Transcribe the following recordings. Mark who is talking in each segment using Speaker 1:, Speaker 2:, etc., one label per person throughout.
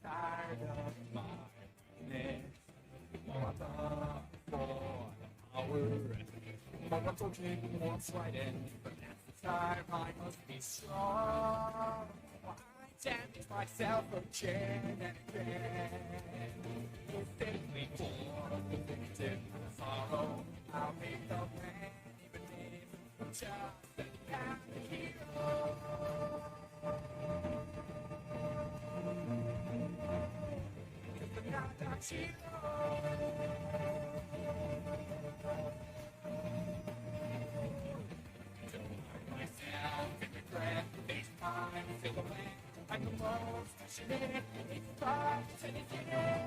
Speaker 1: Tired of my weakness. Want the for the power. What's okay, what's fighting, but that's the time I must be strong. I damage myself again and again. Mistakenly for the victim of sorrow. I'll make the man even if I'm just a happy hero. I'm the most passionate, it's fun to begin.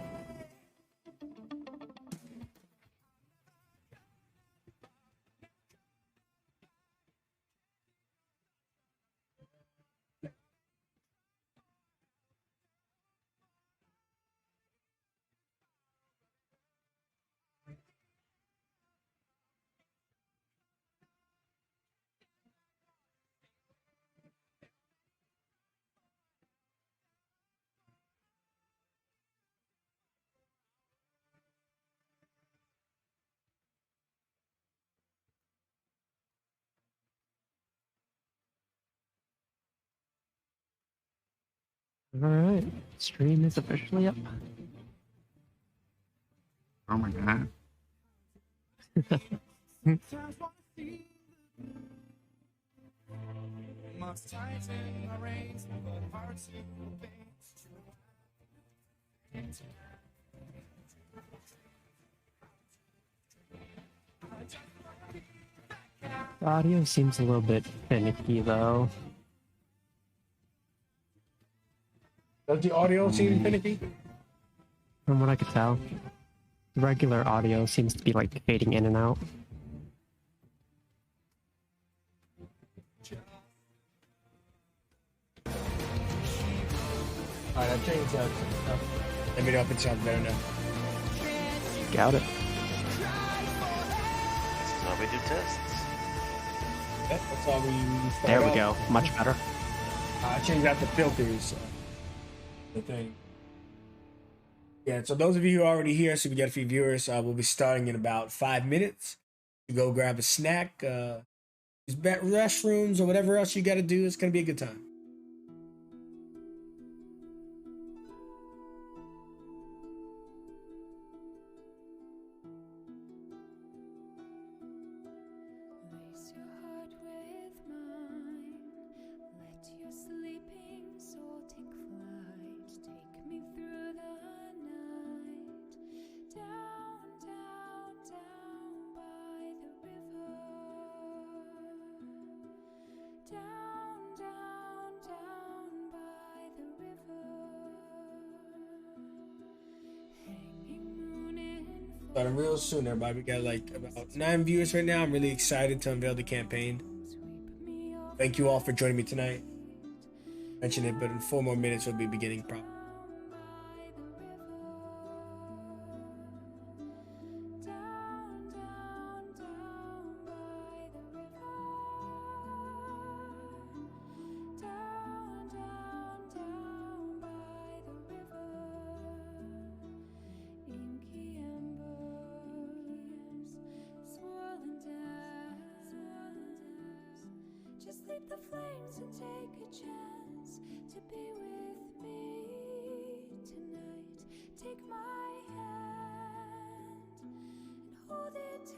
Speaker 2: All right, stream is officially up.
Speaker 3: Oh my god.
Speaker 1: Must tighten my reins, but hard to obey.
Speaker 2: The audio seems a little bit finicky though.
Speaker 4: Does the audio seem finicky?
Speaker 2: From what I could tell, the regular audio seems to be like fading in and out.
Speaker 4: Alright, I've changed that. Let me know if it sounds better now.
Speaker 2: Got it.
Speaker 5: This is how we do tests.
Speaker 4: Yep, that's how we start
Speaker 2: There we
Speaker 4: out.
Speaker 2: go. Much better.
Speaker 4: I changed out the filters. The thing. Yeah, so those of you who are already here, so we got a few viewers, we'll be starting in about 5 minutes. You go grab a snack, use restrooms or whatever else you got to do. It's going to be a good time.
Speaker 6: Lace your heart with mine. Let your sleeping soul take flight. Take me through the night. Down, down, down by the river. Down, down, down by the river. Hanging moon in
Speaker 4: Starting real soon, everybody. We got like about 9 viewers right now. I'm really excited to unveil the campaign. Thank you all for joining me tonight. Mention it, but in 4 more minutes we'll be beginning probably.
Speaker 6: down, down, down by the river. Down, down, down by the river. Inky embers swirling down. Just leap the flames and take a chance to be with me tonight. Take my hand and hold it tight.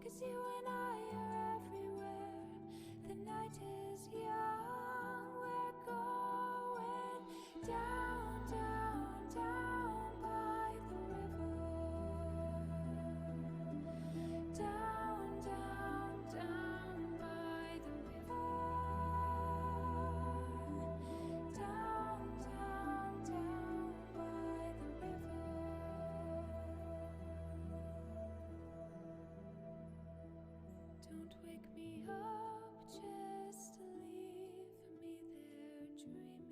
Speaker 6: 'Cause you and I are everywhere. The night is young. wake me up just to leave me there dreaming.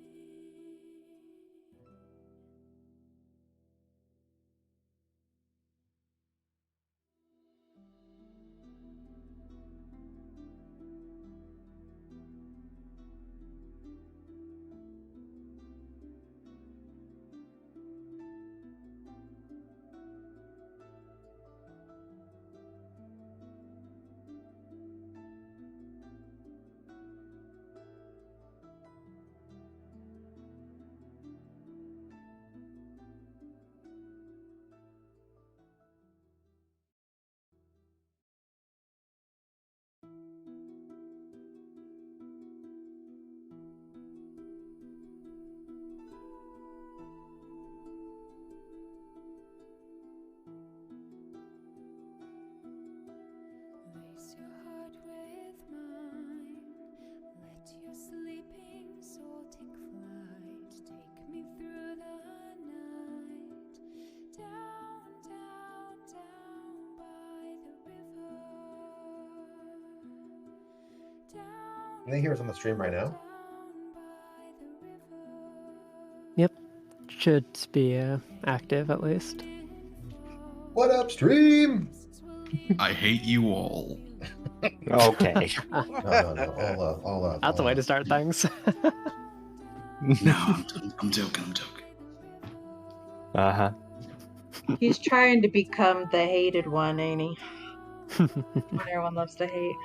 Speaker 6: Lace your heart with mine. Let your sleeping soul take flight. Take me through the night. Down, down, down by the river. Down,
Speaker 3: I think he was on the stream right now.
Speaker 6: down by the river.
Speaker 2: Yep. Should be active at least.
Speaker 3: What up, stream?
Speaker 1: I hate you all.
Speaker 5: Okay.
Speaker 3: No, all love, all love.
Speaker 2: That's the
Speaker 3: all
Speaker 2: way to
Speaker 3: love.
Speaker 2: start things.
Speaker 1: No, I'm joking.
Speaker 5: Uh-huh.
Speaker 7: He's trying to become the hated one, ain't he? When everyone loves to hate.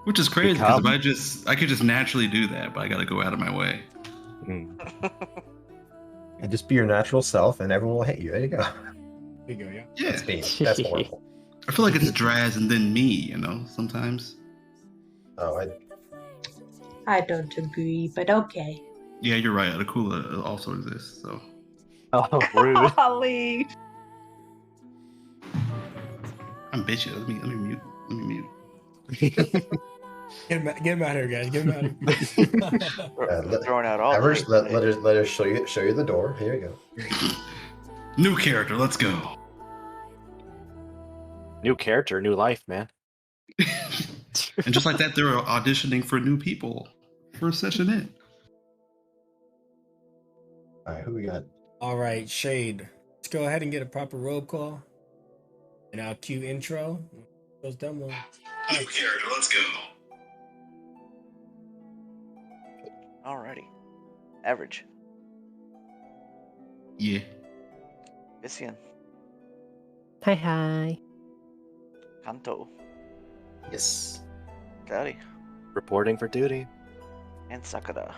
Speaker 1: Which is crazy because
Speaker 5: Become?
Speaker 1: I could just naturally do that, but I got to go out of my way.
Speaker 5: Mm.
Speaker 3: And just be your natural self, and everyone will hate you. There you go.
Speaker 4: There you go, yeah.
Speaker 1: Yeah,
Speaker 3: That's me. That's horrible.
Speaker 1: I feel like it's Draz and then me. Sometimes.
Speaker 3: Oh,
Speaker 7: I don't agree, but okay.
Speaker 1: Yeah, you're right. Akula also exists. So
Speaker 5: Oh, rude.
Speaker 7: Holly.
Speaker 1: I'm bitchy. Let me mute.
Speaker 4: Get him out of here, guys. Get him out of here.
Speaker 8: Throwing out all
Speaker 3: Average,
Speaker 8: the
Speaker 3: let us show you the door. Here you go.
Speaker 1: New character. Let's go.
Speaker 5: New character, new life, man.
Speaker 1: And just like that, they're auditioning for new people for session in.
Speaker 3: All right, who we got?
Speaker 4: All right, Shade. Let's go ahead and get a proper roll call. And I'll cue intro. Those demo.
Speaker 1: New character. Let's go.
Speaker 8: Alrighty. Average.
Speaker 1: Yeah.
Speaker 8: Visian.
Speaker 2: Hi.
Speaker 8: Kanto.
Speaker 3: Yes.
Speaker 8: Dari.
Speaker 5: Reporting for duty.
Speaker 8: And Sakura.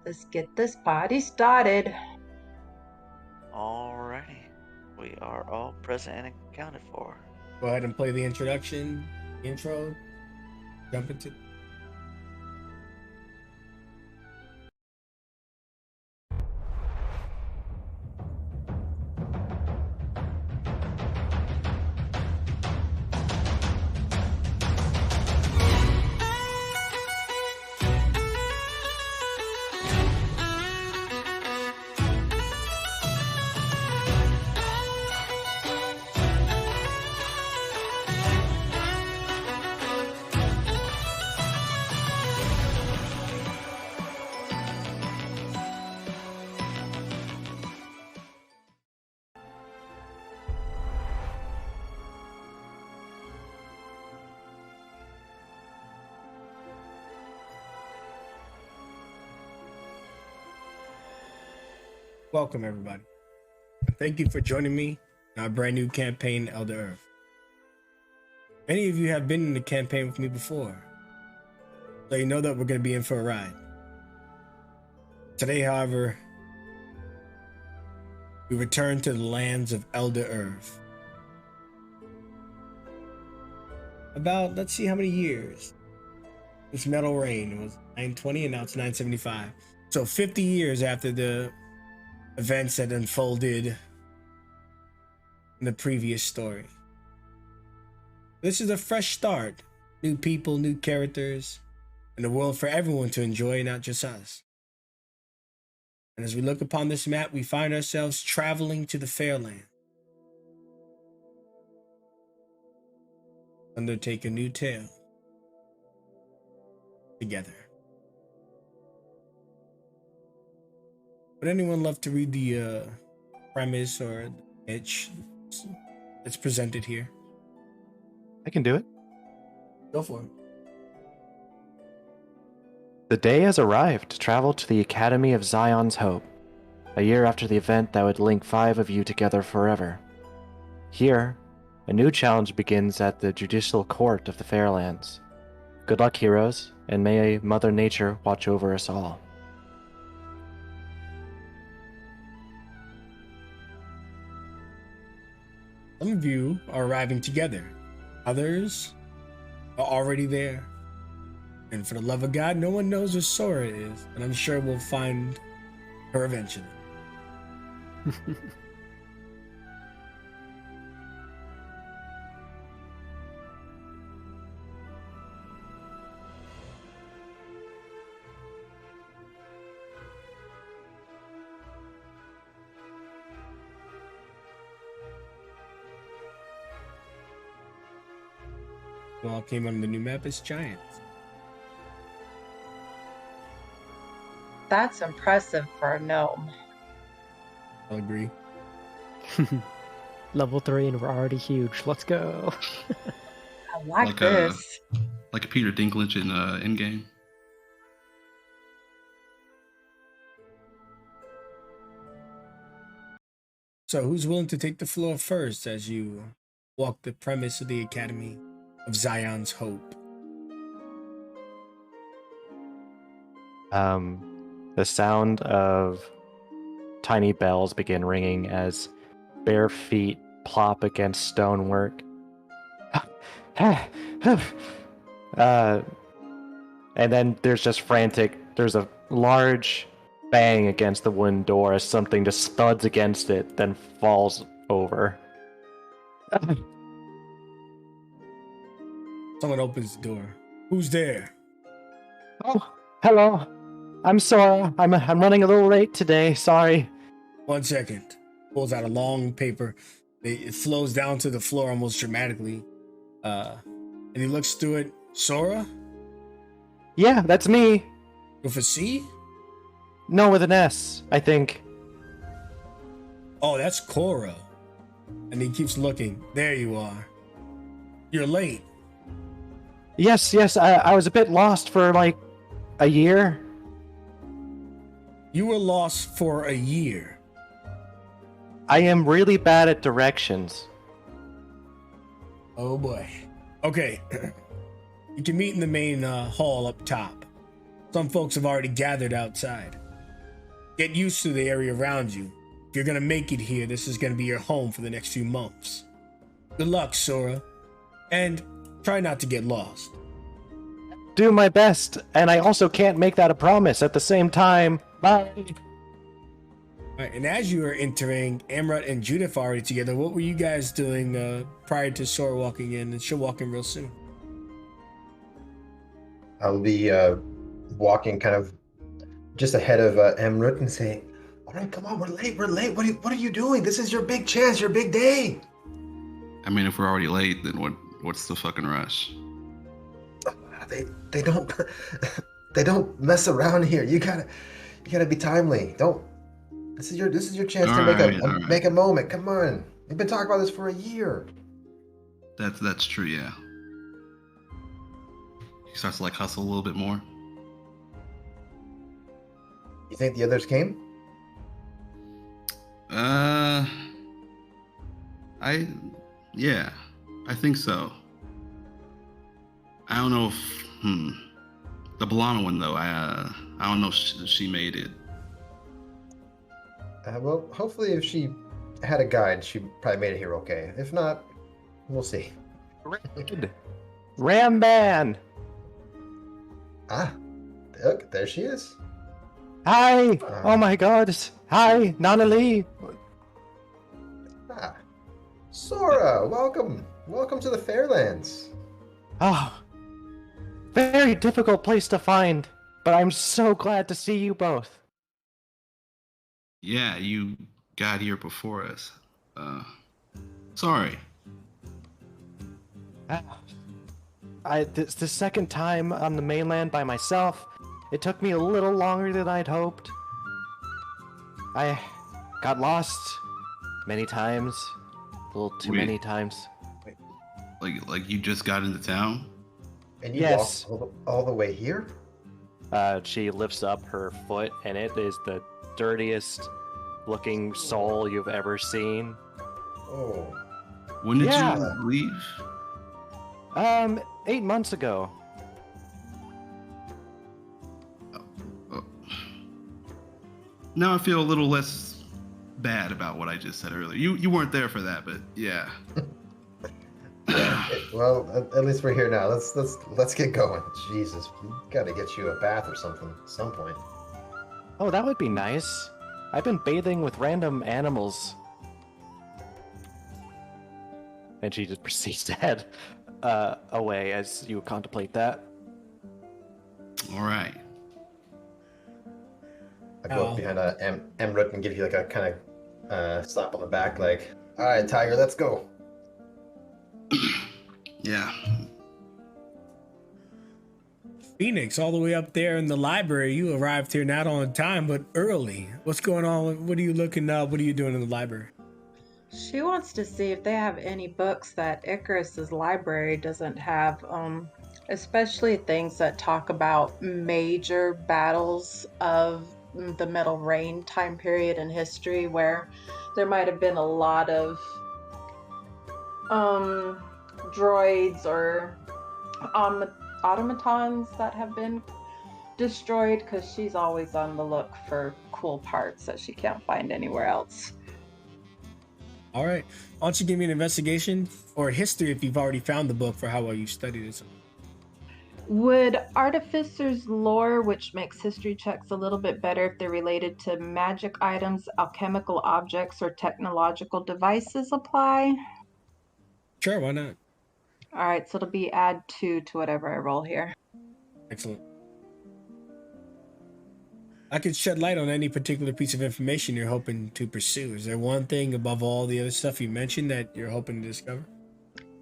Speaker 7: Let's get this party started.
Speaker 8: Alrighty. We are all present and accounted for.
Speaker 4: Go ahead and play the introduction, intro. Jump into. Welcome, everybody. Thank you for joining me in our brand new campaign, Elda Aerth. Many of you have been in the campaign with me before, so you know that we're going to be in for a ride. Today, however, we return to the lands of Elda Aerth. About, let's see how many years. This Metal Rain was 920 and now it's 975. So 50 years after the events that unfolded in the previous story. This is a fresh start. New people, new characters, and a world for everyone to enjoy, not just us. And as we look upon this map, we find ourselves traveling to the Fairland. Undertake a new tale together. Would anyone love to read the premise or the pitch that's presented here?
Speaker 5: I can do it.
Speaker 4: Go for it.
Speaker 5: The day has arrived to travel to the Academy of Zion's Hope, a year after the event that would link 5 of you together forever. Here, a new challenge begins at the Judicial Court of the Fairlands. Good luck, heroes, and may Mother Nature watch over us all.
Speaker 4: Some of you are arriving together. Others are already there. And for the love of God, no one knows where Sora is, and I'm sure we'll find her eventually. All came on the new map as giants.
Speaker 7: That's impressive for a gnome.
Speaker 4: I'll agree.
Speaker 2: Level 3 and we're already huge. Let's go.
Speaker 7: I like
Speaker 9: Like,
Speaker 7: this.
Speaker 9: Like Peter Dinklage in Endgame.
Speaker 4: So, who's willing to take the floor first as you walk the premise of the Academy of Zion's Hope?
Speaker 5: The sound of tiny bells begin ringing as bare feet plop against stonework. And then there's just there's a large bang against the wooden door as something just thuds against it, then falls over.
Speaker 4: Someone opens the door. Who's there?
Speaker 5: Oh, hello. I'm sorry. I'm running a little late today. Sorry.
Speaker 4: 1 second. Pulls out a long paper. It flows down to the floor almost dramatically. And he looks through it. Sora?
Speaker 5: Yeah, that's me.
Speaker 4: With a C?
Speaker 5: No, with an S, I think.
Speaker 4: Oh, that's Cora. And he keeps looking. There you are. You're late.
Speaker 5: Yes, I was a bit lost for like a year.
Speaker 4: You were lost for a year.
Speaker 5: I am really bad at directions.
Speaker 4: Oh boy. Okay. You can meet in the main hall up top. Some folks have already gathered outside. Get used to the area around you. If you're gonna make it here, this is gonna be your home for the next few months. Good luck, Sora. And try not to get lost.
Speaker 5: Do my best, and I also can't make that a promise at the same time. Bye.
Speaker 4: Alright, and as you are entering, Amrut and Judith are already together. What were you guys doing prior to Sora walking in? And she'll walk in real soon.
Speaker 3: I'll be walking kind of just ahead of Emrut and say, "All right, come on, we're late. What are you doing? This is your big chance, your big day."
Speaker 9: I mean, if we're already late, then what's the fucking rush?
Speaker 3: They don't they don't mess around here. You gotta be timely. This is your chance to make a moment. Come on, we've been talking about this for a year.
Speaker 9: That's true, yeah. He starts to like hustle a little bit more.
Speaker 3: You think the others came?
Speaker 9: I think so. I don't know if the blonde one though. I don't know if she made it.
Speaker 3: Well, hopefully, if she had a guide, she probably made it here okay. If not, we'll see.
Speaker 5: Ramban!
Speaker 3: Ah, look, there she is.
Speaker 5: Hi! Oh my god! Hi, Nana Lee!
Speaker 3: Ah, Sora, welcome to the Fairlands.
Speaker 5: Oh, very difficult place to find, but I'm so glad to see you both.
Speaker 9: Yeah, you got here before us. Sorry.
Speaker 5: This the second time on the mainland by myself. It took me a little longer than I'd hoped. I got lost many times, a little too many times.
Speaker 9: Like you just got into town?
Speaker 3: And you
Speaker 5: Yes.
Speaker 3: walked all the way here?
Speaker 5: She lifts up her foot, and it is the dirtiest looking soul you've ever seen.
Speaker 3: Oh.
Speaker 9: When did
Speaker 5: Yeah.
Speaker 9: you leave?
Speaker 5: 8 months ago.
Speaker 9: Now I feel a little less bad about what I just said earlier. You weren't there for that, but yeah.
Speaker 3: Well, at least we're here now. Let's get going. Jesus, we gotta get you a bath or something at some point.
Speaker 5: Oh, that would be nice. I've been bathing with random animals. And she just proceeds to head away as you contemplate that.
Speaker 9: All right.
Speaker 3: I go up behind Emrut and give you like a kind of slap on the back, like, all right, Tiger, let's go.
Speaker 9: Yeah.
Speaker 4: Phoenix, all the way up there in the library. You arrived here not on time, but early. What's going on? What are you looking up? What are you doing in the library?
Speaker 7: She wants to see if they have any books that Icarus's library doesn't have, especially things that talk about major battles of the Metal Rain time period in history, where there might have been a lot of droids or automatons that have been destroyed, because she's always on the look for cool parts that she can't find anywhere else.
Speaker 4: All right. Why don't you give me an investigation or history if you've already found the book for how well you studied it?
Speaker 7: Would Artificer's lore, which makes history checks a little bit better if they're related to magic items, alchemical objects, or technological devices, apply?
Speaker 4: Sure, why not?
Speaker 7: All right, so it'll be add 2 to whatever I roll here.
Speaker 4: Excellent. I could shed light on any particular piece of information you're hoping to pursue. Is there one thing above all the other stuff you mentioned that you're hoping to discover?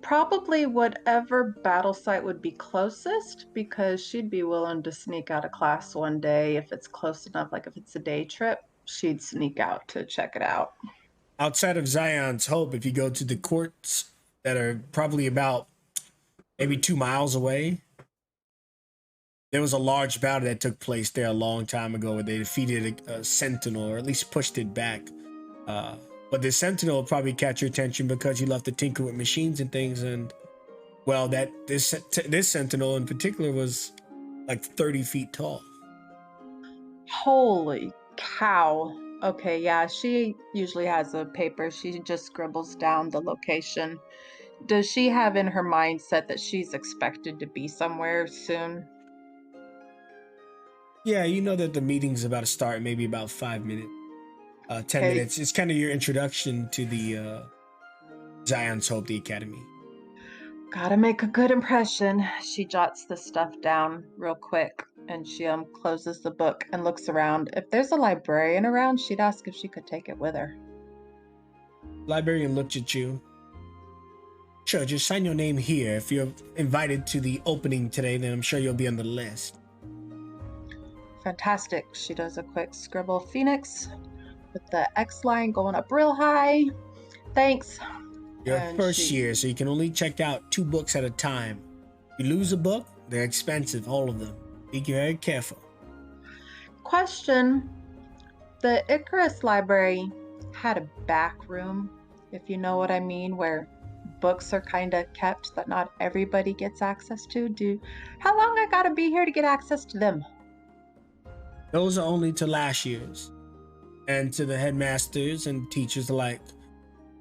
Speaker 7: Probably whatever battle site would be closest, because she'd be willing to sneak out of class one day if it's close enough. Like if it's a day trip, she'd sneak out to check it out.
Speaker 4: Outside of Zion's Hope, if you go to the courts that are probably about maybe 2 miles away, there was a large battle that took place there a long time ago where they defeated a sentinel, or at least pushed it back. But the sentinel will probably catch your attention because you love to tinker with machines and things. And well, this sentinel in particular was like 30 feet tall.
Speaker 7: Holy cow. Okay, yeah, she usually has a paper. She just scribbles down the location. Does she have in her mindset that she's expected to be somewhere soon?
Speaker 4: Yeah, you know that the meeting's about to start, maybe about 5 minutes. 10 minutes. It's kind of your introduction to the Zion's Hope, the Academy.
Speaker 7: Gotta make a good impression. She jots the stuff down real quick, and she closes the book and looks around. If there's a librarian around, she'd ask if she could take it with her.
Speaker 4: Librarian looked at you. Sure, just sign your name here. If you're invited to the opening today, then I'm sure you'll be on the list.
Speaker 7: Fantastic. She does a quick scribble. Phoenix, with the X line going up real high. Thanks.
Speaker 4: Your
Speaker 7: And
Speaker 4: first year, so you can only check out 2 books at a time. You lose a book, they're expensive, all of them. Be very careful.
Speaker 7: Question. The Icarus library had a back room, if you know what I mean, where books are kind of kept that not everybody gets access to. How long I gotta be here to get access to them?
Speaker 4: Those are only to last year's and to the headmasters and teachers alike.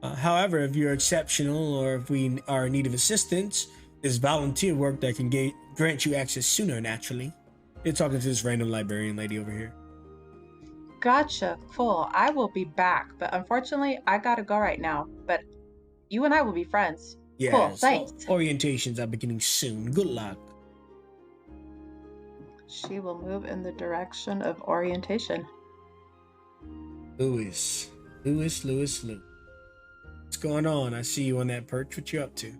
Speaker 4: However, if you're exceptional or if we are in need of assistance, there's volunteer work that can grant you access sooner, naturally. You're talking to this random librarian lady over here.
Speaker 7: Gotcha. Cool. I will be back, but unfortunately, I gotta go right now. But you and I will be friends.
Speaker 4: Yeah,
Speaker 7: cool. Thanks.
Speaker 4: Orientations are beginning soon. Good luck.
Speaker 7: She will move in the direction of orientation.
Speaker 4: Louis. What's going on? I see you on that perch. What you up to?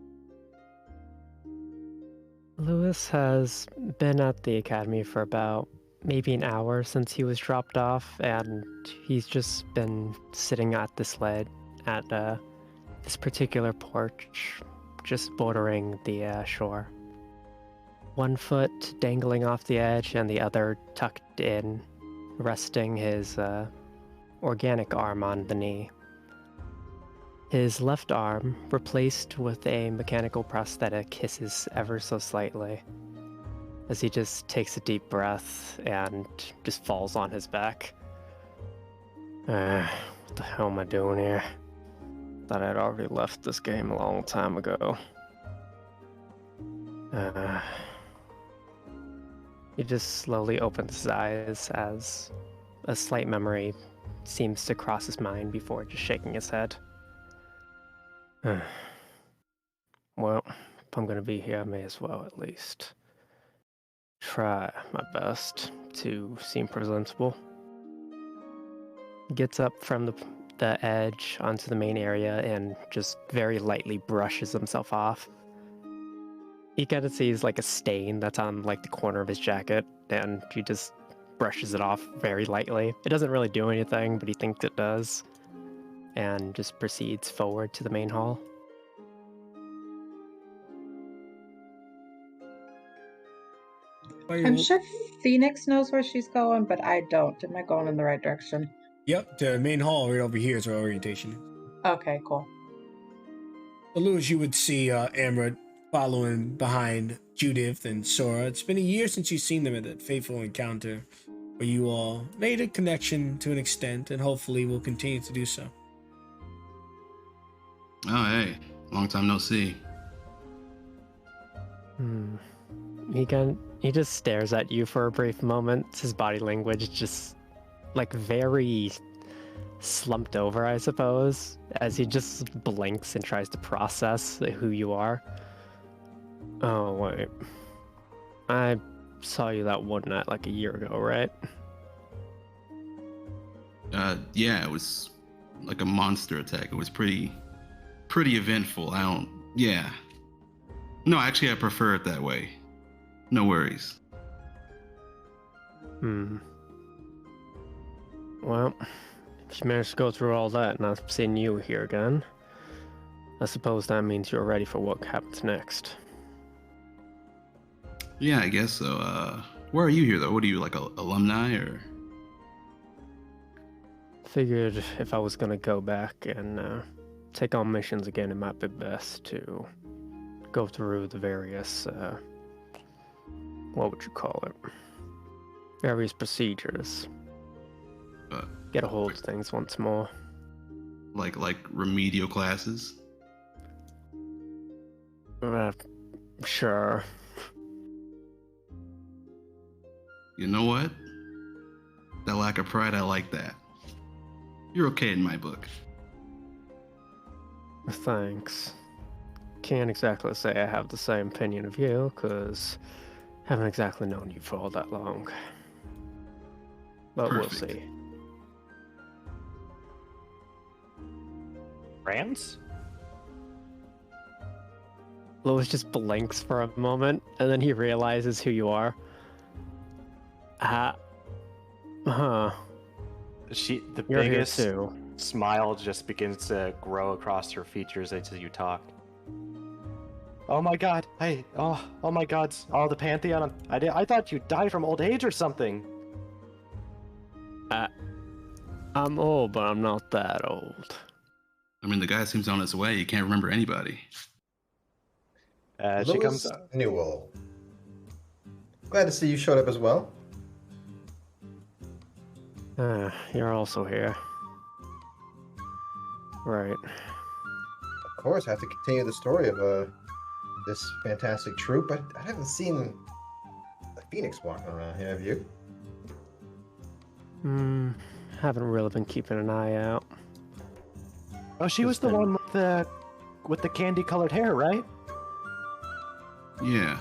Speaker 2: Lewis has been at the academy for about maybe an hour since he was dropped off, and he's just been sitting at this ledge at this particular porch, just bordering the shore. One foot dangling off the edge and the other tucked in, resting his organic arm on the knee. His left arm, replaced with a mechanical prosthetic, hisses ever so slightly as he just takes a deep breath and just falls on his back. What the hell am I doing here? Thought I'd already left this game a long time ago. He just slowly opens his eyes as a slight memory seems to cross his mind before just shaking his head. Well, if I'm gonna be here, I may as well at least try my best to seem presentable. Gets up from the edge onto the main area and just very lightly brushes himself off. He kind of sees like a stain that's on like the corner of his jacket, and he just brushes it off very lightly. It doesn't really do anything, but he thinks it does, and just proceeds forward to the main hall.
Speaker 7: I'm sure Phoenix knows where she's going, but I don't. Am I going in the right direction?
Speaker 4: Yep, the main hall right over here is where orientation is.
Speaker 7: Okay, cool.
Speaker 4: So, Lewis, you would see Amrit following behind Judith and Sora. It's been a year since you've seen them at that fateful encounter where you all made a connection to an extent, and hopefully will continue to do so.
Speaker 9: Oh, hey. Long time no see.
Speaker 2: He just stares at you for a brief moment. His body language just like very slumped over, I suppose, as he just blinks and tries to process who you are. Oh, wait. I saw you that one night like a year ago, right?
Speaker 9: Yeah, it was like a monster attack. It was pretty eventful. Yeah. No, actually, I prefer it that way. No worries.
Speaker 2: Well, if you managed to go through all that and I've seen you here again, I suppose that means you're ready for what happens next.
Speaker 9: Yeah, I guess so. Where are you here, though? What are you, like, alumni, or?
Speaker 2: Figured if I was gonna go back and take on missions again, it might be best to go through the various, what would you call it? Various procedures. Get a hold of things once more.
Speaker 9: Like remedial classes?
Speaker 2: Sure.
Speaker 9: You know what? That lack of pride, I like that. You're okay in my book.
Speaker 2: Thanks. Can't exactly say I have the same opinion of you, because I haven't exactly known you for all that long. But
Speaker 9: Perfect.
Speaker 2: We'll see.
Speaker 5: Friends?
Speaker 2: Lois just blinks for a moment, and then he realizes who you are. Huh.
Speaker 5: The
Speaker 2: You're
Speaker 5: biggest
Speaker 2: here too.
Speaker 5: smile just begins to grow across her features as you talk. Oh my god! Oh my god! The Pantheon! I thought you died from old age or something.
Speaker 2: I'm old, but I'm not that old.
Speaker 9: I mean, the guy seems on his way. He can't remember anybody.
Speaker 5: She comes.
Speaker 3: Newell. Glad to see you showed up as well.
Speaker 2: You're also here. Right.
Speaker 3: Of course, I have to continue the story of this fantastic troop, but I haven't seen a Phoenix walking around here, have you?
Speaker 2: Haven't really been keeping an eye out.
Speaker 5: Oh, she was the one with the candy-colored hair, right?
Speaker 9: Yeah.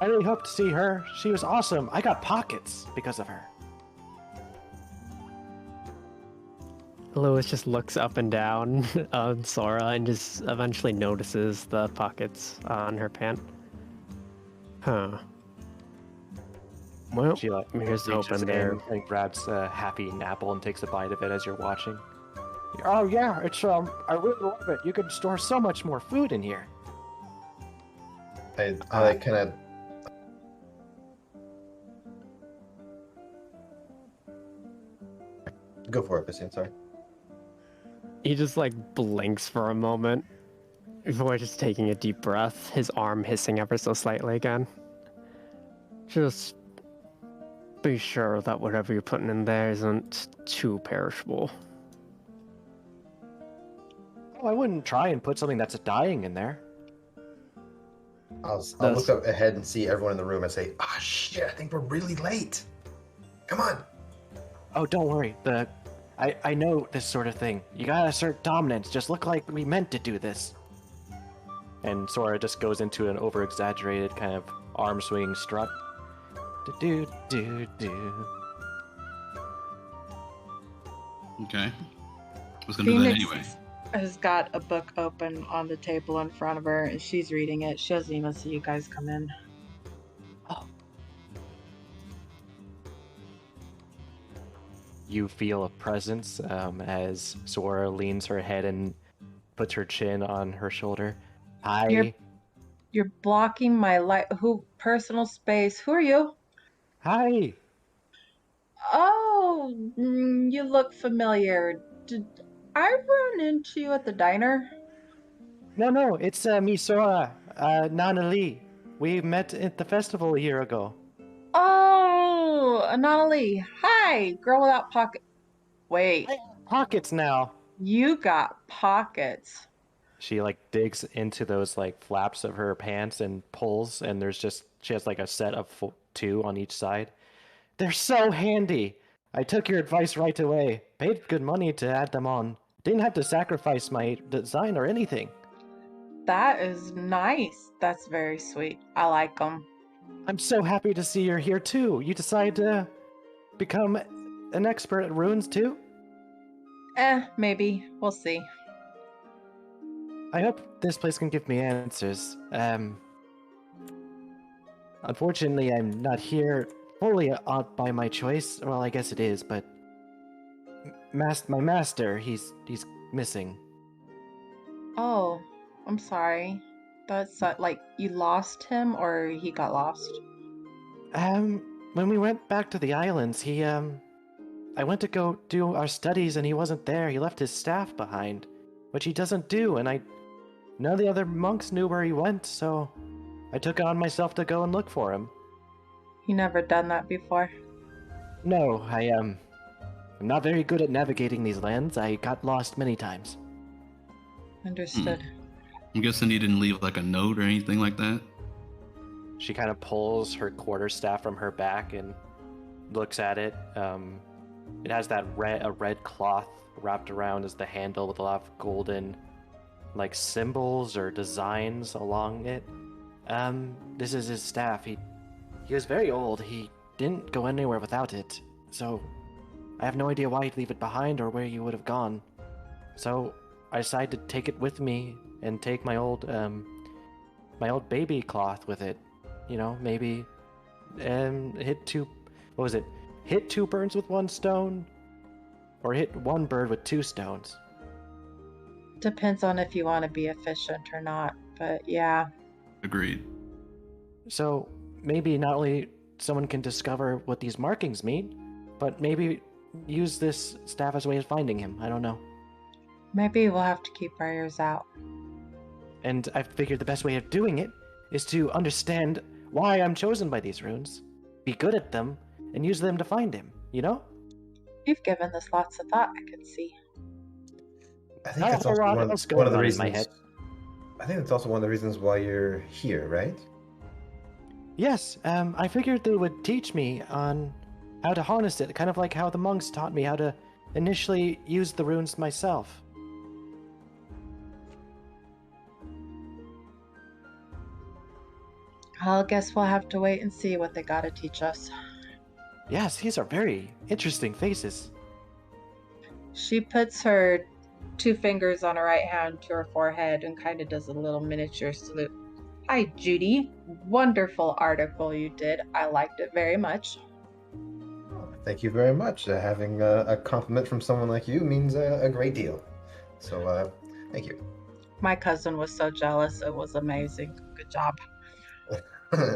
Speaker 5: I really hope to see her. She was awesome. I got pockets because of her.
Speaker 2: Lewis just looks up and down on Sora and just eventually notices the pockets on her pant. Huh. Well,
Speaker 5: She
Speaker 2: here's
Speaker 5: reaches
Speaker 2: hoping
Speaker 5: in
Speaker 2: there.
Speaker 5: and grabs a happy eaten apple and takes a bite of it as you're watching. Oh yeah, it's I really love it. You can store so much more food in here.
Speaker 3: I like kind of. Go for it, Basim. Sorry.
Speaker 2: He just like blinks for a moment before just taking a deep breath, his arm hissing ever so slightly again. Just be sure that whatever you're putting in there isn't too perishable.
Speaker 5: Oh, I wouldn't try and put something that's dying in there.
Speaker 3: I'll look up ahead and see everyone in the room and say, "Ah, shit! I think we're really late. Come on."
Speaker 5: Oh, don't worry. I know this sort of thing. You gotta assert dominance. Just look like we meant to do this. And Sora just goes into an over-exaggerated kind of arm-swinging strut. Do do do.
Speaker 9: Okay. I was gonna do that
Speaker 7: Phoenix
Speaker 9: anyway.
Speaker 7: has got a book open on the table in front of her, and she's reading it. She doesn't even see you guys come in.
Speaker 5: You feel a presence as Sora leans her head and puts her chin on her shoulder. Hi.
Speaker 7: You're blocking my personal space. Who are you?
Speaker 5: Hi.
Speaker 7: Oh, you look familiar. Did I run into you at the diner?
Speaker 5: No, it's me, Sora, Nana Lee. We met at the festival a year ago.
Speaker 7: Oh, Anali. Hi, girl without pocket. Wait,
Speaker 5: Pockets now.
Speaker 7: you got pockets.
Speaker 5: She digs into those flaps of her pants and pulls, and she has a set of two on each side. They're so handy. I took your advice right away. Paid good money to add them on. Didn't have to sacrifice my design or anything.
Speaker 7: That is nice. That's very sweet. I like them.
Speaker 5: I'm so happy to see you're here too. You decide to become an expert at runes too?
Speaker 7: Maybe. We'll see.
Speaker 5: I hope this place can give me answers. Unfortunately, I'm not here fully by my choice. Well, I guess it is, but my master, he's missing.
Speaker 7: Oh, I'm sorry. That's you lost him or he got lost?
Speaker 5: When we went back to the islands, I went to go do our studies and he wasn't there. He left his staff behind, which he doesn't do, and none of the other monks knew where he went, so I took it on myself to go and look for him.
Speaker 7: You never done that before?
Speaker 5: No, I'm not very good at navigating these lands. I got lost many times.
Speaker 7: Understood.
Speaker 9: I'm guessing you didn't leave a note or anything like that?
Speaker 5: She kind of pulls her quarterstaff from her back and looks at it. It has a red cloth wrapped around as the handle with a lot of golden symbols or designs along it. This is his staff. He was very old. He didn't go anywhere without it. So I have no idea why he'd leave it behind or where he would have gone. So I decided to take it with me and take my old baby cloth with it. Maybe hit two birds with one stone, or hit one bird with two stones.
Speaker 7: Depends on if you want to be efficient or not, but yeah.
Speaker 9: Agreed.
Speaker 5: So maybe not only someone can discover what these markings mean, but maybe use this staff as a way of finding him. I don't know.
Speaker 7: Maybe we'll have to keep our ears out.
Speaker 5: And I figured the best way of doing it is to understand why I'm chosen by these runes, be good at them, and use them to find him,
Speaker 7: You've given this lots of thought, I can see.
Speaker 3: I think that's also one of the reasons.
Speaker 5: In my head.
Speaker 3: I think that's also one of the reasons why you're here, right?
Speaker 5: Yes, I figured they would teach me on how to harness it, kind of like how the monks taught me how to initially use the runes myself.
Speaker 7: I'll guess we'll have to wait and see what they gotta teach us.
Speaker 5: Yes, these are very interesting faces.
Speaker 7: She puts her 2 fingers on her right hand to her forehead and kind of does a little miniature salute. Hi, Judy. Wonderful article you did. I liked it very much.
Speaker 3: Thank you very much. Having a compliment from someone like you means a great deal. So, thank you.
Speaker 7: My cousin was so jealous. It was amazing. Good job.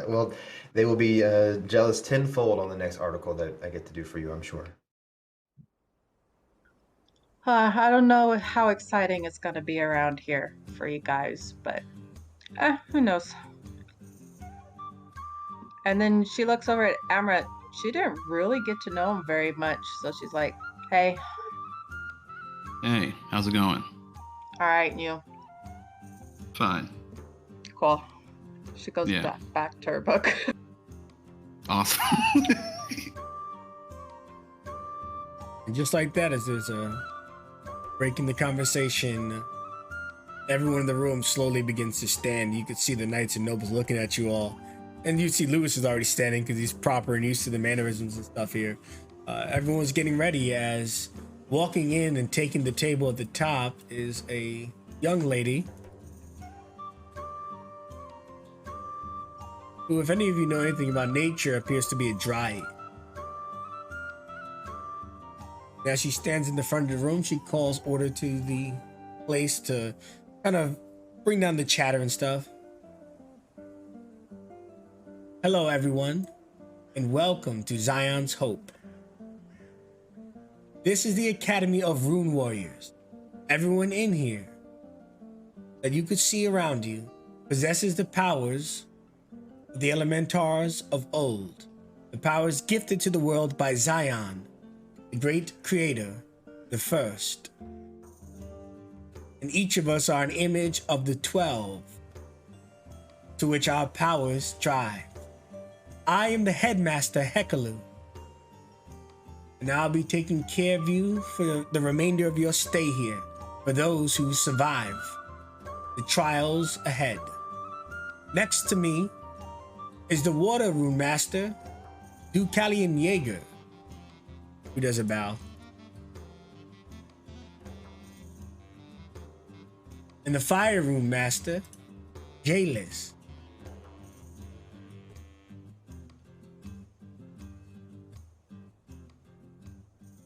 Speaker 3: Well, they will be jealous tenfold on the next article that I get to do for you, I'm sure.
Speaker 7: I don't know how exciting it's going to be around here for you guys, but who knows? And then she looks over at Amrit. She didn't really get to know him very much, so she's like, hey.
Speaker 9: Hey, how's it going?
Speaker 7: All right, and you?
Speaker 9: Fine.
Speaker 7: Cool. She goes back to her book.
Speaker 9: Awesome.
Speaker 4: And just like that, as there's a break in the conversation, everyone in the room slowly begins to stand. You could see the knights and nobles looking at you all. And you see Lewis is already standing because he's proper and used to the mannerisms and stuff here. Everyone's getting ready as walking in and taking the table at the top is a young lady who, if any of you know anything about nature, appears to be a dryad. As she stands in the front of the room, she calls order to the place to kind of bring down the chatter and stuff. Hello, everyone, and welcome to Zion's Hope. This is the Academy of Rune Warriors. Everyone in here that you could see around you possesses the powers of the Elementars of old, the powers gifted to the world by Zion, the great creator, the first. And each of us are an image of the 12 to which our powers strive. I am the headmaster Hekalu, and I'll be taking care of you for the remainder of your stay here, for those who survive the trials ahead. Next to me is the Water Rune Master, Deucalion Jaeger, who does a bow. And the Fire Rune Master, Jayless.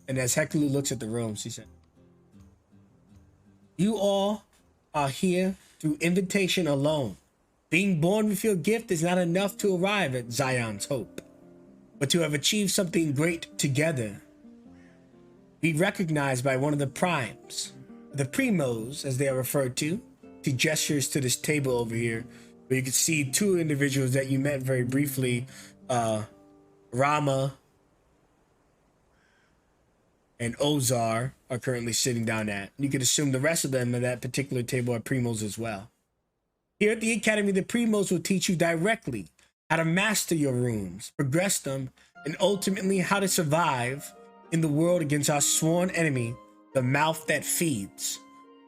Speaker 4: And as Hekalu looks at the room, she said, you all are here through invitation alone. Being born with your gift is not enough to arrive at Zion's Hope, but to have achieved something great together. Be recognized by one of the primes, the primos, as they are referred to. He gestures to this table over here, where you can see two individuals that you met very briefly, Rama and Ozar are currently sitting down at. You could assume the rest of them at that particular table are primos as well. Here at the Academy, the primos will teach you directly how to master your runes, progress them, and ultimately how to survive in the world against our sworn enemy, the Mouth That Feeds.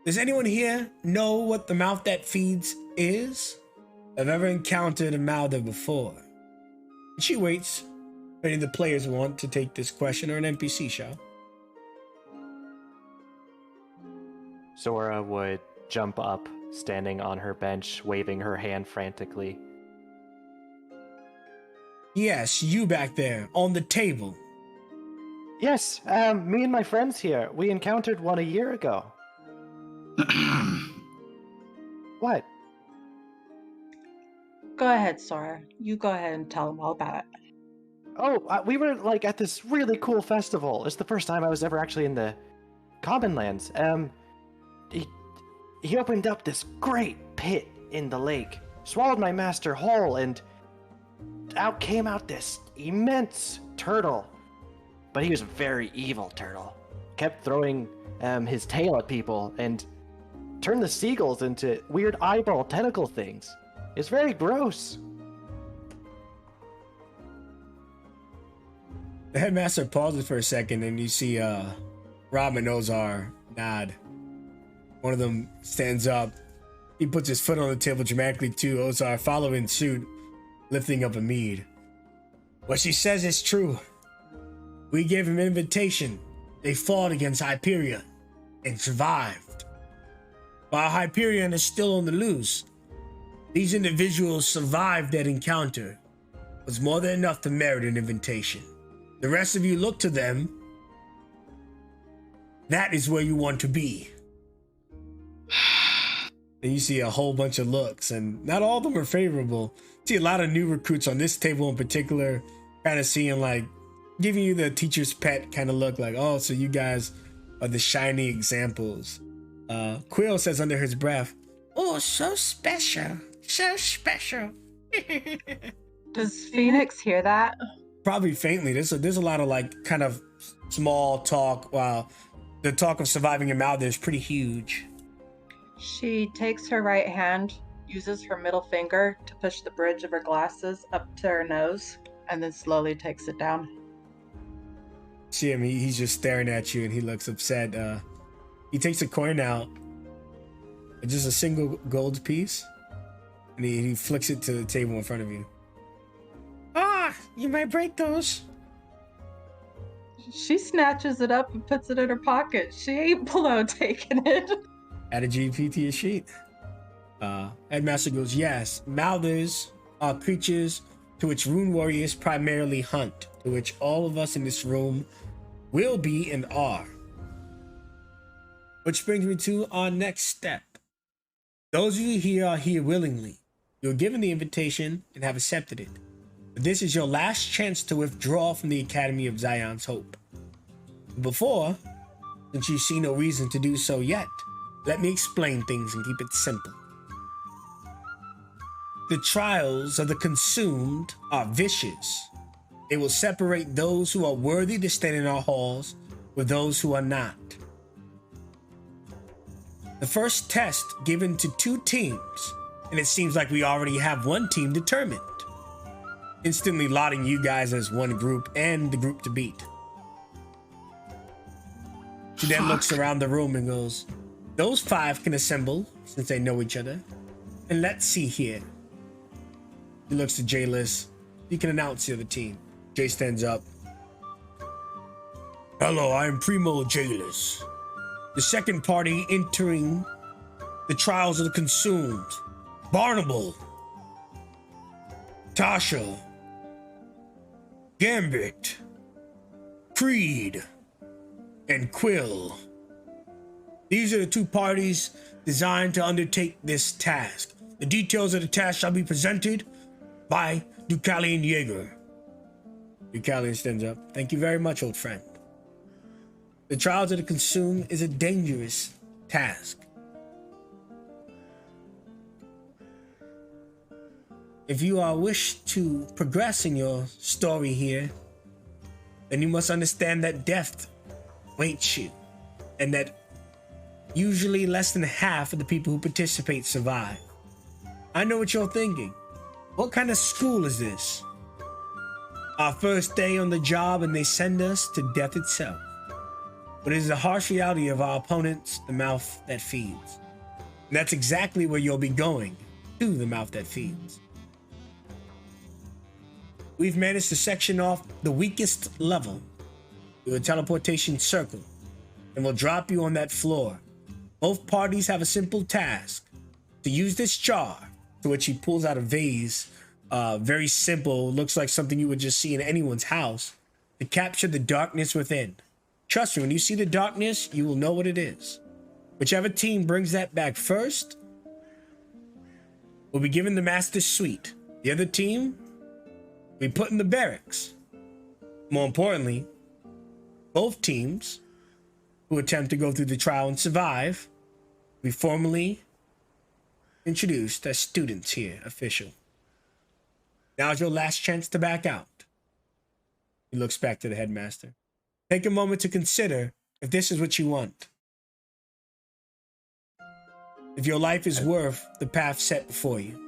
Speaker 4: Does anyone here know what the Mouth That Feeds is? I've ever encountered a mouther before. She waits if any of the players want to take this question, or an NPC shall.
Speaker 5: Zora would jump up, standing on her bench, waving her hand frantically.
Speaker 4: Yes, you back there, on the table.
Speaker 5: Yes, me and my friends here, we encountered one a year ago. What?
Speaker 7: Go ahead, Sora. You go ahead and tell them all about it.
Speaker 5: Oh, we were, at this really cool festival. It's the first time I was ever actually in the Common Lands. He opened up this great pit in the lake, swallowed my master whole, and out came this immense turtle. But he was a very evil turtle. Kept throwing his tail at people and turned the seagulls into weird eyeball tentacle things. It's very gross.
Speaker 4: The headmaster pauses for a second, and you see Rob and Ozar nod. One of them stands up. He puts his foot on the table dramatically too. Ozar following suit, lifting up a mead. What she says is true. We gave him an invitation. They fought against Hyperion and survived. While Hyperion is still on the loose, These individuals survived that encounter was more than enough to merit an invitation. The rest of you look to them. That is where you want to be. And you see a whole bunch of looks, and not all of them are favorable. See a lot of new recruits on this table in particular, kind of seeing like, giving you the teacher's pet kind of look, like, oh, so you guys are the shiny examples. Quill says under his breath, oh, so special, so special.
Speaker 7: Does Phoenix hear that?
Speaker 4: Probably faintly. There's a lot of like kind of small talk, while the talk of surviving in Malda is pretty huge.
Speaker 7: She takes her right hand, uses her middle finger to push the bridge of her glasses up to her nose, and then slowly takes it down.
Speaker 4: See him, he's just staring at you and he looks upset. He takes a coin out, just a single gold piece, and he flicks it to the table in front of you. Ah, you might break those.
Speaker 7: She snatches it up and puts it in her pocket. She ain't below taking it.
Speaker 4: Add a GP to your sheet. Headmaster goes, yes, Malthus are creatures to which Rune Warriors primarily hunt, to which all of us in this room will be and are. Which brings me to our next step. Those of you here are here willingly. You're given the invitation and have accepted it. But this is your last chance to withdraw from the Academy of Zion's Hope. Before, since you see no reason to do so yet, let me explain things and keep it simple. The trials of the consumed are vicious. They will separate those who are worthy to stand in our halls with those who are not. The first test given to 2 teams, and it seems like we already have one team determined, instantly lauding you guys as one group and the group to beat. She then looks around the room and goes, those 5 can assemble since they know each other. And let's see here. He looks to J-List. You can announce the other team. Jay stands up. Hello, I'm Primo J-List. The second party entering the trials of the consumed. Barnable. Tasha. Gambit. Creed. And Quill. These are the 2 parties designed to undertake this task. The details of the task shall be presented by Deucalion Jaeger. Deucalion stands up. Thank you very much, old friend. The trials of the consumed is a dangerous task. If you wish to progress in your story here, then you must understand that death waits you, and that usually less than half of the people who participate survive. I know what you're thinking. What kind of school is this? Our first day on the job and they send us to death itself. But it is the harsh reality of our opponents, the mouth that feeds. And that's exactly where you'll be going, to the mouth that feeds. We've managed to section off the weakest level through a teleportation circle, and we'll drop you on that floor. Both parties have a simple task: to use this jar, to which he pulls out a vase, very simple, looks like something you would just see in anyone's house, to capture the darkness within. Trust me, when you see the darkness, you will know what it is. Whichever team brings that back first will be given the master suite. The other team will be put in the barracks. More importantly, both teams who attempt to go through the trial and survive will be formally introduced as students here, official. Now's your last chance to back out. He looks back to the headmaster. Take a moment to consider if this is what you want. If your life is worth the path set before you.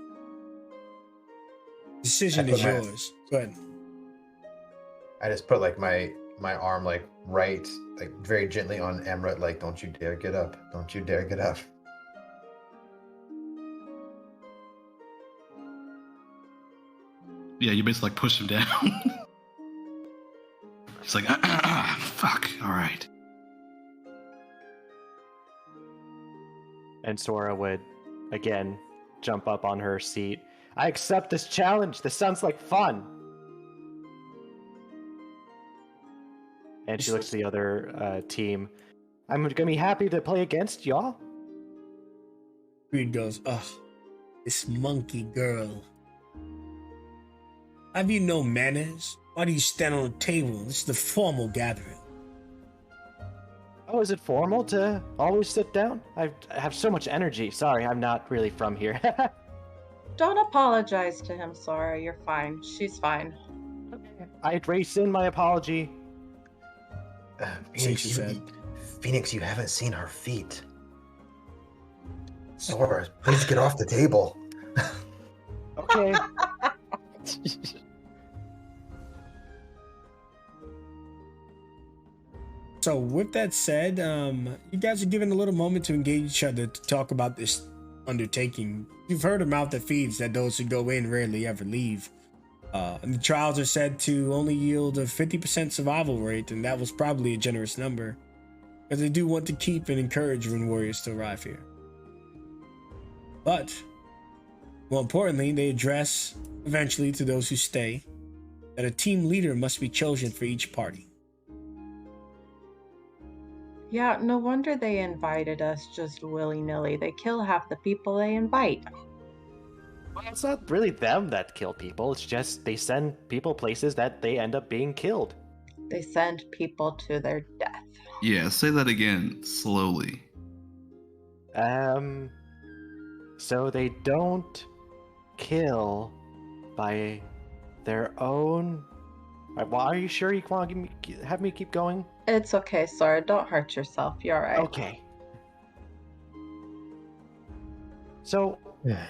Speaker 4: Decision is yours. Go ahead.
Speaker 3: I just put like my arm like right, like very gently on Emrat, like, don't you dare get up. Don't you dare get up.
Speaker 9: Yeah, you basically like push him down. He's like, fuck, all right.
Speaker 5: And Sora would, again, jump up on her seat. I accept this challenge. This sounds like fun. And she looks to the other team. I'm gonna be happy to play against y'all.
Speaker 4: Reed goes, ugh, this monkey girl. Have you no manners? Why do you stand on a table? This is the formal gathering.
Speaker 5: Oh, is it formal to always sit down? I have so much energy. Sorry, I'm not really from here.
Speaker 7: Don't apologize to him, Sora. You're fine. She's fine.
Speaker 5: I'd race in my apology.
Speaker 3: Phoenix,
Speaker 4: She said.
Speaker 3: Phoenix, you haven't seen her feet. Sora, please get off the table.
Speaker 5: Okay.
Speaker 4: So with that said, you guys are given a little moment to engage each other to talk about this undertaking. You've heard of mouth that feeds that those who go in rarely ever leave. And the trials are said to only yield a 50% survival rate, and that was probably a generous number, because they do want to keep and encourage Rune Warriors to arrive here. But more importantly, they address eventually to those who stay that a team leader must be chosen for each party.
Speaker 7: Yeah, no wonder they invited us just willy-nilly. They kill half the people they invite.
Speaker 5: Well, it's not really them that kill people. It's just they send people places that they end up being killed.
Speaker 7: They send people to their death.
Speaker 9: Yeah, say that again slowly.
Speaker 5: So they don't kill by their own. Well, are you sure you want to have me keep going?
Speaker 7: It's okay, Sora. Don't hurt yourself. You're all right.
Speaker 5: Okay. So,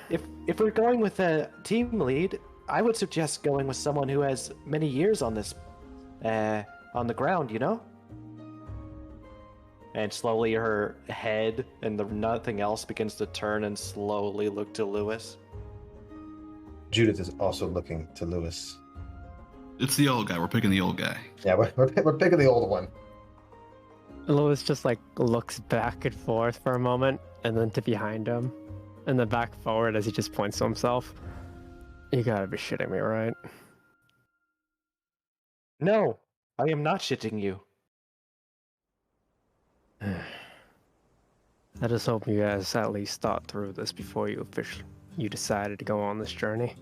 Speaker 5: if we're going with a team lead, I would suggest going with someone who has many years on this, on the ground, you know? And slowly her head and nothing else begins to turn and slowly look to Lewis.
Speaker 3: Judith is also looking to Lewis.
Speaker 9: It's the old guy. We're picking the old guy.
Speaker 3: Yeah, we're picking the old one.
Speaker 2: Lewis just like looks back and forth for a moment, and then to behind him, and then back forward as he just points to himself. You gotta be shitting me, right?
Speaker 5: No, I am not shitting you.
Speaker 2: I just hope you guys at least thought through this before you decided to go on this journey.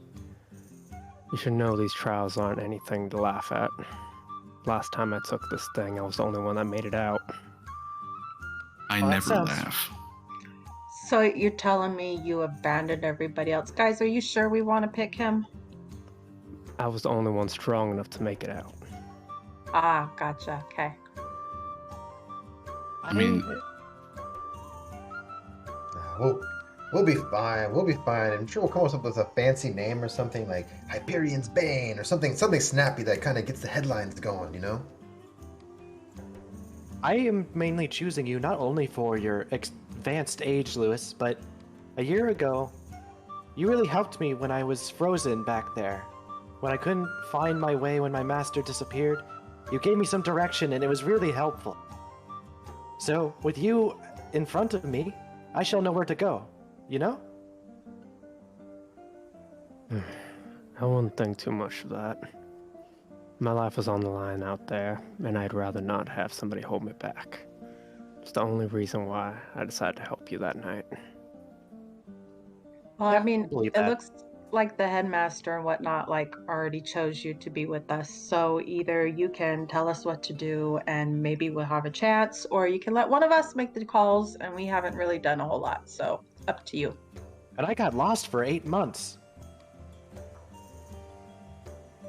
Speaker 2: You should know these trials aren't anything to laugh at. Last time I took this thing, I was the only one that made it out.
Speaker 9: I never laugh.
Speaker 7: So you're telling me you abandoned everybody else? Guys, are you sure we want to pick him?
Speaker 2: I was the only one strong enough to make it out.
Speaker 7: Ah, gotcha. Okay.
Speaker 9: I mean,
Speaker 3: We'll be fine. We'll be fine. I'm sure we'll come up with a fancy name or something like Hyperion's Bane or something snappy that kind of gets the headlines going, you know?
Speaker 5: I am mainly choosing you not only for your advanced age, Lewis, but a year ago, you really helped me when I was frozen back there. When I couldn't find my way when my master disappeared, you gave me some direction and it was really helpful. So, with you in front of me, I shall know where to go, you know?
Speaker 2: I wouldn't think too much of that. My life is on the line out there, and I'd rather not have somebody hold me back. It's the only reason why I decided to help you that night.
Speaker 7: Well, I mean,
Speaker 5: believe
Speaker 7: it
Speaker 5: that.
Speaker 7: looks like the headmaster and whatnot like already chose you to be with us. So either you can tell us what to do and maybe we'll have a chance, or you can let one of us make the calls, and we haven't really done a whole lot. So up to you.
Speaker 5: And I got lost for 8 months.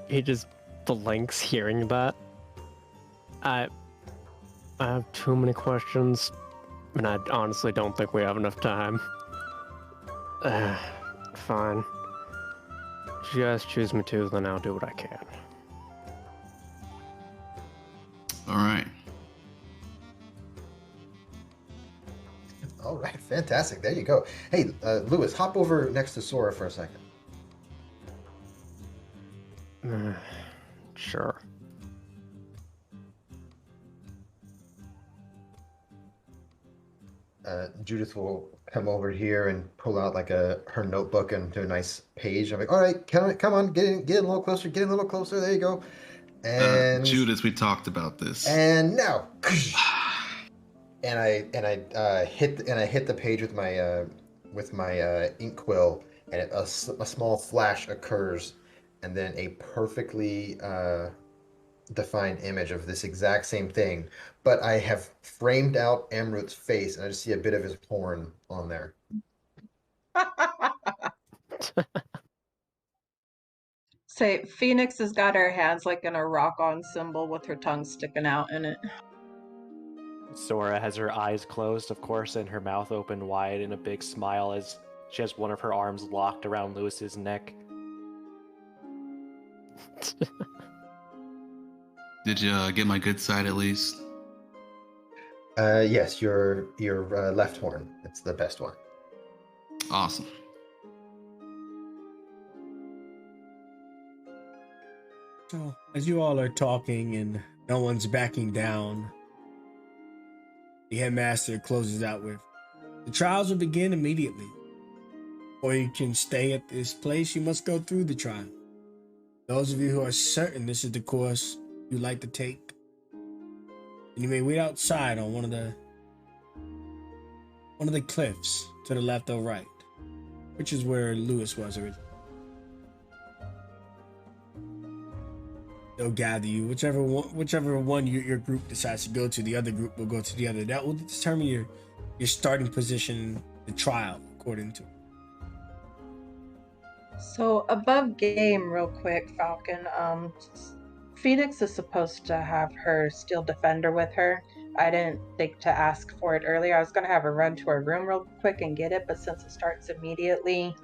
Speaker 2: He just blinks hearing that. I have too many questions, and I honestly don't think we have enough time. Fine. If you guys choose me to, then I'll do what I can.
Speaker 9: all right.
Speaker 3: All right, fantastic. There you go. Hey, Lewis, hop over next to Sora for a second.
Speaker 2: Sure.
Speaker 3: Judith will come over here and pull out like her notebook and do a nice page. I'm like, all right, come on, get in a little closer, get in a little closer. There you go. And
Speaker 9: Judas, we talked about this.
Speaker 3: And now, and I hit the page with my ink quill, and a small flash occurs, and then a perfectly defined image of this exact same thing, but I have framed out Amrut's face, and I just see a bit of his horn on there.
Speaker 7: Say, Phoenix has got her hands like in a rock-on symbol with her tongue sticking out in it.
Speaker 5: Sora has her eyes closed, of course, and her mouth open wide in a big smile as she has one of her arms locked around Lewis's neck.
Speaker 9: Did you get my good side at least?
Speaker 3: Yes, your left horn. It's the best one.
Speaker 9: Awesome.
Speaker 4: So, as you all are talking and no one's backing down, the headmaster closes out with, "The trials will begin immediately. Or you can stay at this place, you must go through the trial. Those of you who are certain this is the course you like to take, and you may wait outside on one of the cliffs to the left or right, which is where Lewis was originally. They'll gather you, whichever one your group decides to go to. The other group will go to the other. That will determine your starting position, the trial, according to."
Speaker 7: So above game, real quick, Falcon. Phoenix is supposed to have her Steel Defender with her. I didn't think to ask for it earlier. I was gonna have her run to her room real quick and get it, but since it starts immediately,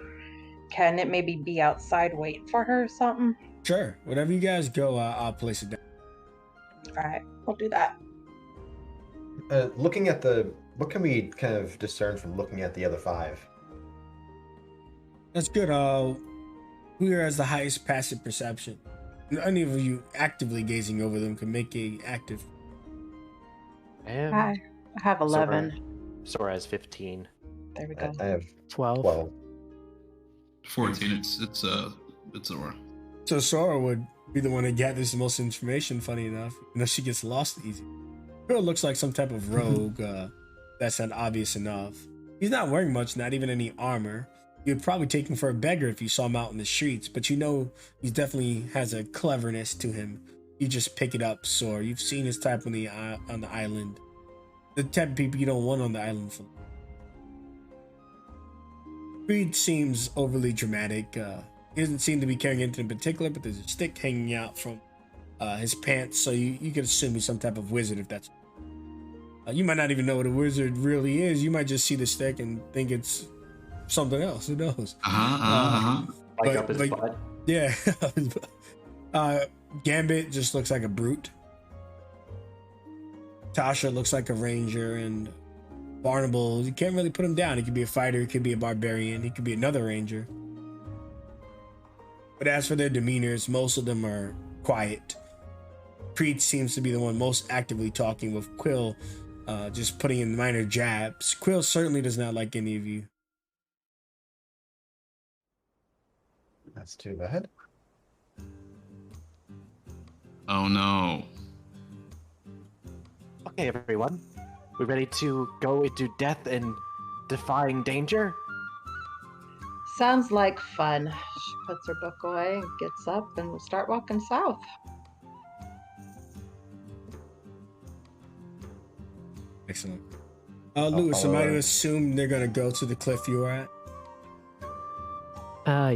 Speaker 7: can it maybe be outside waiting for her or something?
Speaker 4: Sure. Whatever you guys go, I'll place it down.
Speaker 7: All right, we'll do that.
Speaker 3: What can we kind of discern from looking at the other 5?
Speaker 4: That's good. Who here has the highest passive perception? Any of you actively gazing over them can make a active.
Speaker 7: I have 11.
Speaker 5: Sora has 15.
Speaker 7: There we go.
Speaker 3: I have
Speaker 2: 12.
Speaker 9: 14. It's Zora.
Speaker 4: So Sora would be the one that gathers the most information, funny enough. You know, she gets lost easy. Girl looks like some type of rogue. That's not obvious enough. He's not wearing much, not even any armor. You'd probably take him for a beggar if you saw him out in the streets, but you know he definitely has a cleverness to him. You just pick it up, Sora. You've seen his type on the island. The type of people you don't want on the island. Creed seems overly dramatic. He doesn't seem to be carrying anything in particular, but there's a stick hanging out from his pants, so you could assume he's some type of wizard if that's... you might not even know what a wizard really is. You might just see the stick and think it's something else. Who knows?
Speaker 5: Like up his butt.
Speaker 4: Yeah. Gambit just looks like a brute. Tasha looks like a ranger, and Barnable, you can't really put him down. He could be a fighter, he could be a barbarian, he could be another ranger. But as for their demeanors, most of them are quiet. Preet seems to be the one most actively talking, with Quill just putting in minor jabs. Quill certainly does not like any of you.
Speaker 3: That's too bad.
Speaker 9: Oh no.
Speaker 5: Okay, everyone. We ready to go into death and defying danger?
Speaker 7: Sounds like fun. She puts her book away and gets up, and we'll start walking south.
Speaker 4: Excellent. Lewis, am I to assume they're gonna go to the cliff you were at?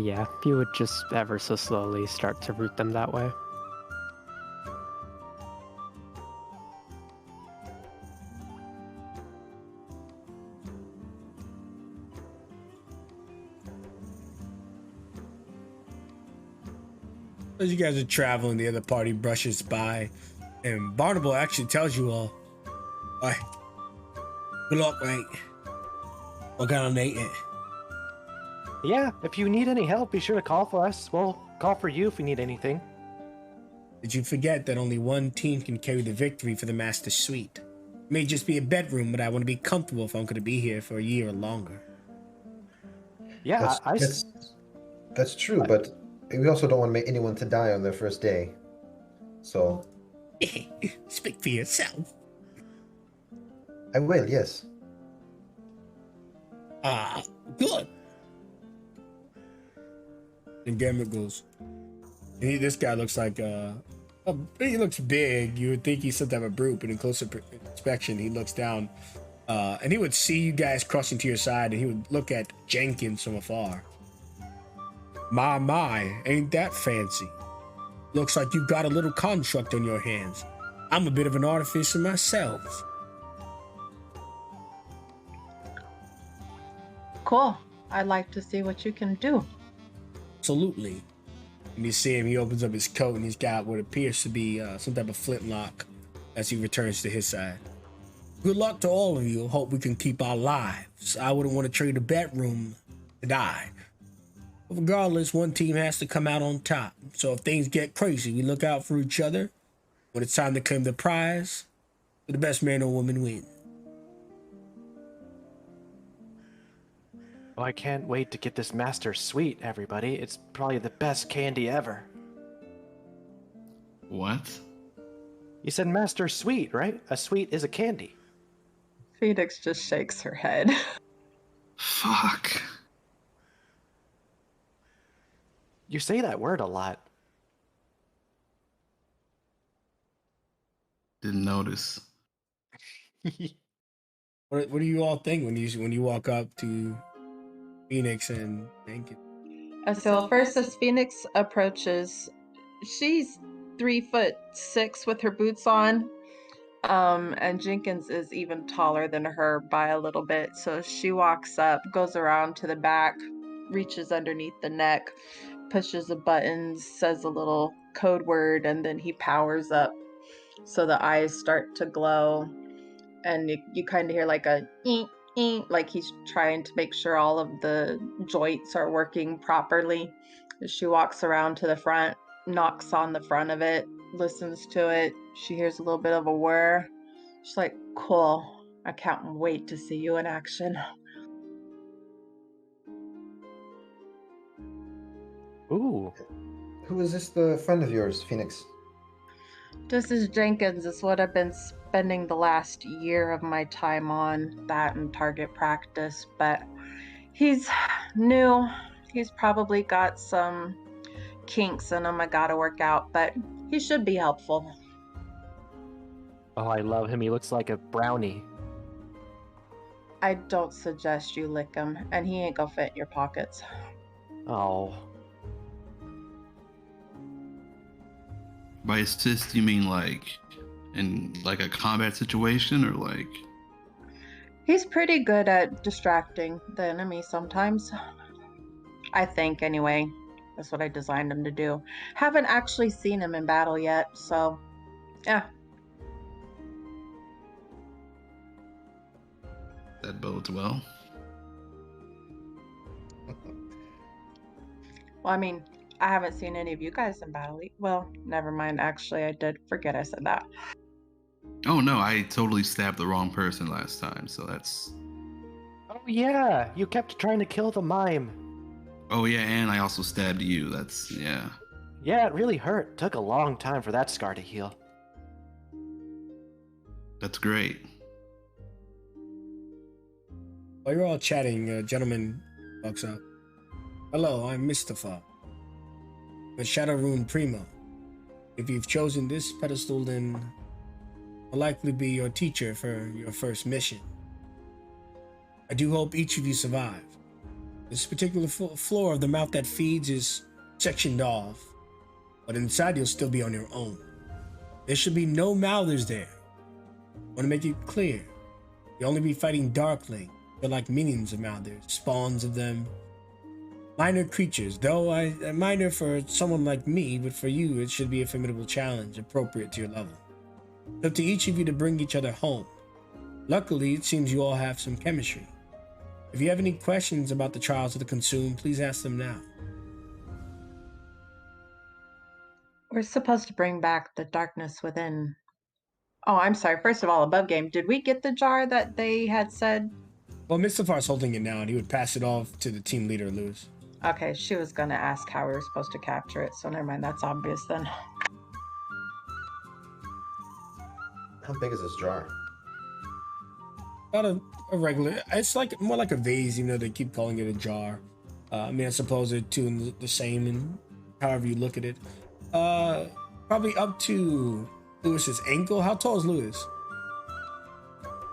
Speaker 2: Yeah, you would just ever so slowly start to route them that way.
Speaker 4: As you guys are traveling, the other party brushes by, and Barnable actually tells you all, "All right, good luck, mate. We're gonna need it."
Speaker 5: Yeah, if you need any help, be sure to call for us. We'll call for you if we need anything.
Speaker 4: Did you forget that only one team can carry the victory for the Master Suite? It may just be a bedroom, but I want to be comfortable if I'm going to be here for a year or longer.
Speaker 5: Yeah,
Speaker 3: That's true, but we also don't want to make anyone to die on their first day. So
Speaker 4: Speak for yourself.
Speaker 3: I will, yes.
Speaker 4: Good. And Gambit goes, this guy looks like, he looks big. You would think he's some type of brute, but in closer inspection, he looks down, and he would see you guys crossing to your side, and he would look at Jenkins from afar. My, ain't that fancy? Looks like you've got a little construct on your hands. I'm a bit of an artificer myself.
Speaker 7: Cool. I'd like to see what you can do.
Speaker 4: Absolutely. And you see him, he opens up his coat and he's got what appears to be some type of flintlock as he returns to his side. Good luck to all of you. Hope we can keep our lives. I wouldn't want to trade a bedroom to die. But regardless, one team has to come out on top. So if things get crazy, we look out for each other. When it's time to claim the prize, the best man or woman wins.
Speaker 5: Oh, I can't wait to get this master sweet, everybody. It's probably the best candy ever.
Speaker 9: What?
Speaker 5: You said master sweet, right? A sweet is a candy.
Speaker 7: Phoenix just shakes her head.
Speaker 9: Fuck.
Speaker 5: You say that word a lot.
Speaker 9: Didn't notice.
Speaker 4: What do you all think when you walk up to Phoenix and Jenkins?
Speaker 7: So first, as Phoenix approaches, she's 3'6" with her boots on. And Jenkins is even taller than her by a little bit. So she walks up, goes around to the back, reaches underneath the neck, pushes the buttons, says a little code word, and then he powers up. So the eyes start to glow, and you kind of hear like a eek, eek, like he's trying to make sure all of the joints are working properly. She walks around to the front, knocks on the front of it, listens to it. She hears a little bit of a whir. She's like, cool. I can't wait to see you in action.
Speaker 5: Ooh.
Speaker 3: Who is this, the friend of yours, Phoenix?
Speaker 7: This is Jenkins. It's what I've been spending the last year of my time on, that and target practice. But he's new. He's probably got some kinks in him I gotta work out, but he should be helpful.
Speaker 5: Oh, I love him. He looks like a brownie.
Speaker 7: I don't suggest you lick him, and he ain't gonna fit in your pockets.
Speaker 5: Oh.
Speaker 9: By assist, you mean like in like a combat situation, or like?
Speaker 7: He's pretty good at distracting the enemy sometimes. I think, anyway. That's what I designed him to do. Haven't actually seen him in battle yet, so yeah.
Speaker 9: That bodes well.
Speaker 7: Well, I mean, I haven't seen any of you guys in battle. Well, never mind. Actually, I did forget I said that.
Speaker 9: Oh no, I totally stabbed the wrong person last time, so that's...
Speaker 5: Oh yeah, you kept trying to kill the mime.
Speaker 9: Oh yeah, and I also stabbed you, that's... yeah.
Speaker 5: Yeah, it really hurt. Took a long time for that scar to heal.
Speaker 9: That's great.
Speaker 4: While you're all chatting, a gentleman walks up. Hello, I'm Mustafa. The Shadow Rune Primo. If you've chosen this pedestal, then I'll likely be your teacher for your first mission. I do hope each of you survive. This particular floor of the mouth that feeds is sectioned off, but inside you'll still be on your own. There should be no mouthers there. I want to make it clear. You'll only be fighting Darkling. They're like minions of mouthers, spawns of them. Minor creatures, though minor for someone like me, but for you it should be a formidable challenge appropriate to your level. It's up to each of you to bring each other home. Luckily, it seems you all have some chemistry. If you have any questions about the trials of the Consumed, please ask them now.
Speaker 7: We're supposed to bring back the darkness within. Oh, I'm sorry. First of all, above game, did we get the jar that they had said
Speaker 4: Well, Mistafar's holding it now, and he would pass it off to the team leader, Lewis.
Speaker 7: Okay, she was gonna ask how we were supposed to capture it, so never mind. That's obvious then.
Speaker 3: How big is this jar?
Speaker 4: About a regular. It's like more like a vase, even though they keep calling it a jar. I mean, I suppose they're two and the same, and however you look at it. Probably up to Lewis's ankle. How tall is Lewis?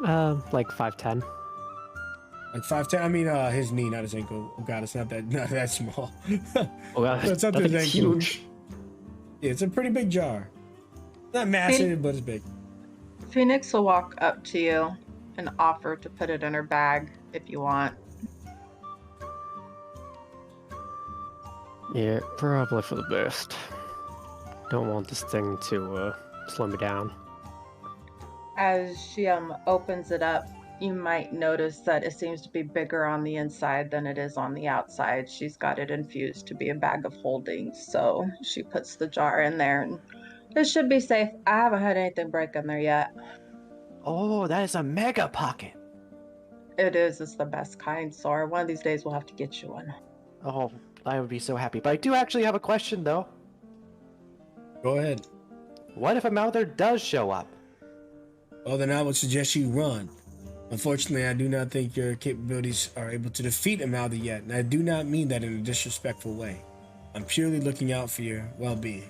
Speaker 2: Like 5'10".
Speaker 4: Like 5'10". I mean, his knee, not his ankle. Oh God, it's not that small.
Speaker 2: Oh, well,
Speaker 4: It's up to his
Speaker 2: that's
Speaker 4: ankle.
Speaker 2: huge.
Speaker 4: Yeah, it's a pretty big jar. Not massive, but it's big.
Speaker 7: Phoenix will walk up to you and offer to put it in her bag if you want.
Speaker 2: Yeah, probably for the best. Don't want this thing to slow me down.
Speaker 7: As she opens it up, you might notice that it seems to be bigger on the inside than it is on the outside. She's got it infused to be a bag of holding, so she puts the jar in there, and it should be safe. I haven't had anything break in there yet.
Speaker 5: Oh, that is a mega pocket.
Speaker 7: It is. It's the best kind, Sora. One of these days we'll have to get you one.
Speaker 5: Oh, I would be so happy. But I do actually have a question, though.
Speaker 4: Go ahead.
Speaker 5: What if a Mouther does show up?
Speaker 4: Well, then I would suggest you run. Unfortunately, I do not think your capabilities are able to defeat a Mouther yet, and I do not mean that in a disrespectful way. I'm purely looking out for your well-being.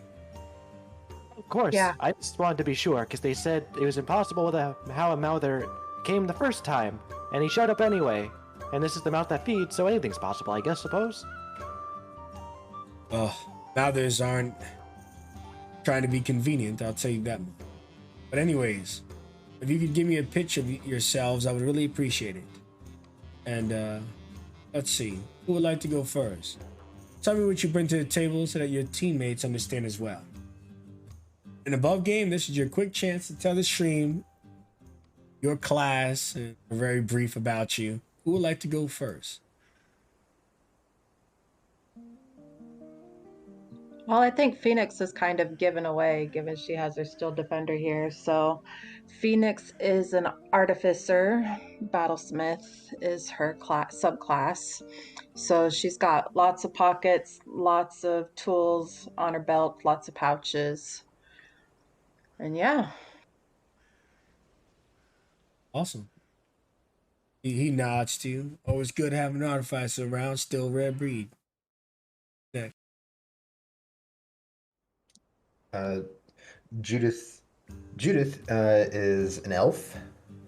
Speaker 5: Of course.
Speaker 7: Yeah.
Speaker 5: I just wanted to be sure, because they said it was impossible how a Mouther came the first time, and he showed up anyway. And this is the mouth that feeds, so anything's possible, I guess, suppose.
Speaker 4: Oh, Mouthers aren't trying to be convenient, I'll tell you that. But anyways, if you could give me a pitch of yourselves, I would really appreciate it. And let's see, who would like to go first? Tell me what you bring to the table so that your teammates understand as well. In above game, this is your quick chance to tell the stream your class and very brief about you. Who would like to go first?
Speaker 7: Well, I think Phoenix is kind of given away, given she has her Steel Defender here. So Phoenix is an artificer. Battlesmith is her subclass. So she's got lots of pockets, lots of tools on her belt, lots of pouches. And yeah.
Speaker 4: Awesome. He nods to you. Always good having an artificer around, still rare breed. Next.
Speaker 3: Judith is an elf.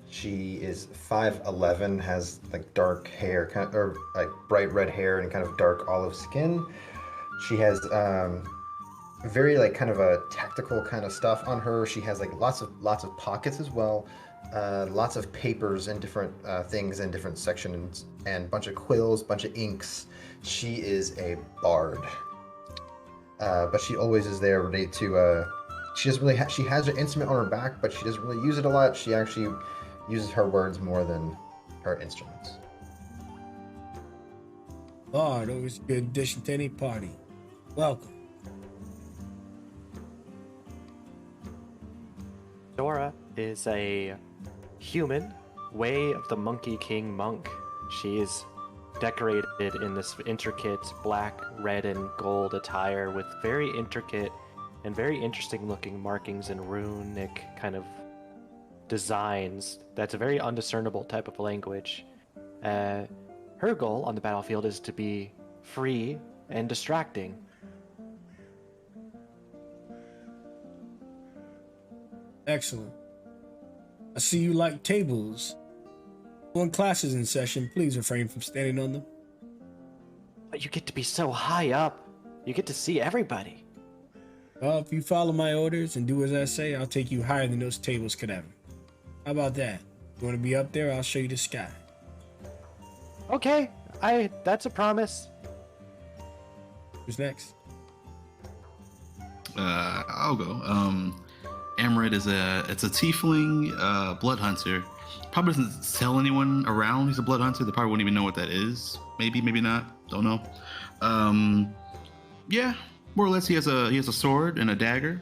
Speaker 3: She is 5'11", has like dark hair, or like bright red hair and kind of dark olive skin. She has very like kind of a tactical kind of stuff on her. She has like lots of pockets as well. Lots of papers and different things in different sections, and a bunch of quills, bunch of inks. She is a bard. But she always is there ready to, she doesn't really she has her instrument on her back, but she doesn't really use it a lot. She actually uses her words more than her instruments.
Speaker 4: Bard, always a good addition to any party. Welcome.
Speaker 5: Dora is a human, Way of the Monkey King monk. She is decorated in this intricate black, red, and gold attire with very intricate and very interesting looking markings and runic kind of designs. That's a very undiscernible type of language. Her goal on the battlefield is to be free and distracting.
Speaker 4: Excellent. I see you like tables. When class is in session, please refrain from standing on them.
Speaker 5: But you get to be so high up. You get to see everybody.
Speaker 4: Well, if you follow my orders and do as I say, I'll take you higher than those tables could ever. How about that? You want to be up there? I'll show you the sky.
Speaker 5: Okay, that's a promise.
Speaker 4: Who's next?
Speaker 9: I'll go. Amaret is a tiefling blood hunter. Probably doesn't tell anyone around he's a blood hunter. They probably wouldn't even know what that is. Maybe not. Don't know. Yeah, more or less he has a sword and a dagger.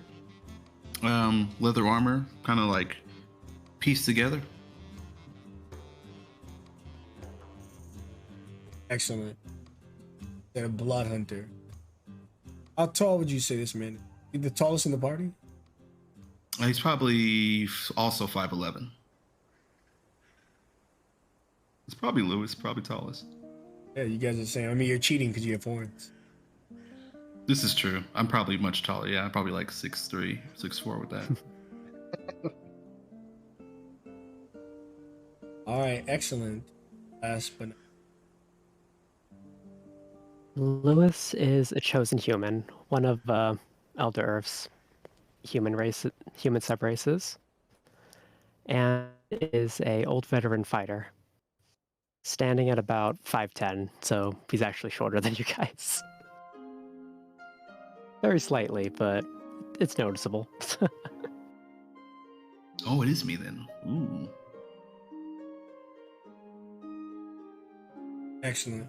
Speaker 9: Leather armor, kind of like pieced together.
Speaker 4: Excellent. They're a blood hunter. How tall would you say this man is? He the tallest in the party?
Speaker 9: He's probably also 5'11". It's probably Lewis, probably tallest.
Speaker 4: Yeah, you guys are the same. I mean, you're cheating because you have horns.
Speaker 9: This is true. I'm probably much taller. Yeah, I'm probably like 6'3", 6'4" with that.
Speaker 4: All right, excellent. Last but not
Speaker 2: Lewis is a chosen human, one of Elda Aerth's human subraces, and is a old veteran fighter, standing at about 5'10", so he's actually shorter than you guys. Very slightly, but it's noticeable.
Speaker 9: Oh, it is me then. Ooh.
Speaker 4: excellent.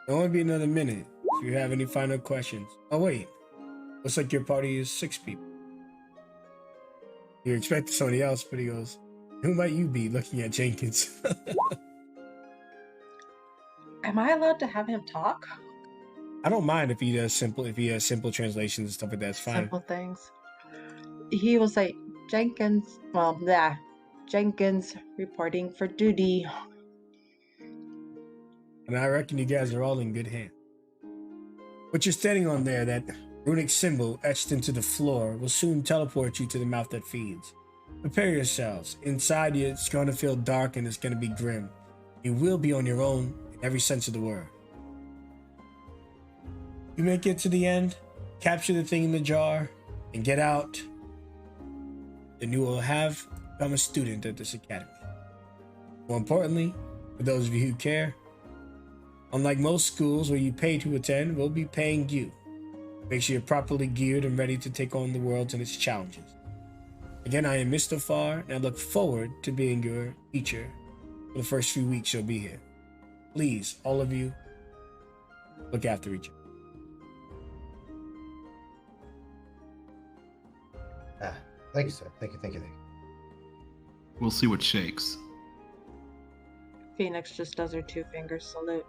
Speaker 4: It'll only be another minute. If you have any final questions. Oh wait, looks like your party is 6 people. You expected somebody else, but he goes, "Who might you be?" Looking at Jenkins.
Speaker 7: Am I allowed to have him talk?
Speaker 4: I don't mind if he has simple translations and stuff like that. It's fine.
Speaker 7: Simple things. He will say, Jenkins, well, yeah, Jenkins reporting for duty.
Speaker 4: And I reckon you guys are all in good hands. What you're standing on there, that runic symbol etched into the floor, will soon teleport you to the mouth that feeds. Prepare yourselves. Inside you, it's going to feel dark and it's going to be grim. You will be on your own in every sense of the word. You make it to the end, capture the thing in the jar, and get out. Then you will have become a student at this academy. More importantly, for those of you who care, unlike most schools where you pay to attend, we'll be paying you. Make sure you're properly geared and ready to take on the world and its challenges. Again, I am Mr. Farr, and I look forward to being your teacher for the first few weeks you'll be here. Please, all of you, look after each other.
Speaker 3: Thank you, sir. Thank you.
Speaker 9: We'll see what shakes.
Speaker 7: Phoenix just does her 2-finger salute.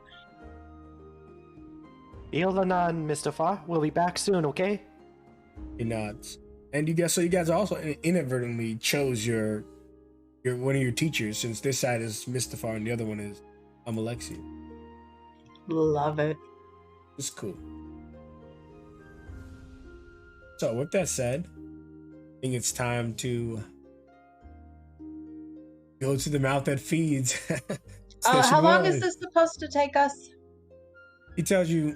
Speaker 5: Ilanan, Mr. Farr. We'll be back soon, okay?
Speaker 4: He nods. And you guys also inadvertently chose your one of your teachers, since this side is Mr. Farr and the other one is Alexia.
Speaker 7: Love it.
Speaker 4: It's cool. So with that said, I think it's time to go to the mouth that feeds.
Speaker 7: How long is this supposed to take us?
Speaker 4: He tells you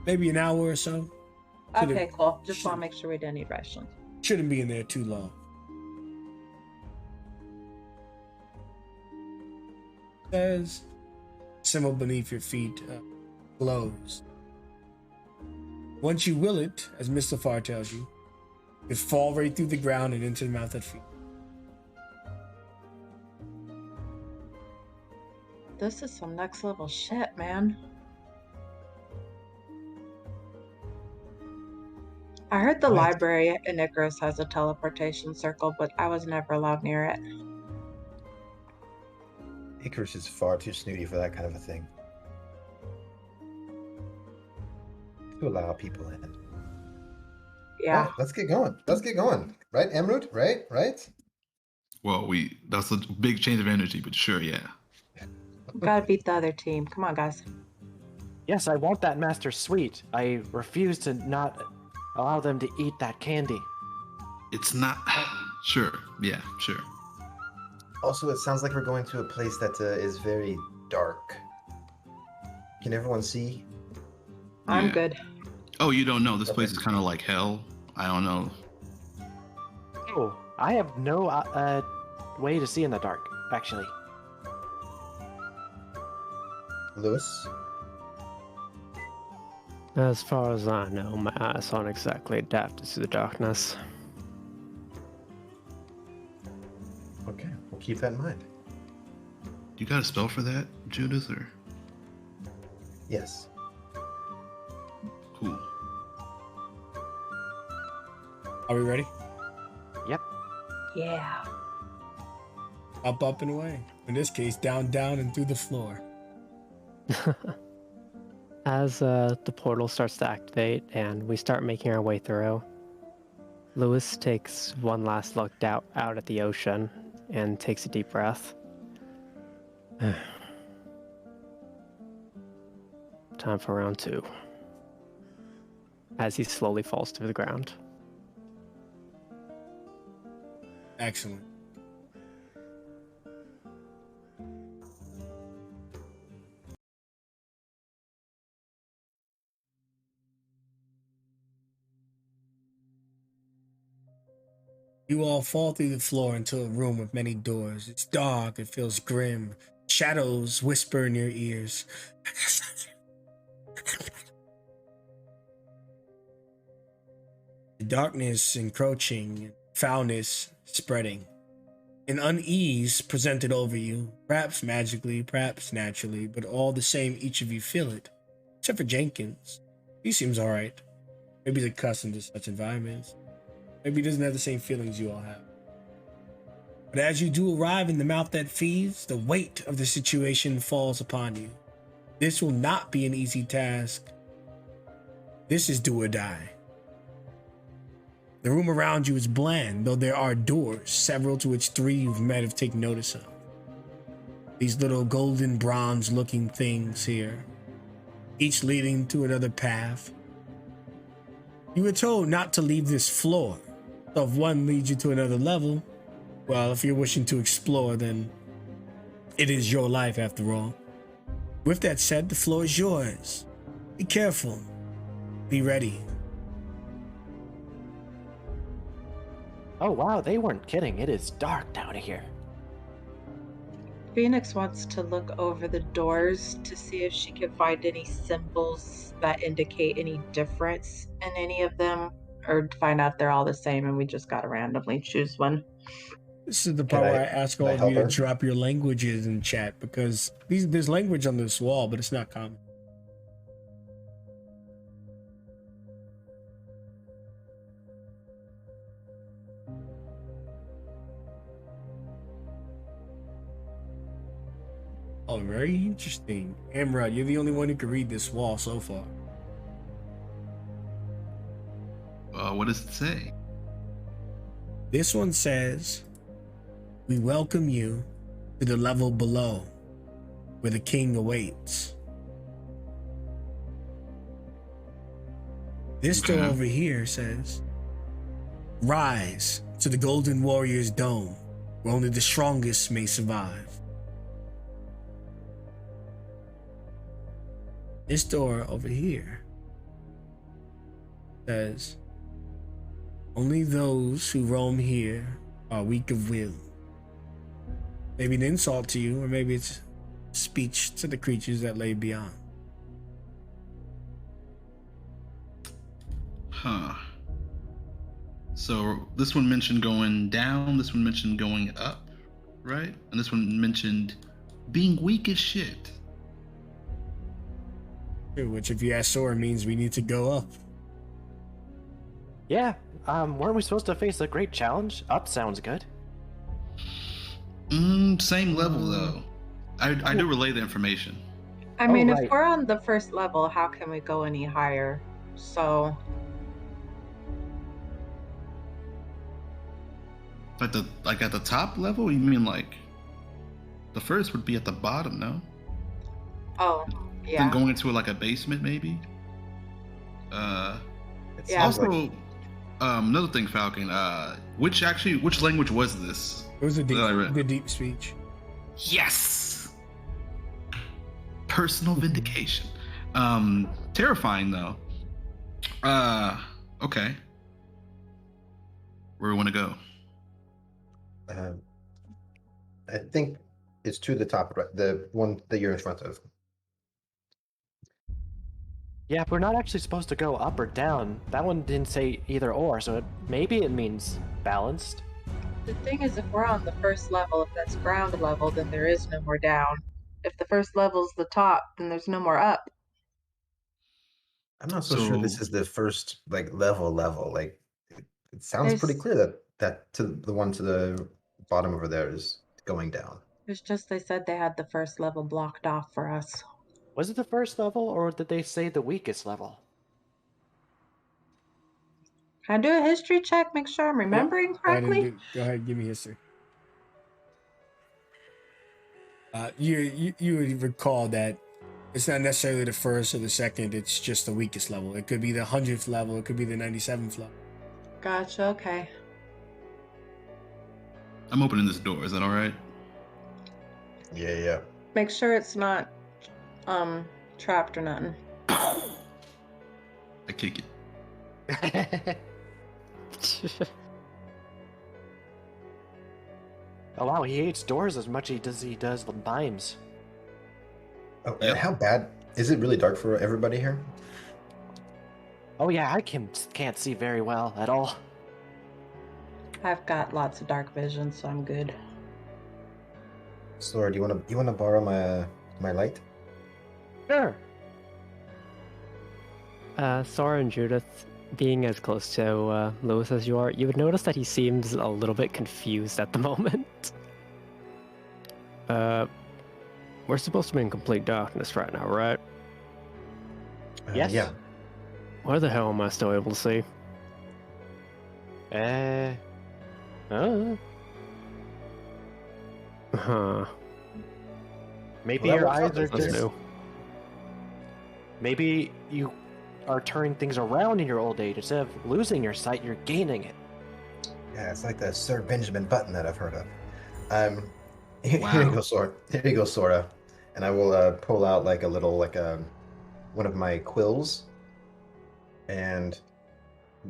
Speaker 4: maybe an hour or so.
Speaker 7: Okay, cool. Just want to make sure we don't need rations.
Speaker 4: Shouldn't be in there too long. Says, symbol beneath your feet glows. Once you will it, as Mr. Farr tells you, it fall right through the ground and into the mouth that feeds.
Speaker 7: This is some next level shit, man. I heard the library in Icarus has a teleportation circle, but I was never allowed near it.
Speaker 3: Icarus is far too snooty for that kind of a thing. To allow people in.
Speaker 7: Yeah.
Speaker 3: Oh, let's get going. Right, Emerald? Right?
Speaker 9: Well, that's a big change of energy, but sure, yeah.
Speaker 7: Gotta beat the other team. Come on, guys.
Speaker 5: Yes, I want that master sweet. I refuse to not allow them to eat that candy.
Speaker 9: It's not... Sure, yeah, sure.
Speaker 3: Also, it sounds like we're going to a place that is very dark. Can everyone see?
Speaker 7: I'm
Speaker 9: Yeah.
Speaker 7: good.
Speaker 9: Oh, you don't know. This place is kind of like hell. I don't know.
Speaker 5: Oh, I have no way to see in the dark, actually.
Speaker 3: Lewis?
Speaker 2: As far as I know, my eyes aren't exactly adapted to the darkness.
Speaker 3: Okay, we'll keep that in mind.
Speaker 9: You got a spell for that, Judith, or?
Speaker 3: Yes.
Speaker 9: Cool.
Speaker 4: Are we ready?
Speaker 5: Yep.
Speaker 7: Yeah.
Speaker 4: Up and away. In this case, down, and through the floor.
Speaker 2: As the portal starts to activate and we start making our way through, Lewis takes one last look out at the ocean and takes a deep breath. Time for round 2. As he slowly falls to the ground.
Speaker 4: Excellent. You all fall through the floor into a room with many doors. It's dark, it feels grim. Shadows whisper in your ears. The darkness encroaching, foulness spreading. An unease presented over you, perhaps magically, perhaps naturally, but all the same, each of you feel it. Except for Jenkins. He seems alright. Maybe he's accustomed to such environments. Maybe he doesn't have the same feelings you all have. But as you do arrive in the mouth that feeds, the weight of the situation falls upon you. This will not be an easy task. This is do or die. The room around you is bland, though there are doors, several to which 3 you might have taken notice of. These little golden bronze looking things here, each leading to another path. You were told not to leave this floor. So if one leads you to another level, well, if you're wishing to explore, then it is your life after all. With that said, the floor is yours. Be careful. Be ready.
Speaker 5: Oh wow, they weren't kidding. It is dark down here.
Speaker 7: Phoenix wants to look over the doors to see if she can find any symbols that indicate any difference in any of them, or to find out they're all the same and we just gotta randomly choose one.
Speaker 4: This is the part where I ask all of you to drop your languages in chat, because there's language on this wall, but it's not common. Oh, very interesting. Amrod, you're the only one who can read this wall so far.
Speaker 9: What does it say?
Speaker 4: This one says, "We welcome you to the level below, where the king awaits." This door over here says, "Rise to the Golden Warriors dome, where only the strongest may survive." This door over here says, "Only those who roam here are weak of will." Maybe an insult to you, or maybe it's speech to the creatures that lay beyond.
Speaker 9: Huh. So this one mentioned going down, this one mentioned going up, right? And this one mentioned being weak as shit.
Speaker 4: Which, if you ask Sora, means we need to go up.
Speaker 5: Yeah, weren't we supposed to face a great challenge? Up sounds good.
Speaker 9: Same level though. I do relay the information.
Speaker 7: I mean, if we're on the first level, how can we go any higher? So
Speaker 9: At the top level? You mean like the first would be at the bottom, no?
Speaker 7: Oh, yeah.
Speaker 9: Then going into like a basement maybe?
Speaker 7: Yeah.
Speaker 9: Also, another thing, Falcon, which language was this?
Speaker 4: It was the deep speech.
Speaker 9: Yes! Personal vindication. Terrifying though. Okay. Where do we want to go?
Speaker 3: I think it's to the top, right? The one that you're in front of.
Speaker 5: Yeah, we're not actually supposed to go up or down. That one didn't say either or, so maybe it means balanced.
Speaker 7: The thing is, if we're on the first level, if that's ground level, then there is no more down. If the first level's the top, then there's no more up.
Speaker 3: I'm not so sure this is the first level. Like it sounds pretty clear that to the one to the bottom over there is going down.
Speaker 7: It's just they said they had the first level blocked off for us.
Speaker 5: Was it the first level, or did they say the weakest level?
Speaker 7: Can I do a history check? Make sure I'm remembering correctly.
Speaker 4: Go ahead and give me history. You would recall that it's not necessarily the first or the second. It's just the weakest level. It could be the 100th level. It could be the 97th level.
Speaker 7: Gotcha. Okay.
Speaker 9: I'm opening this door. Is that all right?
Speaker 3: Yeah.
Speaker 7: Make sure it's not trapped or nothing.
Speaker 9: I kick it.
Speaker 5: Oh wow, he hates doors as much as he does the mimes.
Speaker 3: Oh,
Speaker 9: Yep.
Speaker 3: and how bad is it? Really dark for everybody here?
Speaker 5: Oh yeah, I can't see very well at all.
Speaker 7: I've got lots of dark vision, so I'm good.
Speaker 3: Sora, do you wanna borrow my light?
Speaker 5: Sure.
Speaker 2: Sora and Judith, being as close to Lewis as you are, you would notice that he seems a little bit confused at the moment. We're supposed to be in complete darkness right now, right?
Speaker 5: Yes.
Speaker 3: Yeah.
Speaker 2: Why the hell am I still able to see? Huh.
Speaker 5: Maybe
Speaker 3: Well,
Speaker 5: your
Speaker 3: that
Speaker 5: eyes are
Speaker 3: was
Speaker 5: just.
Speaker 2: new.
Speaker 5: Maybe you are turning things around in your old age. Instead of losing your sight, you're gaining it.
Speaker 3: Yeah, it's like the Sir Benjamin Button that I've heard of. Here
Speaker 9: Wow.
Speaker 3: you go, Sora. Here you go, Sora. And I will pull out like a little one of my quills, and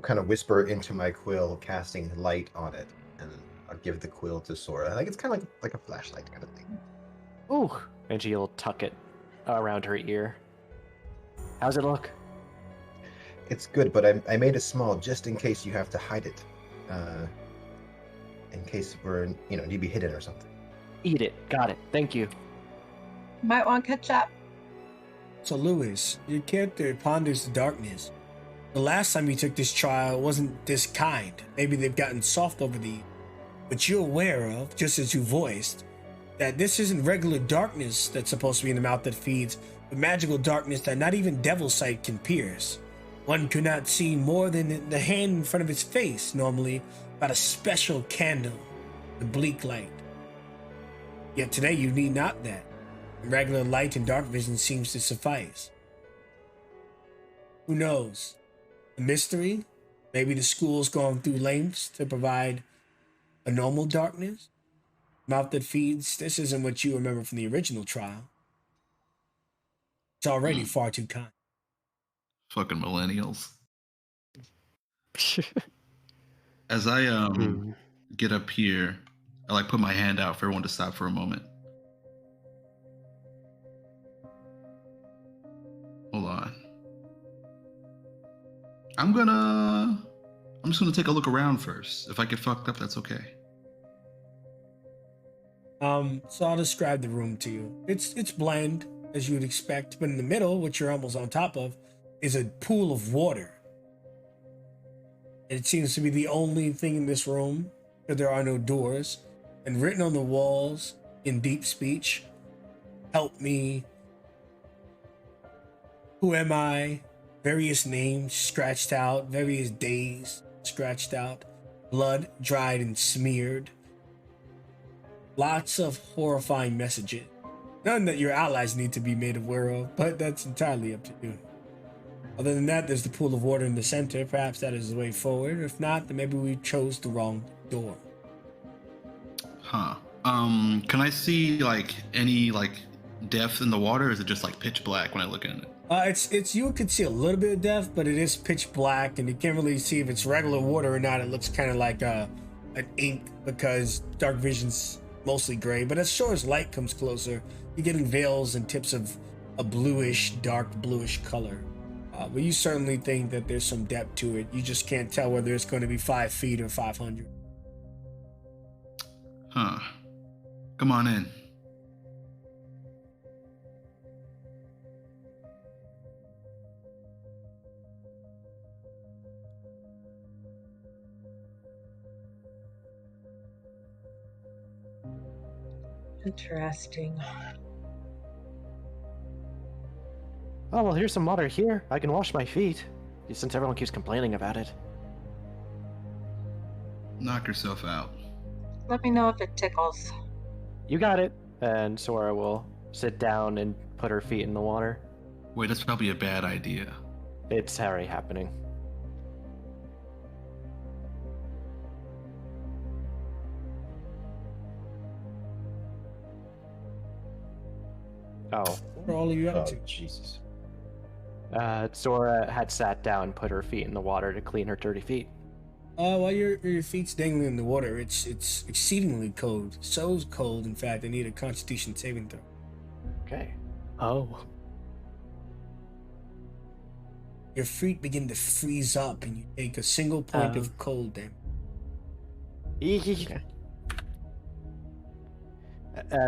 Speaker 3: kind of whisper into my quill, casting light on it, and I'll give the quill to Sora. Like it's kind of like a flashlight kind of thing.
Speaker 5: Ooh. And she'll tuck it around her ear. How's it look?
Speaker 3: It's good, but I made it small just in case you have to hide it. In case you'd be hidden or something.
Speaker 5: Eat it. Got it. Thank you.
Speaker 7: Might want ketchup.
Speaker 4: So, Lewis, your character ponders the darkness. The last time you took this trial wasn't this kind. Maybe they've gotten soft over the years. But you're aware of, just as you voiced, that this isn't regular darkness that's supposed to be in the mouth that feeds, but magical darkness that not even devil's sight can pierce. One could not see more than the hand in front of its face, normally, but a special candle, the bleak light. Yet today you need not that. Regular light and dark vision seems to suffice. Who knows? A mystery? Maybe the school's gone through lengths to provide a normal darkness? Mouth that feeds, this isn't what you remember from the original trial. It's already far too kind.
Speaker 9: Fucking millennials. As I get up here, I like put my hand out for everyone to stop for a moment. Hold on. I'm just gonna take a look around first. If I get fucked up, that's okay.
Speaker 4: So I'll describe the room to you. It's bland, as you would expect, but in the middle, which you're almost on top of, is a pool of water. And it seems to be the only thing in this room, because there are no doors. And written on the walls in deep speech, help me. Who am I? Various names scratched out, various days scratched out, blood dried and smeared. Lots of horrifying messages. None that your allies need to be made aware of, but that's entirely up to you. Other than that, there's the pool of water in the center. Perhaps that is the way forward. If not, then maybe we chose the wrong door.
Speaker 9: Huh. Can I see like any like depth in the water, or is it just like pitch black when I look in it?
Speaker 4: It's you could see a little bit of depth, but it is pitch black, and you can't really see if it's regular water or not. It looks kind of like an ink, because dark vision's mostly gray. But as sure as light comes closer, you're getting veils and tips of a bluish, dark bluish color. But you certainly think that there's some depth to it. You just can't tell whether it's going to be 5 feet or 500.
Speaker 9: Huh. Come on in.
Speaker 7: Interesting.
Speaker 5: Oh, well, here's some water here. I can wash my feet, since everyone keeps complaining about it.
Speaker 9: Knock yourself out.
Speaker 7: Let me know if it tickles.
Speaker 5: You got it. And Sora will sit down and put her feet in the water.
Speaker 9: Wait, that's probably a bad idea.
Speaker 5: It's already happening. Oh.
Speaker 4: What are all of you up to?
Speaker 3: Jesus.
Speaker 5: Sora had sat down and put her feet in the water to clean her dirty feet.
Speaker 4: While your feet's dangling in the water, it's exceedingly cold. So cold, in fact, they need a Constitution saving throw.
Speaker 5: Okay.
Speaker 2: Oh.
Speaker 4: Your feet begin to freeze up, and you take a single point of cold damage.
Speaker 5: Okay.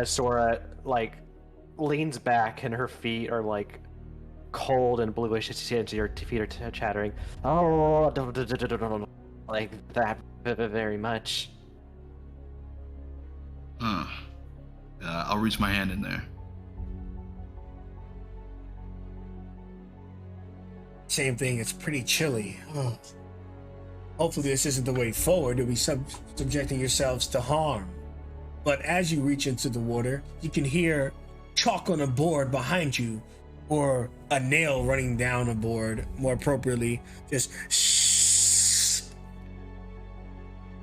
Speaker 5: Sora, leans back, and her feet are, cold and bluish. Your feet are chattering. Oh, don't like that very much.
Speaker 9: I'll reach my hand in there.
Speaker 4: Same thing, it's pretty chilly. Oh. Hopefully this isn't the way forward. You'll be subjecting yourselves to harm. But as you reach into the water, you can hear chalk on a board behind you, or a nail running down a board, more appropriately, just shh.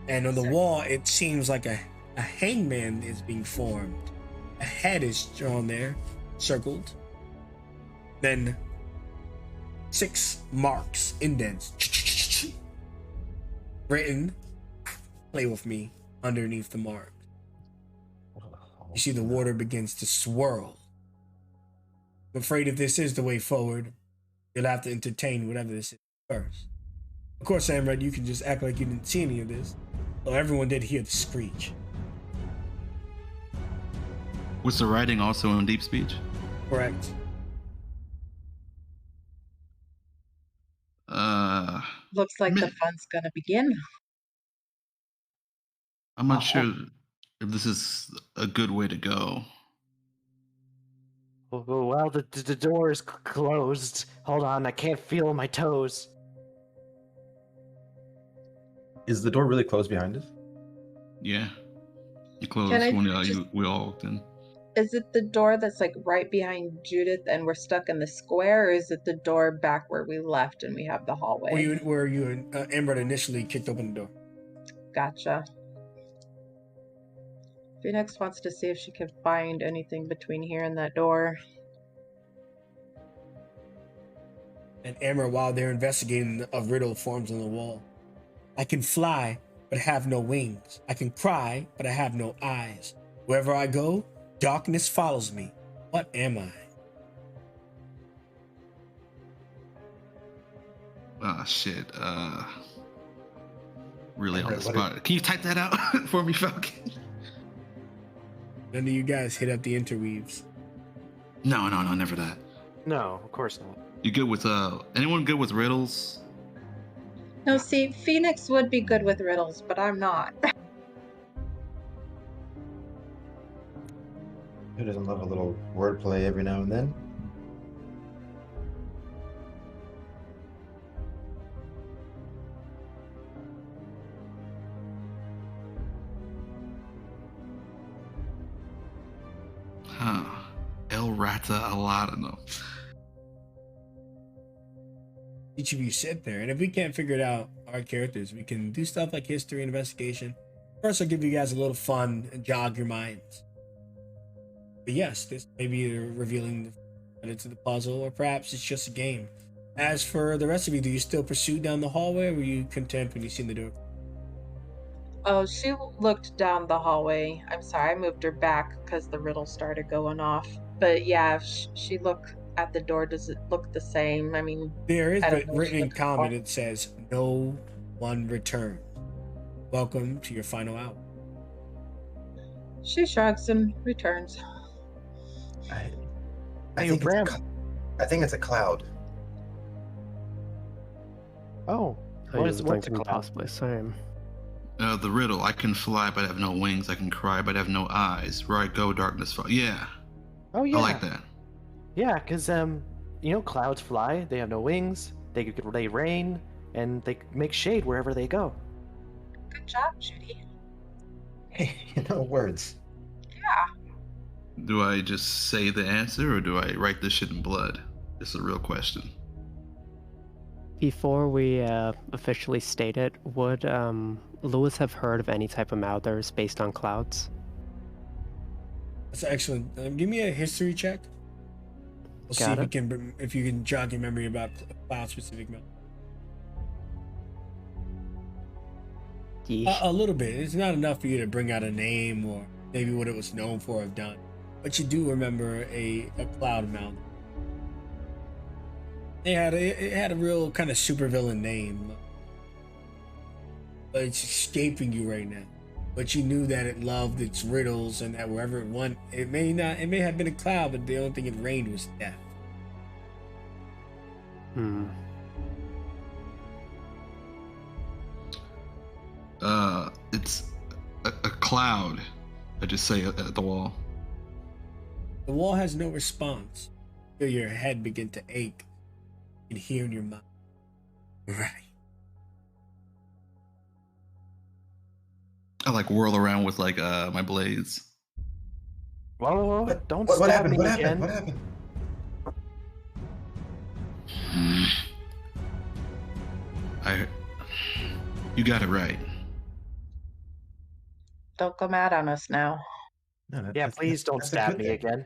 Speaker 4: And on the wall, it seems like a hangman is being formed. A head is drawn there, circled. Then 6 marks, indents, written, play with me, underneath the mark. You see the water begins to swirl. I'm afraid if this is the way forward, you'll have to entertain whatever this is first. Of course, Amrad, you can just act like you didn't see any of this. Well, everyone did hear the screech.
Speaker 9: Was the writing also in deep speech?
Speaker 4: Correct.
Speaker 7: Looks like the fun's gonna begin.
Speaker 9: I'm not sure if this is a good way to go.
Speaker 5: Well, the door is closed. Hold on, I can't feel my toes.
Speaker 3: Is the door really closed behind us?
Speaker 9: Yeah. You closed
Speaker 7: Can I
Speaker 9: when
Speaker 7: just-
Speaker 9: we all walked in.
Speaker 7: Is it the door that's right behind Judith and we're stuck in the square, or is it the door back where we left and we have the hallway?
Speaker 4: Where you and Amrad initially kicked open the door.
Speaker 7: Gotcha. Phoenix wants to see if she can find anything between here and that door.
Speaker 4: And Amrad, while they're investigating, a riddle forms on the wall. I can fly, but have no wings. I can cry, but I have no eyes. Wherever I go, darkness follows me. What am I?
Speaker 9: Ah, shit. Really on the spot. Can you type that out for me, Falcon?
Speaker 4: None of you guys hit up the interweaves.
Speaker 9: No, never that.
Speaker 5: No, of course not.
Speaker 9: You good with anyone good with riddles?
Speaker 7: No, see, Phoenix would be good with riddles, but I'm not.
Speaker 3: Who doesn't love a little wordplay every now and then?
Speaker 9: Huh. El Rata Aladino.
Speaker 4: Each of you sit there, and if we can't figure it out, our characters, we can do stuff like history and investigation. First, I'll give you guys a little fun and jog your minds. But yes, this may be revealing to the puzzle, or perhaps it's just a game. As for the rest of you, do you still pursue down the hallway, or were you content when you seen the door?
Speaker 7: Oh, she looked down the hallway. I'm sorry, I moved her back because the riddle started going off. But yeah, she looked at the door. Does it look the same? I mean,
Speaker 4: There is,
Speaker 7: I
Speaker 4: but
Speaker 7: don't know,
Speaker 4: written
Speaker 7: she
Speaker 4: in
Speaker 7: looked
Speaker 4: common,
Speaker 7: far.
Speaker 4: it says, no one returned. Welcome to your final hour.
Speaker 7: She shrugs and returns.
Speaker 3: I
Speaker 5: Hey,
Speaker 3: think
Speaker 5: Bram.
Speaker 3: I think it's a cloud.
Speaker 5: Oh,
Speaker 2: I
Speaker 5: what
Speaker 2: was
Speaker 5: is what's a
Speaker 2: thinking
Speaker 5: cloud?
Speaker 2: possibly same.
Speaker 9: The riddle. I can fly, but have no wings. I can cry, but have no eyes. Where I go, darkness falls. Yeah,
Speaker 5: Oh yeah.
Speaker 9: I like that.
Speaker 5: Yeah, because clouds fly. They have no wings. They rain, and they make shade wherever they go.
Speaker 7: Good job, Judy.
Speaker 3: Hey, words.
Speaker 9: Do I just say the answer, or do I write this shit in blood? It's a real question.
Speaker 2: Before we officially state it, would Lewis have heard of any type of Mouthers based on clouds?
Speaker 4: That's excellent. Give me a history check. We'll see if you can jog your memory about cloud specific mouth. A little bit. It's not enough for you to bring out a name or maybe what it was known for or done, but you do remember a cloud mouth. It had a real kind of supervillain name, but it's escaping you right now. But you knew that it loved its riddles, and that wherever it went, it may have been a cloud, but the only thing it rained was death.
Speaker 9: It's a cloud. I just say it at the wall.
Speaker 4: The wall has no response. Feel your head begin to ache. You can hear in your mind. Right.
Speaker 9: I whirl around with my blades.
Speaker 5: Whoa, don't
Speaker 3: What
Speaker 5: stab
Speaker 3: happened?
Speaker 5: me
Speaker 3: What
Speaker 5: again.
Speaker 3: happened?
Speaker 9: You got it right.
Speaker 7: Don't go mad on us now.
Speaker 3: No,
Speaker 5: Yeah, please don't
Speaker 3: that's a
Speaker 5: stab
Speaker 3: good
Speaker 5: me
Speaker 3: thing.
Speaker 5: again.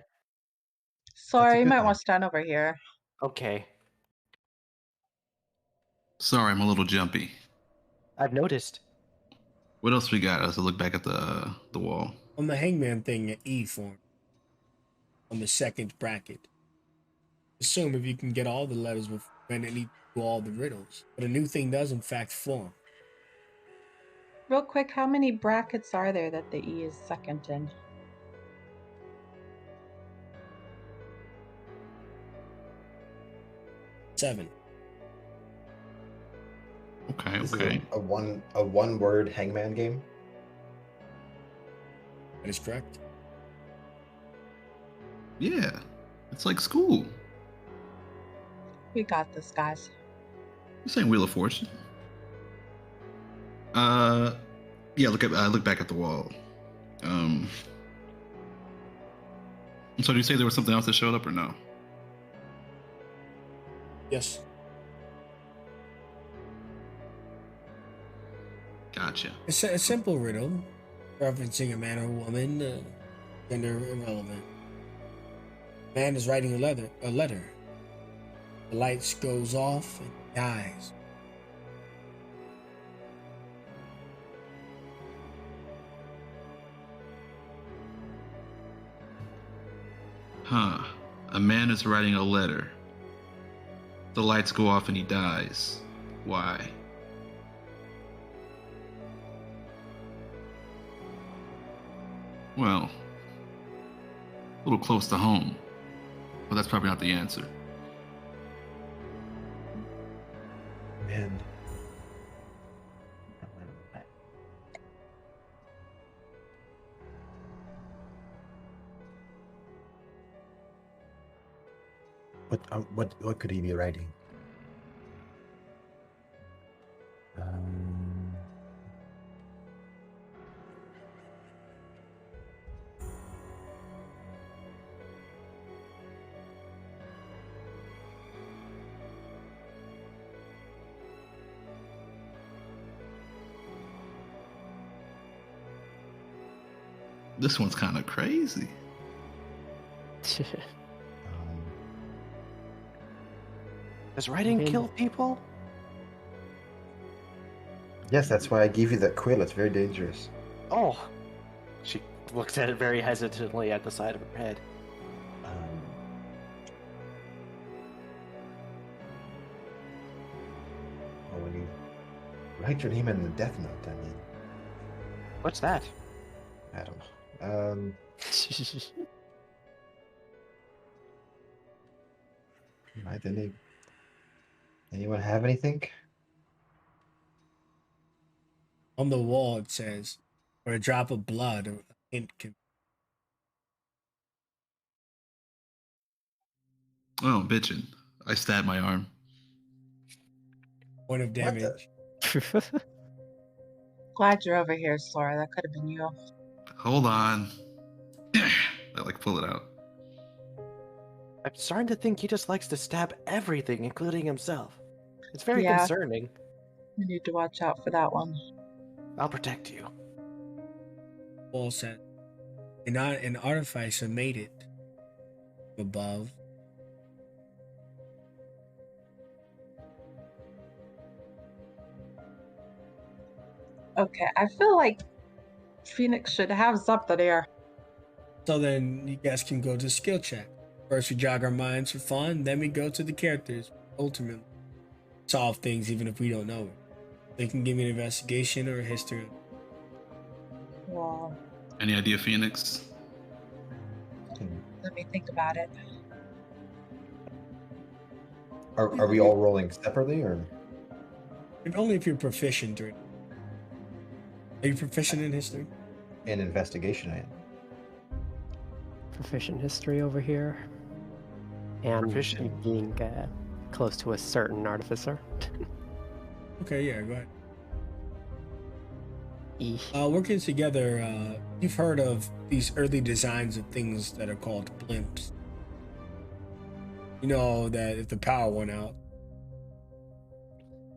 Speaker 7: Sorry, you
Speaker 3: good
Speaker 7: might
Speaker 3: thing.
Speaker 7: want to stand over here.
Speaker 5: Okay,
Speaker 9: Sorry, I'm a little jumpy.
Speaker 5: I've noticed.
Speaker 9: What else we got? As I look back at the wall.
Speaker 4: On the hangman thing, an E form. On the second bracket. Assume if you can get all the letters when it needs to do all the riddles. But a new thing does in fact form.
Speaker 7: Real quick, how many brackets are there that the E is second in?
Speaker 4: Seven.
Speaker 9: Okay,
Speaker 3: This
Speaker 9: okay.
Speaker 3: is a one word hangman game.
Speaker 4: That is correct.
Speaker 9: Yeah, it's like school.
Speaker 7: We got this, guys.
Speaker 9: This ain't Wheel of Fortune. Yeah. Look back at the wall. So did you say there was something else that showed up or no?
Speaker 4: Yes.
Speaker 9: Gotcha.
Speaker 4: It's a simple riddle, referencing a man or woman, gender irrelevant. Man is writing a letter. The lights goes off and dies.
Speaker 9: Huh. A man is writing a letter. The lights go off and he dies. Why? Well, a little close to home. But that's probably not the answer.
Speaker 3: Man. What could he be writing?
Speaker 9: This one's kind of crazy.
Speaker 5: Does writing kill people?
Speaker 3: Yes, that's why I gave you that quill. It's very dangerous.
Speaker 5: Oh. She looks at it very hesitantly at the side of her head.
Speaker 3: Well, when you write your name in the death note, I mean,
Speaker 5: What's that?
Speaker 3: I don't know. Right, anyone have anything?
Speaker 4: On the wall, it says, "For a drop of blood, a hint can."
Speaker 9: Oh, bitchin'. I stabbed my arm.
Speaker 4: Point of
Speaker 3: What the-
Speaker 4: damage.
Speaker 7: Glad you're over here, Slora. That could have been you.
Speaker 9: Hold on. I like pull it out.
Speaker 5: I'm starting to think he just likes to stab everything, including himself. It's very
Speaker 7: Yeah.
Speaker 5: concerning.
Speaker 7: We need to watch out for that one.
Speaker 5: I'll protect you.
Speaker 4: Wall said, "An artificer made it above."
Speaker 7: Okay, I feel like Phoenix should have something here.
Speaker 4: So then you guys can go to skill check. First, we jog our minds for fun, then we go to the characters. Ultimately, solve things even if we don't know it. They can give me an investigation or a history.
Speaker 7: Well,
Speaker 9: Any idea, Phoenix?
Speaker 7: let me think about it.
Speaker 3: Are we all rolling separately or?
Speaker 4: If only if you're proficient or. Are you proficient in history?
Speaker 3: In investigation, I am.
Speaker 2: Proficient history over here. And
Speaker 5: Proficient.
Speaker 2: being close to a certain artificer.
Speaker 4: Okay, yeah, go ahead.
Speaker 2: Eesh.
Speaker 4: Working together, you've heard of these early designs of things that are called blimps. You know that if the power went out,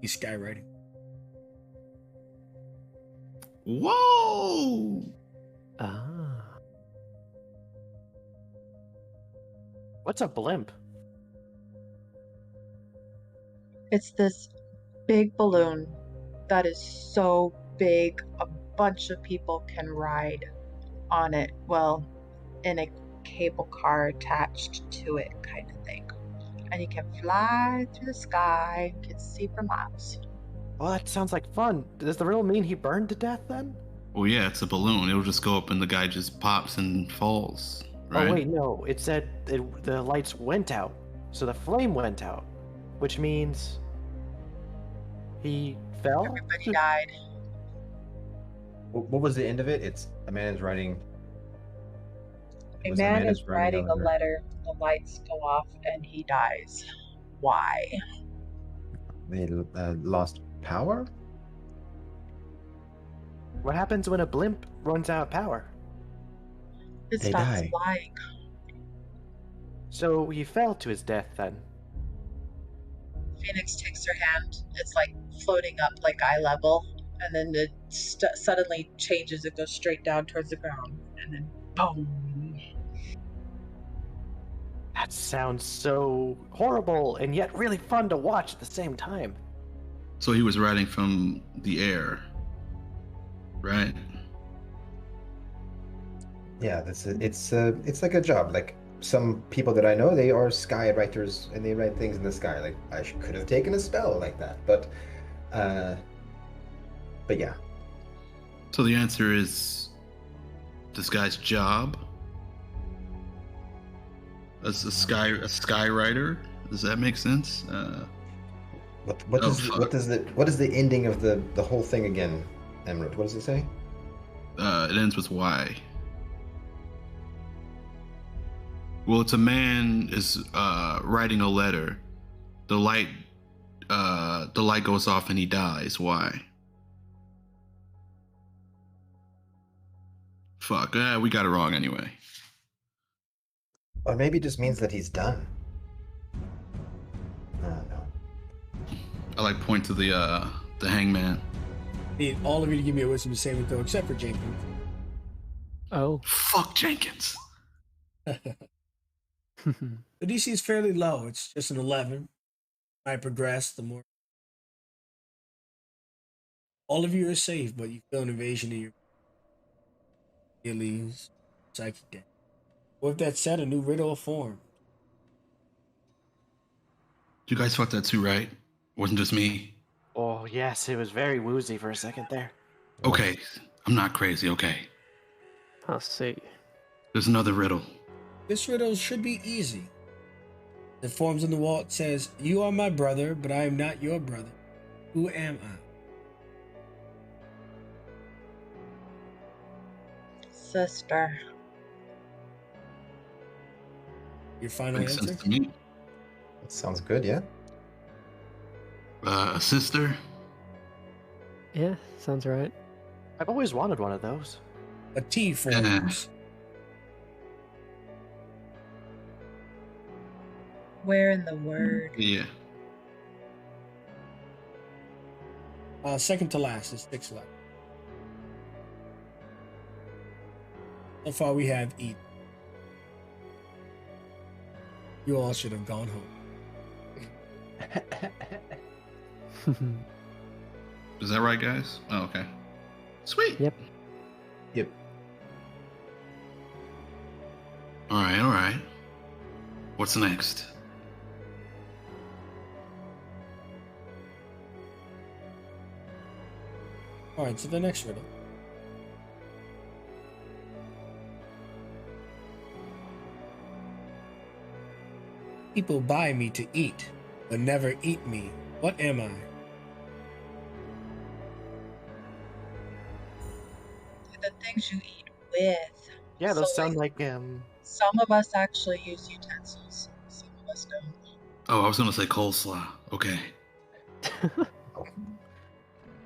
Speaker 4: he's skywriting.
Speaker 9: Whoa!
Speaker 2: Ah.
Speaker 5: What's a blimp?
Speaker 7: It's this big balloon that is so big, a bunch of people can ride on it. Well, in a cable car attached to it, kind of thing. And you can fly through the sky, you can see for miles.
Speaker 5: Well, that sounds like fun. Does the riddle mean he burned to death then?
Speaker 9: Well, yeah, it's a balloon. It'll just go up and the guy just pops and falls, right?
Speaker 5: Oh, wait, no. It said the lights went out. So the flame went out. Which means he fell?
Speaker 7: Everybody died.
Speaker 3: What was the end of it? It's a man is writing.
Speaker 7: A
Speaker 3: was
Speaker 7: man
Speaker 3: man
Speaker 7: is
Speaker 3: is
Speaker 7: writing a
Speaker 3: letter.
Speaker 7: letter, the lights go off, and he dies. Why?
Speaker 3: They lost power.
Speaker 5: What happens when a blimp runs out of power?
Speaker 7: It
Speaker 3: They
Speaker 7: stops
Speaker 3: die.
Speaker 7: flying.
Speaker 5: So he fell to his death then.
Speaker 7: Phoenix takes her hand. It's like floating up like eye level, and then it suddenly changes. It goes straight down towards the ground, and then boom.
Speaker 5: That sounds so horrible and yet really fun to watch at the same time.
Speaker 9: So he was riding from the air, right?
Speaker 3: Yeah, it's like a job. Like some people that I know, they are sky writers and they write things in the sky. Like I could have taken a spell like that, but yeah.
Speaker 9: So the answer is this guy's job as a sky rider. Does that make sense?
Speaker 3: What
Speaker 9: Oh,
Speaker 3: is the ending of the whole thing again, Emerald? What does it say?
Speaker 9: It ends with Y. Well, it's a man is writing a letter. The light goes off and he dies. Why? Fuck. We got it wrong anyway.
Speaker 3: Or maybe it just means that he's done. I don't know.
Speaker 9: I like point to the hangman.
Speaker 4: I need all of you to give me a wisdom saving throw except for Jenkins.
Speaker 2: Oh.
Speaker 9: Fuck Jenkins.
Speaker 4: The DC is fairly low. It's just an 11. I progress, the more. All of you are safe, but you feel an invasion of your Achilles, psychic death. With that said, a new riddle will form.
Speaker 9: You guys fucked that too, right? Wasn't just me.
Speaker 5: Oh, yes, it was very woozy for a second there.
Speaker 9: Okay, I'm not crazy. Okay,
Speaker 2: I'll see.
Speaker 9: there's another riddle.
Speaker 4: This riddle should be easy. It forms on the wall. It says, "You are my brother, but I am not your brother. Who am I?"
Speaker 7: sister.
Speaker 4: Your final
Speaker 9: Makes
Speaker 4: answer?
Speaker 9: sense to me.
Speaker 3: That sounds good, yeah?
Speaker 9: A sister?
Speaker 2: Yeah, sounds right.
Speaker 5: I've always wanted one of those.
Speaker 4: A T forms.
Speaker 7: Where in the word?
Speaker 9: Yeah.
Speaker 4: Second to last is 6 left. So far we have eat. You all should have gone home.
Speaker 9: Is that right, guys? Oh, okay. Sweet.
Speaker 2: Yep.
Speaker 3: Yep.
Speaker 9: All right. What's next?
Speaker 4: Alright, so the next riddle. People buy me to eat, but never eat me. What am I?
Speaker 7: The things you eat with.
Speaker 5: Yeah, those
Speaker 7: So,
Speaker 5: sound like
Speaker 7: some of us actually use utensils. Some of us don't.
Speaker 9: Oh, I was gonna say coleslaw. Okay.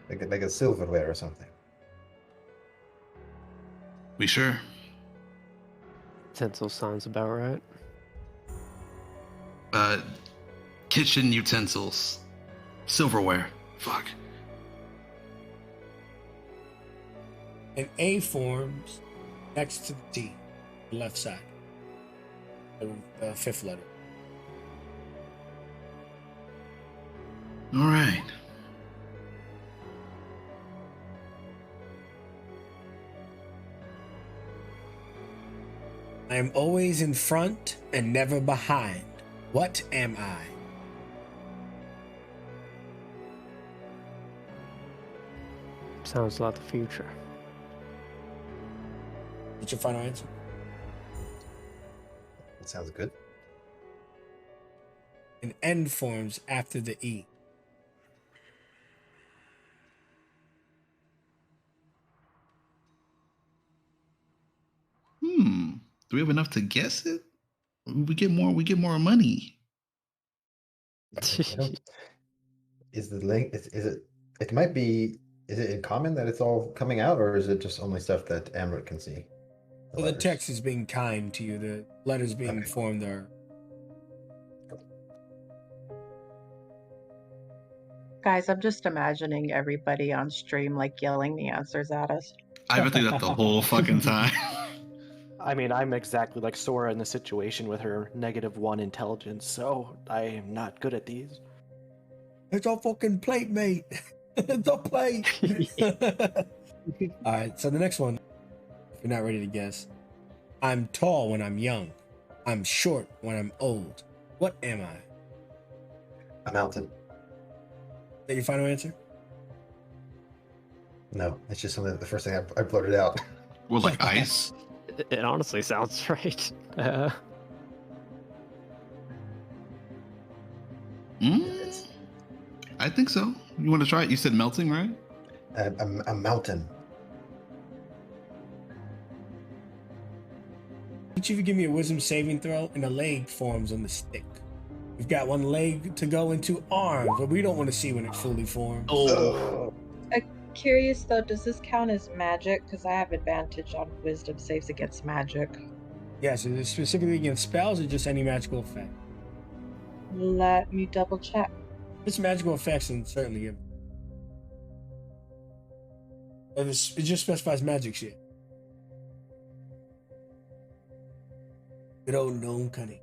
Speaker 3: Like a silverware or something.
Speaker 9: We sure?
Speaker 2: Tinsel sounds about right.
Speaker 9: Kitchen utensils. Silverware. Fuck.
Speaker 4: An A forms next to the T, the left side. The fifth letter.
Speaker 9: All right.
Speaker 4: I am always in front and never behind. What am I?
Speaker 2: Sounds like the future.
Speaker 4: What's your final answer?
Speaker 3: That sounds good.
Speaker 4: An N forms after the E.
Speaker 9: Do we have enough to guess it? We get more money.
Speaker 3: I don't- Is the link? Is it? It might be. Is it in common that it's all coming out, or is it just only stuff that Amrit can see?
Speaker 4: Well, the
Speaker 3: letters?
Speaker 4: text is being kind to you. The letters being
Speaker 3: Okay.
Speaker 4: formed are.
Speaker 7: Guys, I'm just imagining everybody on stream like yelling the answers at us.
Speaker 9: I've been through that the whole fucking time.
Speaker 5: I mean, I'm exactly like Sora in the situation with her -1 intelligence, so I am not good at these.
Speaker 4: It's a fucking plate, mate. It's a plate. All right, so the next one, if you're not ready to guess. I'm tall when I'm young. I'm short when I'm old. What am I?
Speaker 3: A mountain.
Speaker 4: Is that your final answer?
Speaker 3: No, it's just something. The first thing I blurted out.
Speaker 9: Well, like ice.
Speaker 2: It honestly sounds right.
Speaker 3: It's
Speaker 9: I think so. You want to try it? You said melting, right?
Speaker 3: a mountain.
Speaker 4: Each of you give me a wisdom saving throw, and a leg forms on the stick. We've got one leg to go into arms, but we don't want to see when it fully forms.
Speaker 3: Oh.
Speaker 7: Curious though, does this count as magic? Because I have advantage on wisdom saves against magic.
Speaker 4: Yes, is it specifically against spells or just any magical effect?
Speaker 7: Let me double check.
Speaker 4: If it's magical effects, then certainly give. It just specifies magic shit. Good old gnome cunning.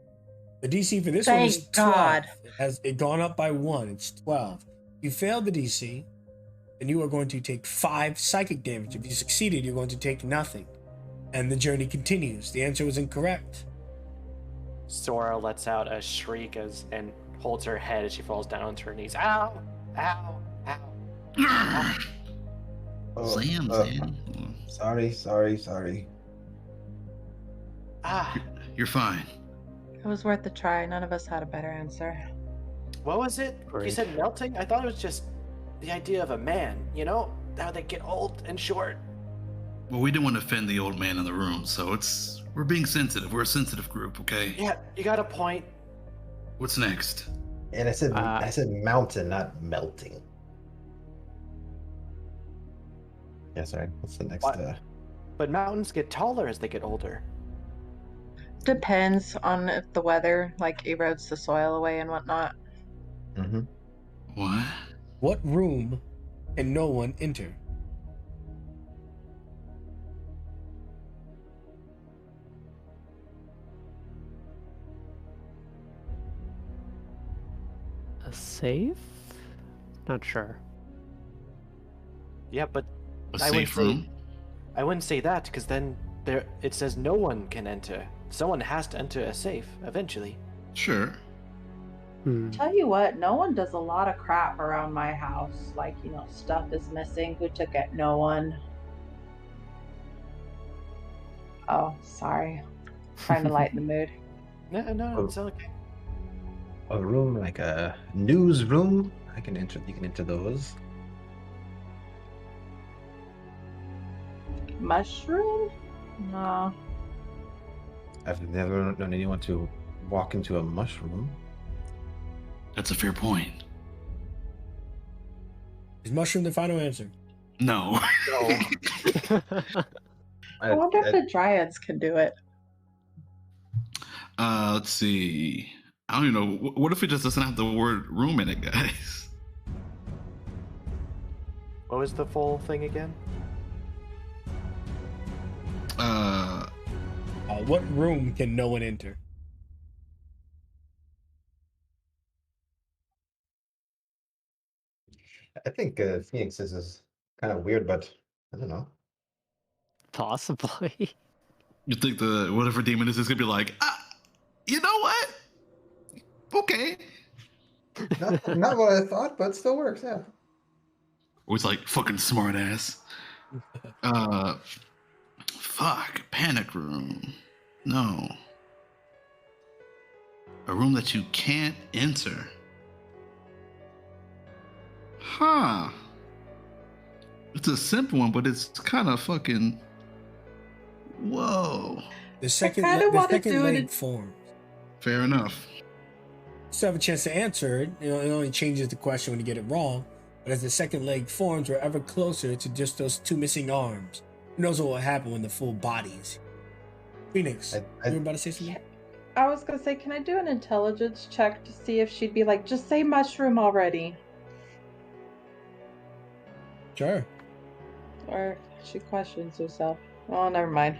Speaker 4: The DC for this one is 12.
Speaker 7: God.
Speaker 4: It has it gone up by 1. It's 12. If you failed the DC, then you are going to take 5 psychic damage. If you succeeded, you're going to take nothing. And the journey continues. The answer was incorrect.
Speaker 5: Sora lets out a shriek and holds her head as she falls down onto her knees. Ow! Ow! Ow!
Speaker 9: Sam.
Speaker 3: Sorry.
Speaker 5: Ah!
Speaker 9: You're fine.
Speaker 7: It was worth a try. None of us had a better answer.
Speaker 5: What was it? You
Speaker 2: Great.
Speaker 5: said melting? I thought it was just the idea of a man, you know? How they get old and short.
Speaker 9: Well, we didn't want to offend the old man in the room, so we're being sensitive. We're a sensitive group, okay?
Speaker 5: Yeah, you got a point.
Speaker 9: What's next?
Speaker 3: And I said mountain, not melting. Yeah, sorry. What's the next?
Speaker 5: But mountains get taller as they get older.
Speaker 7: Depends on if the weather like erodes the soil away and whatnot.
Speaker 3: Mm-hmm.
Speaker 9: What?
Speaker 4: What room can no one enter?
Speaker 2: A safe? Not sure.
Speaker 5: Yeah, but
Speaker 9: A
Speaker 5: I wouldn't
Speaker 9: safe room?
Speaker 5: I wouldn't say that because then it says no one can enter. Someone has to enter a safe eventually.
Speaker 9: Sure.
Speaker 7: Tell you what, no one does a lot of crap around my house. Like, stuff is missing. Who took it? No one. Oh, sorry. Trying to lighten the mood.
Speaker 5: No, it's okay.
Speaker 3: A room like a news room. You can enter those.
Speaker 7: Mushroom? No.
Speaker 3: I've never known anyone to walk into a mushroom.
Speaker 9: That's a fair point.
Speaker 4: Is mushroom the final answer?
Speaker 9: No.
Speaker 7: I wonder if the dryads can do it.
Speaker 9: Let's see. I don't even know. What if it just doesn't have the word room in it, guys?
Speaker 5: What was the full thing again?
Speaker 4: What room can no one enter?
Speaker 3: I think Phoenix is kind of weird, but I don't know.
Speaker 2: Possibly.
Speaker 9: You think the whatever demon is gonna be like, you know what? Okay.
Speaker 3: Not what I thought, but still works. Yeah.
Speaker 9: Or it's like fucking smart ass. Fuck. Panic room. No. A room that you can't enter. Huh. It's a simple one, but it's kind of fucking. Whoa.
Speaker 4: The second leg forms.
Speaker 9: Fair enough.
Speaker 4: Still have a chance to answer it. It only changes the question when you get it wrong. But as the second leg forms, we're ever closer to just those two missing arms. Who knows what will happen when the full body is? Phoenix, you were about to say something?
Speaker 7: I was gonna say, can I do an intelligence check to see if she'd be like, just say mushroom already?
Speaker 4: Sure.
Speaker 7: Or she questions herself. Oh, never mind.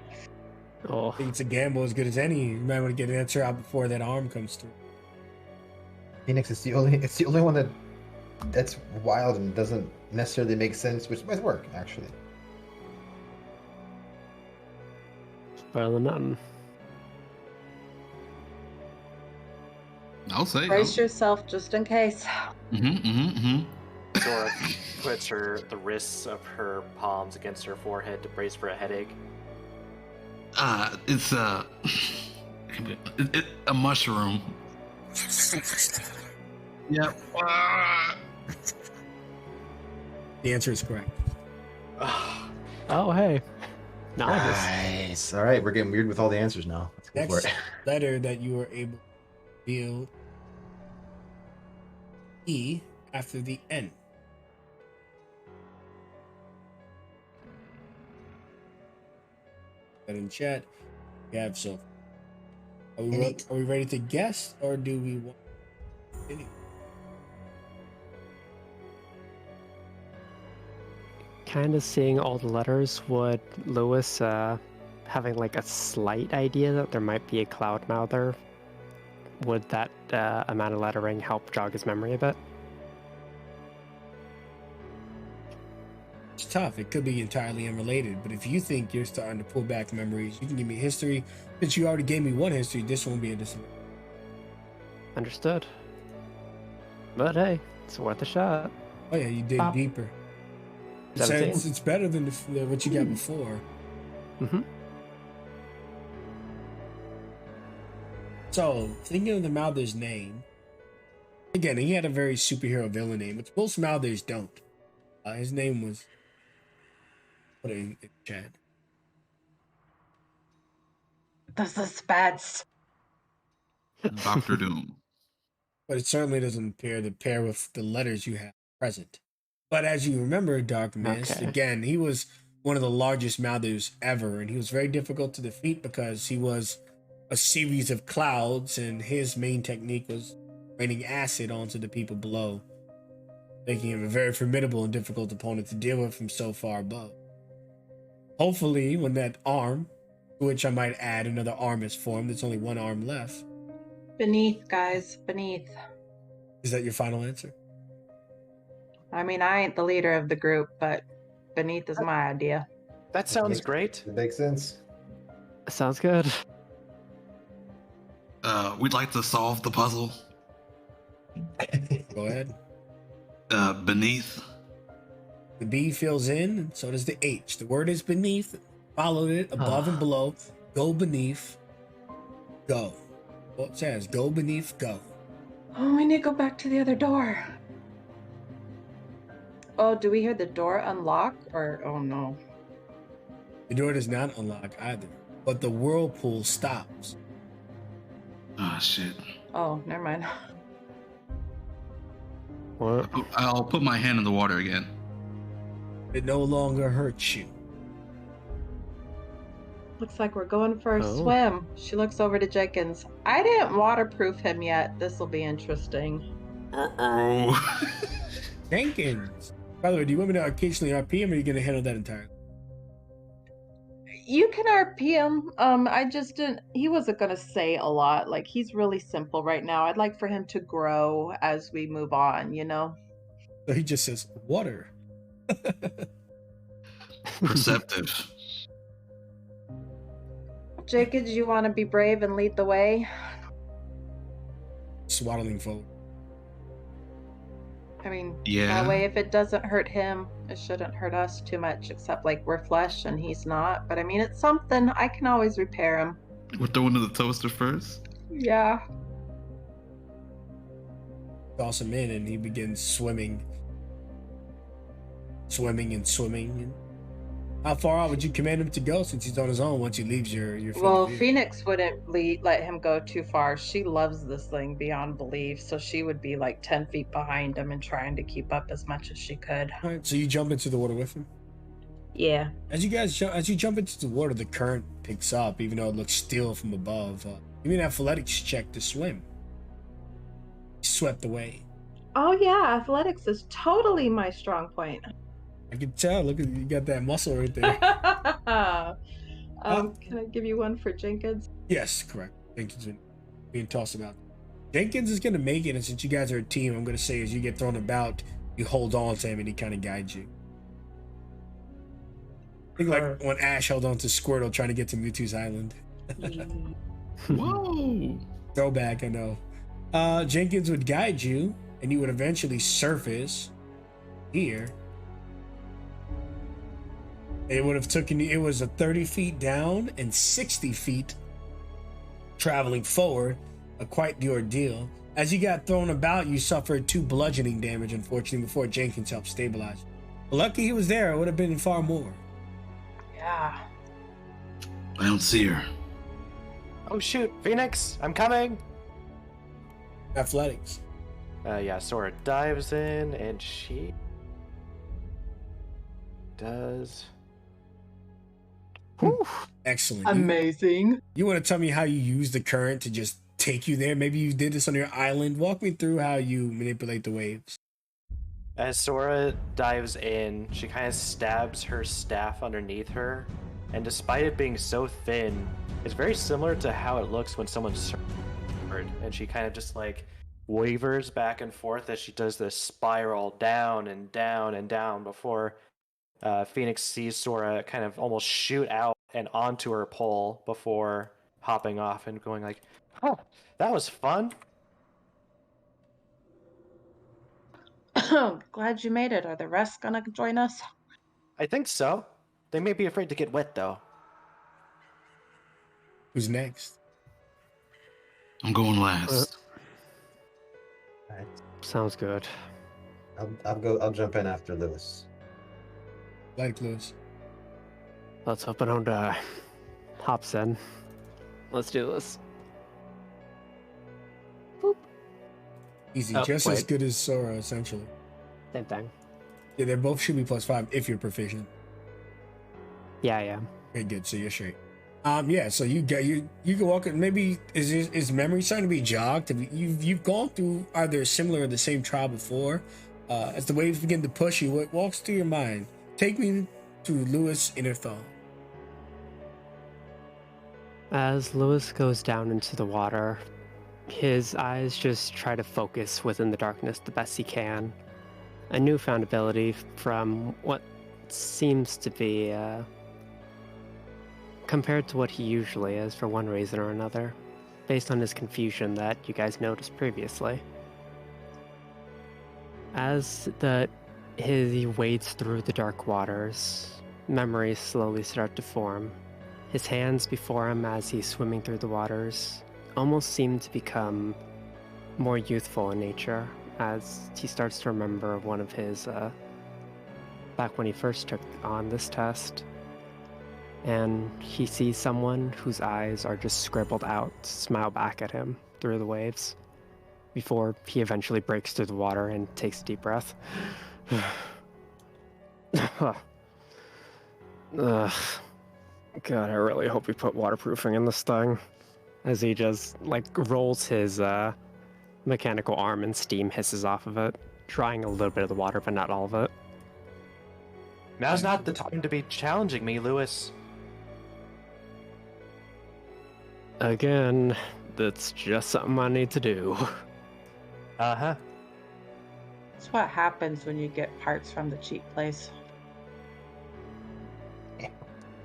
Speaker 2: Oh,
Speaker 4: I think it's a gamble as good as any. You might want to get an answer out before that arm comes through.
Speaker 3: Phoenix is the only one that's wild and doesn't necessarily make sense, which might work actually.
Speaker 2: better than nothing.
Speaker 9: I'll say.
Speaker 7: Brace yourself just in case.
Speaker 5: Zora puts the wrists of her palms against her forehead to brace for a headache.
Speaker 9: It's a mushroom. Yep.
Speaker 4: The answer is correct.
Speaker 2: Oh, hey.
Speaker 3: Nice. All right, we're getting weird with all the answers now. Let's go for
Speaker 4: Next
Speaker 3: it.
Speaker 4: letter that you were able to reveal E after the N. That in chat, we have so. Are we ready to guess, or do we want to continue?
Speaker 2: Kind of seeing all the letters, would Lewis having like a slight idea that there might be a cloud mouther, would that amount of lettering help jog his memory a bit?
Speaker 4: It's tough. It could be entirely unrelated, but if you think you're starting to pull back memories, you can give me history. Since you already gave me one history, this won't be a disadvantage.
Speaker 2: Understood. But hey, it's worth a shot.
Speaker 4: Oh yeah, you dig deeper. It's better than what you got before.
Speaker 2: Mm-hmm.
Speaker 4: So, thinking of the Mouther's name, again, he had a very superhero villain name, which most Mouthers don't. His name was, put it in chat.
Speaker 7: The suspense.
Speaker 9: Doctor Doom.
Speaker 4: But it certainly doesn't appear to pair with the letters you have present. But as you remember, Dark Mist,
Speaker 2: Okay.
Speaker 4: again, he was one of the largest Malthus ever, and he was very difficult to defeat because he was a series of clouds, and his main technique was raining acid onto the people below, making him a very formidable and difficult opponent to deal with from so far above. Hopefully, when that arm, to which I might add another arm is formed, there's only one arm left.
Speaker 7: Beneath, guys, beneath.
Speaker 4: Is that your final answer?
Speaker 7: I mean, I ain't the leader of the group, but beneath is my idea.
Speaker 5: That sounds great.
Speaker 3: It makes sense.
Speaker 2: Sounds good.
Speaker 9: We'd like to solve the puzzle.
Speaker 4: Go ahead.
Speaker 9: Beneath.
Speaker 4: The B fills in, and so does the H. The word is beneath. Followed it above and below. Go beneath. Go. Well, it says go beneath. Go.
Speaker 7: Oh, we need to go back to the other door. Oh, do we hear the door unlock? Or, oh no.
Speaker 4: The door does not unlock either, but the whirlpool stops.
Speaker 9: Oh shit.
Speaker 7: Oh, never mind.
Speaker 2: What?
Speaker 9: I'll put my hand in the water again.
Speaker 4: It no longer hurts you.
Speaker 7: Looks like we're going for a
Speaker 2: Oh.
Speaker 7: swim. She looks over to Jenkins. I didn't waterproof him yet. This will be interesting.
Speaker 9: Uh-oh.
Speaker 4: Jenkins. By the way, do you want me to occasionally RP him, or are you going to handle that entirely?
Speaker 7: You can RP him. I just didn't. He wasn't gonna say a lot. Like, he's really simple right now. I'd like for him to grow as we move on. You know.
Speaker 4: So he just says water.
Speaker 9: Perceptive.
Speaker 7: Jenkins, you want to be brave and lead the way?
Speaker 4: Swaddling forward.
Speaker 7: I mean,
Speaker 9: Yeah.
Speaker 7: that way, if it doesn't hurt him, it shouldn't hurt us too much. Except, like, we're flesh and he's not. But I mean, it's something. I can always repair him.
Speaker 9: We're throwing in the toaster first.
Speaker 7: Yeah.
Speaker 4: Toss him in, and he begins swimming. And how far out would you command him to go since he's on his own once he leaves your field
Speaker 7: Well,
Speaker 4: of view?
Speaker 7: Phoenix wouldn't let him go too far. She loves this thing beyond belief, so she would be like 10 feet behind him and trying to keep up as much as she could.
Speaker 4: All right, so you jump into the water with him.
Speaker 7: Yeah.
Speaker 4: As you jump into the water, the current picks up, even though it looks still from above. Give me an athletics check to swim. Swept away.
Speaker 7: Oh yeah, athletics is totally my strong point.
Speaker 4: I can tell. Look, you got that muscle right there.
Speaker 7: Can I give you one for Jenkins?
Speaker 4: Yes, correct. Jenkins being tossed about. Jenkins is gonna make it, and since you guys are a team, I'm gonna say as you get thrown about, you hold on to him and he kind of guides you. I think like when Ash held on to Squirtle trying to get to Mewtwo's island.
Speaker 9: Whoa.
Speaker 4: Throwback, I know. Jenkins would guide you, and you would eventually surface here. It would have taken you, it was a 30 feet down and 60 feet traveling forward, quite the ordeal. As you got thrown about, you suffered 2 bludgeoning damage, unfortunately, before Jenkins helped stabilize you. But lucky he was there, it would have been far more.
Speaker 7: Yeah.
Speaker 9: I don't see her.
Speaker 5: Oh shoot, Phoenix, I'm coming.
Speaker 4: Athletics.
Speaker 5: Yeah, Sora dives in and she does. Whew.
Speaker 4: Excellent.
Speaker 7: Amazing.
Speaker 4: You want to tell me how you use the current to just take you there? Maybe you did this on your island. Walk me through how you manipulate the waves.
Speaker 5: As Sora dives in, she kind of stabs her staff underneath her, and despite it being so thin, it's very similar to how it looks when someone's surfed, and she kind of just like wavers back and forth as she does this spiral down and down and down before Phoenix sees Sora kind of almost shoot out and onto her pole before hopping off and going like, "Oh, that was fun."
Speaker 7: Glad you made it. Are the rest gonna join us?
Speaker 5: I think so. They may be afraid to get wet though.
Speaker 4: Who's next?
Speaker 9: I'm going last.
Speaker 3: Alright.
Speaker 2: Sounds good.
Speaker 3: I'll jump in after Lewis.
Speaker 4: Like Lewis.
Speaker 2: Let's hope I don't die. Hops in. let's do this.
Speaker 4: Easy,
Speaker 2: Oh,
Speaker 4: just as
Speaker 2: wait.
Speaker 4: good as Sora, essentially.
Speaker 2: Same thing.
Speaker 4: Yeah, they both should be +5 if you're proficient.
Speaker 2: Yeah, I am.
Speaker 4: Okay, good. So you're straight. Yeah. So you can walk. Maybe is memory starting to be jogged? You've gone through either similar or the same trial before. As the waves begin to push you, what walks through your mind? Take me to Lewis Inner Thought.
Speaker 2: As Lewis goes down into the water, his eyes just try to focus within the darkness the best he can. A newfound ability from what seems to be compared to what he usually is for one reason or another, based on his confusion that you guys noticed previously. As he wades through the dark waters, memories slowly start to form. His hands before him as he's swimming through the waters almost seem to become more youthful in nature as he starts to remember one of his, back when he first took on this test. And he sees someone whose eyes are just scribbled out to smile back at him through the waves before he eventually breaks through the water and takes a deep breath. Ugh. God, I really hope we put waterproofing in this thing. As he just, rolls his mechanical arm and steam hisses off of it, drying a little bit of the water, but not all of it.
Speaker 5: Now's not the time to be challenging me, Lewis.
Speaker 2: Again, that's just something I need to do.
Speaker 5: Uh-huh.
Speaker 7: It's what happens when you get parts from the cheap place.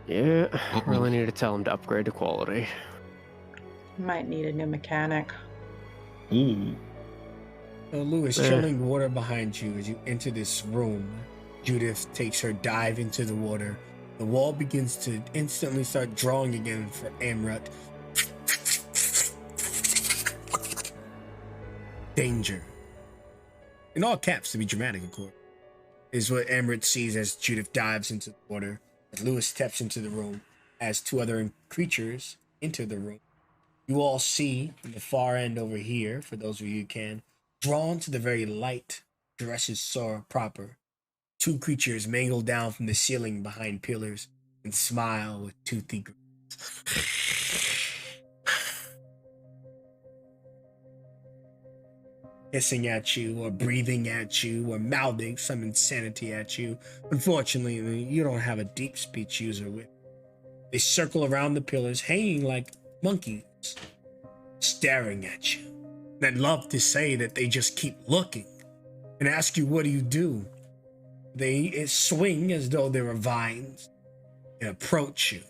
Speaker 2: Yeah, I really need to tell him to upgrade to quality.
Speaker 7: You might need a new mechanic.
Speaker 9: Ooh.
Speaker 4: So Lewis, chilling water behind you as you enter this room. Judith takes her dive into the water. The wall begins to instantly start drawing again for Amrut. Danger. In all caps, to be dramatic, of course, is what Amrut sees as Judith dives into the water. As Lewis steps into the room, as two other creatures enter the room. You all see from the far end over here, for those of you who can, drawn to the very light, dresses Sora proper. Two creatures mangle down from the ceiling behind pillars and smile with toothy grins. Hissing at you, or breathing at you, or mouthing some insanity at you. Unfortunately, you don't have a deep speech user with. They circle around the pillars, hanging like monkeys, staring at you. And I'd love to say that they just keep looking and ask you, what do you do? They swing as though they were vines and approach you.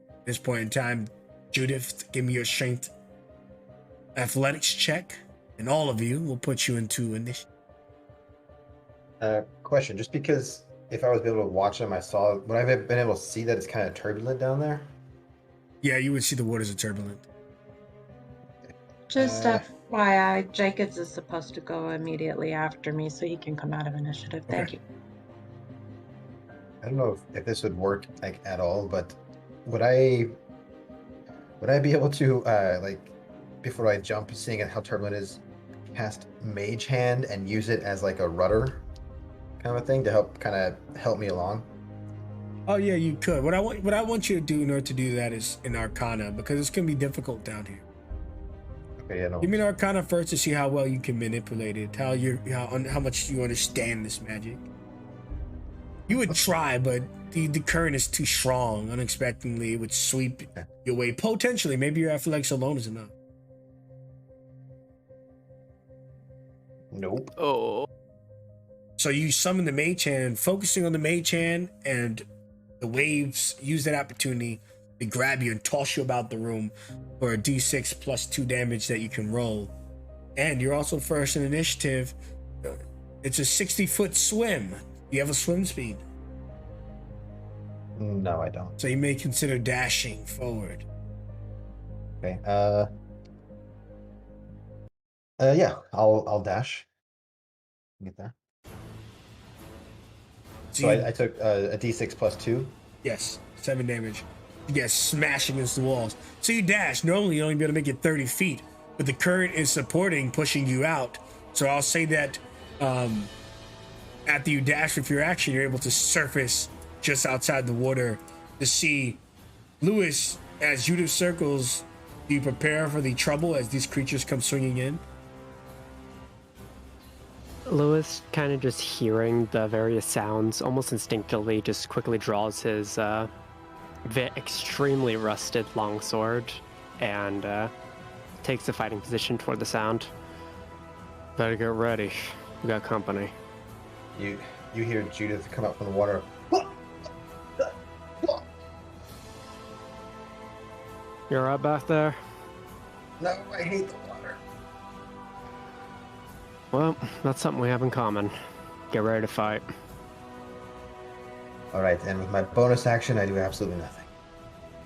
Speaker 4: At this point in time, Judith, give me your strength athletics check, and all of you will put you into initiative.
Speaker 3: Question: just because if I was able to watch them, would I have been able to see that it's kind of turbulent down there?
Speaker 4: Yeah, you would see the waters are turbulent.
Speaker 7: Just FYI, Jacobs is supposed to go immediately after me so he can come out of initiative. Thank you.
Speaker 3: I don't know if this would work at all, but would I be able to before I jump, seeing how turbulent it is, cast Mage Hand and use it as like a rudder kind of a thing to help me along?
Speaker 4: Oh yeah, you could. What I want you to do in order to do that is an Arcana, because it's gonna be difficult down here.
Speaker 3: Okay, yeah, no.
Speaker 4: Give me an Arcana first to see how well you can manipulate it, how much you understand this magic. You would try, but the current is too strong. Unexpectedly, it would sweep your way. Potentially, maybe your athletics alone is enough.
Speaker 3: Nope.
Speaker 2: Oh.
Speaker 4: So you summon the Mage Hand, focusing on the Mage Hand, and the waves use that opportunity to grab you and toss you about the room for a d6 plus 2 damage that you can roll. And you're also first in initiative. It's a 60-foot swim. You have a swim speed.
Speaker 3: No, I don't.
Speaker 4: So you may consider dashing forward.
Speaker 3: Okay. Yeah, I'll dash. Get there. So I took a d6 plus 2.
Speaker 4: Yes, 7 damage. You get smashed against the walls. So you dash. Normally you only be able to make it 30 feet, but the current is supporting, pushing you out. So I'll say that after you dash with your action, you're able to surface just outside the water to see Lewis. As Judith circles, do you prepare for the trouble as these creatures come swinging in?
Speaker 2: Lewis, kind of just hearing the various sounds, almost instinctively, just quickly draws his extremely rusted longsword and takes the fighting position toward the sound. Better get ready. We got company.
Speaker 3: You hear Judith come up from the water.
Speaker 2: You alright back there?
Speaker 3: No, I hate the water.
Speaker 2: Well, that's something we have in common. Get ready to fight.
Speaker 3: All right, and with my bonus action, I do absolutely nothing.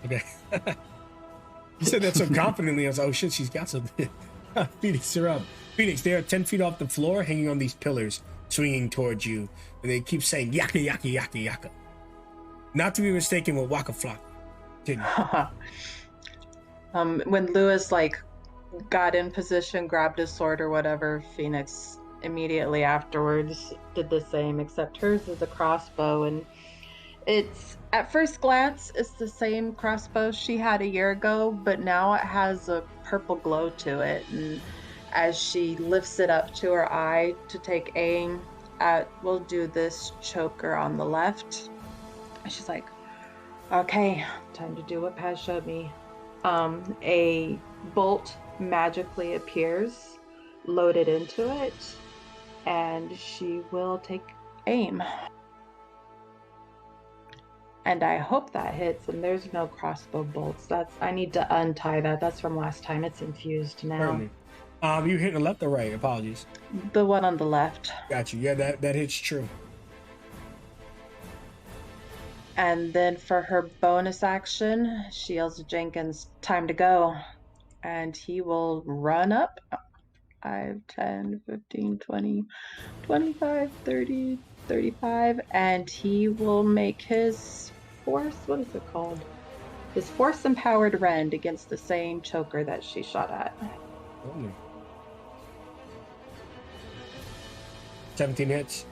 Speaker 4: Okay. You said that so confidently. I was like, oh shit, she's got something. Phoenix, you're up. Phoenix, they are 10 feet off the floor, hanging on these pillars, swinging towards you. And they keep saying, yaka, yaka, yaka, yaka. Not to be mistaken with Waka Flocka. Continue.
Speaker 7: When Lewis got in position, grabbed his sword or whatever, Phoenix immediately afterwards did the same, except hers is a crossbow, and it's at first glance it's the same crossbow she had a year ago, but now it has a purple glow to it. And as she lifts it up to her eye to take aim at, we'll do this choker on the left. She's like, okay, time to do what Paz showed me. A bolt magically appears, loaded into it, and she will take aim. And I hope that hits, and there's no crossbow bolts. I need to untie that. That's from last time. It's infused now.
Speaker 4: You hit the left or right? Apologies.
Speaker 7: The one on the left.
Speaker 4: Got you. Yeah, that hits true.
Speaker 7: And then for her bonus action, she yells to Jenkins, time to go. And he will run up 5, 10, 15, 20, 25, 30, 35. And he will make his force, what is it called? His force empowered rend against the same choker that she shot at.
Speaker 4: 17 hits.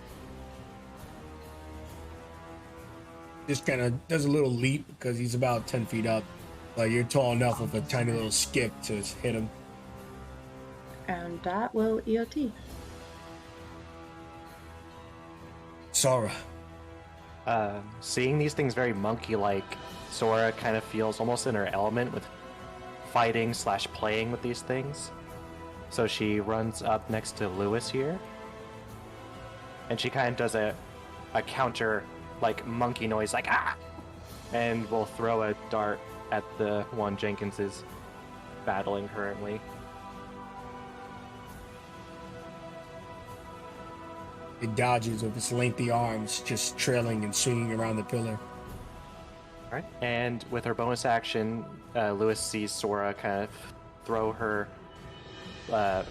Speaker 4: Just kind of does a little leap because he's about 10 feet up. But you're tall enough with a tiny little skip to hit him.
Speaker 7: And that will EOT.
Speaker 4: Sora.
Speaker 5: Seeing these things very monkey-like, Sora kind of feels almost in her element with fighting / playing with these things. So she runs up next to Lewis here. And she kind of does a counter monkey noise, ah! And will throw a dart at the one Jenkins is battling currently.
Speaker 4: It dodges with its lengthy arms, just trailing and swinging around the pillar.
Speaker 5: All right. And with her bonus action, Lewis sees Sora kind of throw her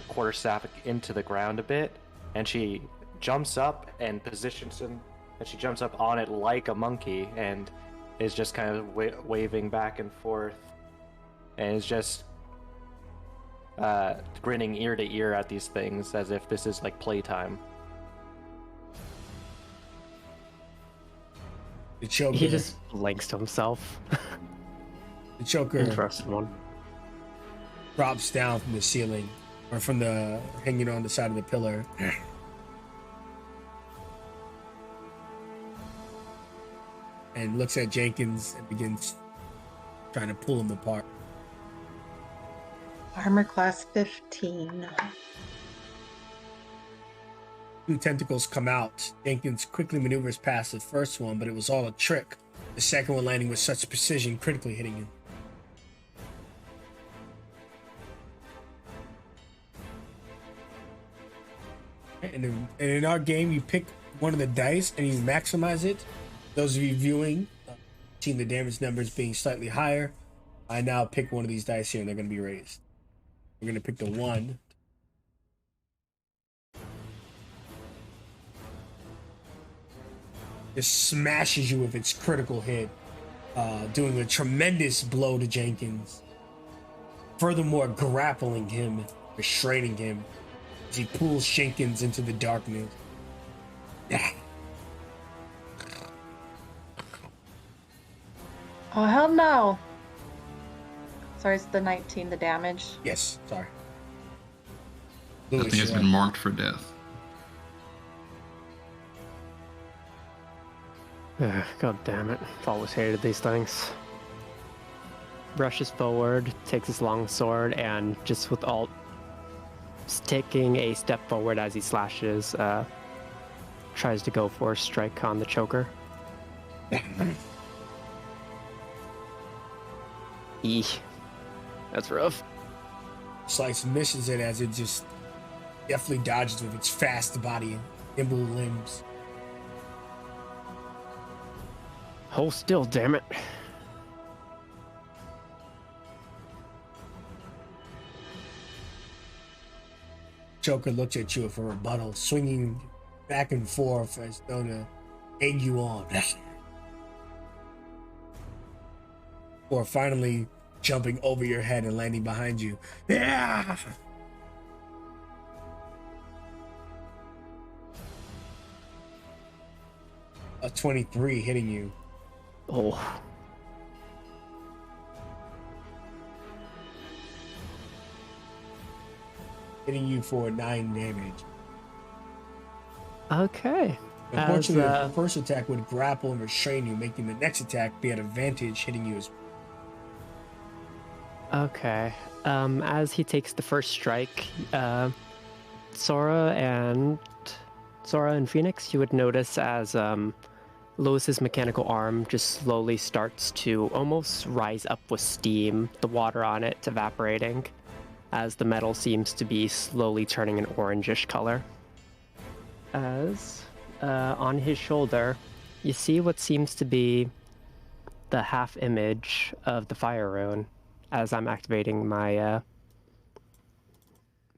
Speaker 5: quarterstaff into the ground a bit, and she jumps up and positions him. And she jumps up on it like a monkey and is just kind of waving back and forth and is just grinning ear to ear at these things as if this is playtime.
Speaker 4: The choker.
Speaker 2: He just blinks to himself.
Speaker 4: The choker.
Speaker 2: Interesting one.
Speaker 4: Drops down from the ceiling or from the hanging on the side of the pillar. And looks at Jenkins and begins trying to pull him apart.
Speaker 7: Armor class 15.
Speaker 4: 2 tentacles come out. Jenkins quickly maneuvers past the first one, but it was all a trick. The second one landing with such precision, critically hitting him. And in our game, you pick one of the dice and you maximize it. Those of you viewing, seeing the damage numbers being slightly higher, I now pick one of these dice here and they're going to be raised. We're going to pick the 1. It smashes you with its critical hit. doing a tremendous blow to Jenkins. Furthermore, grappling him, restraining him as he pulls Jenkins into the darkness.
Speaker 7: Oh, hell no. Sorry, it's the 19, the damage.
Speaker 4: Yes, sorry.
Speaker 9: That thing has been marked for death.
Speaker 2: God damn it. I've always hated these things. Rushes forward, takes his long sword, and just with alt taking a step forward as he slashes, tries to go for a strike on the choker. Eesh. That's rough.
Speaker 4: Slice misses it as it just definitely dodges with its fast body and nimble limbs.
Speaker 2: Hold still, damn it.
Speaker 4: Joker looks at you for rebuttal, swinging back and forth as though to egg you on. Or finally jumping over your head and landing behind you. Yeah! A 23 hitting you.
Speaker 2: Oh.
Speaker 4: Hitting you for 9 damage.
Speaker 2: Okay.
Speaker 4: Unfortunately, the first attack would grapple and restrain you, making the next attack be at advantage, hitting you as
Speaker 2: Okay. As he takes the first strike, Sora and Phoenix, you would notice as Lewis's mechanical arm just slowly starts to almost rise up with steam, the water on it evaporating, as the metal seems to be slowly turning an orangish color. As on his shoulder, you see what seems to be the half image of the fire rune as I'm activating my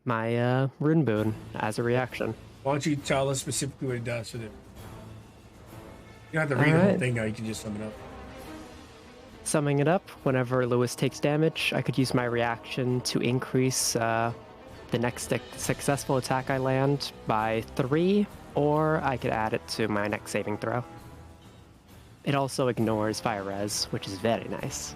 Speaker 2: rune boon as a reaction.
Speaker 4: Why don't you tell us specifically what it does for them? You don't have to read the whole thing now, you can just sum it up.
Speaker 2: Summing it up, whenever Lewis takes damage, I could use my reaction to increase the next successful attack I land by 3, or I could add it to my next saving throw. It also ignores fire res, which is very nice.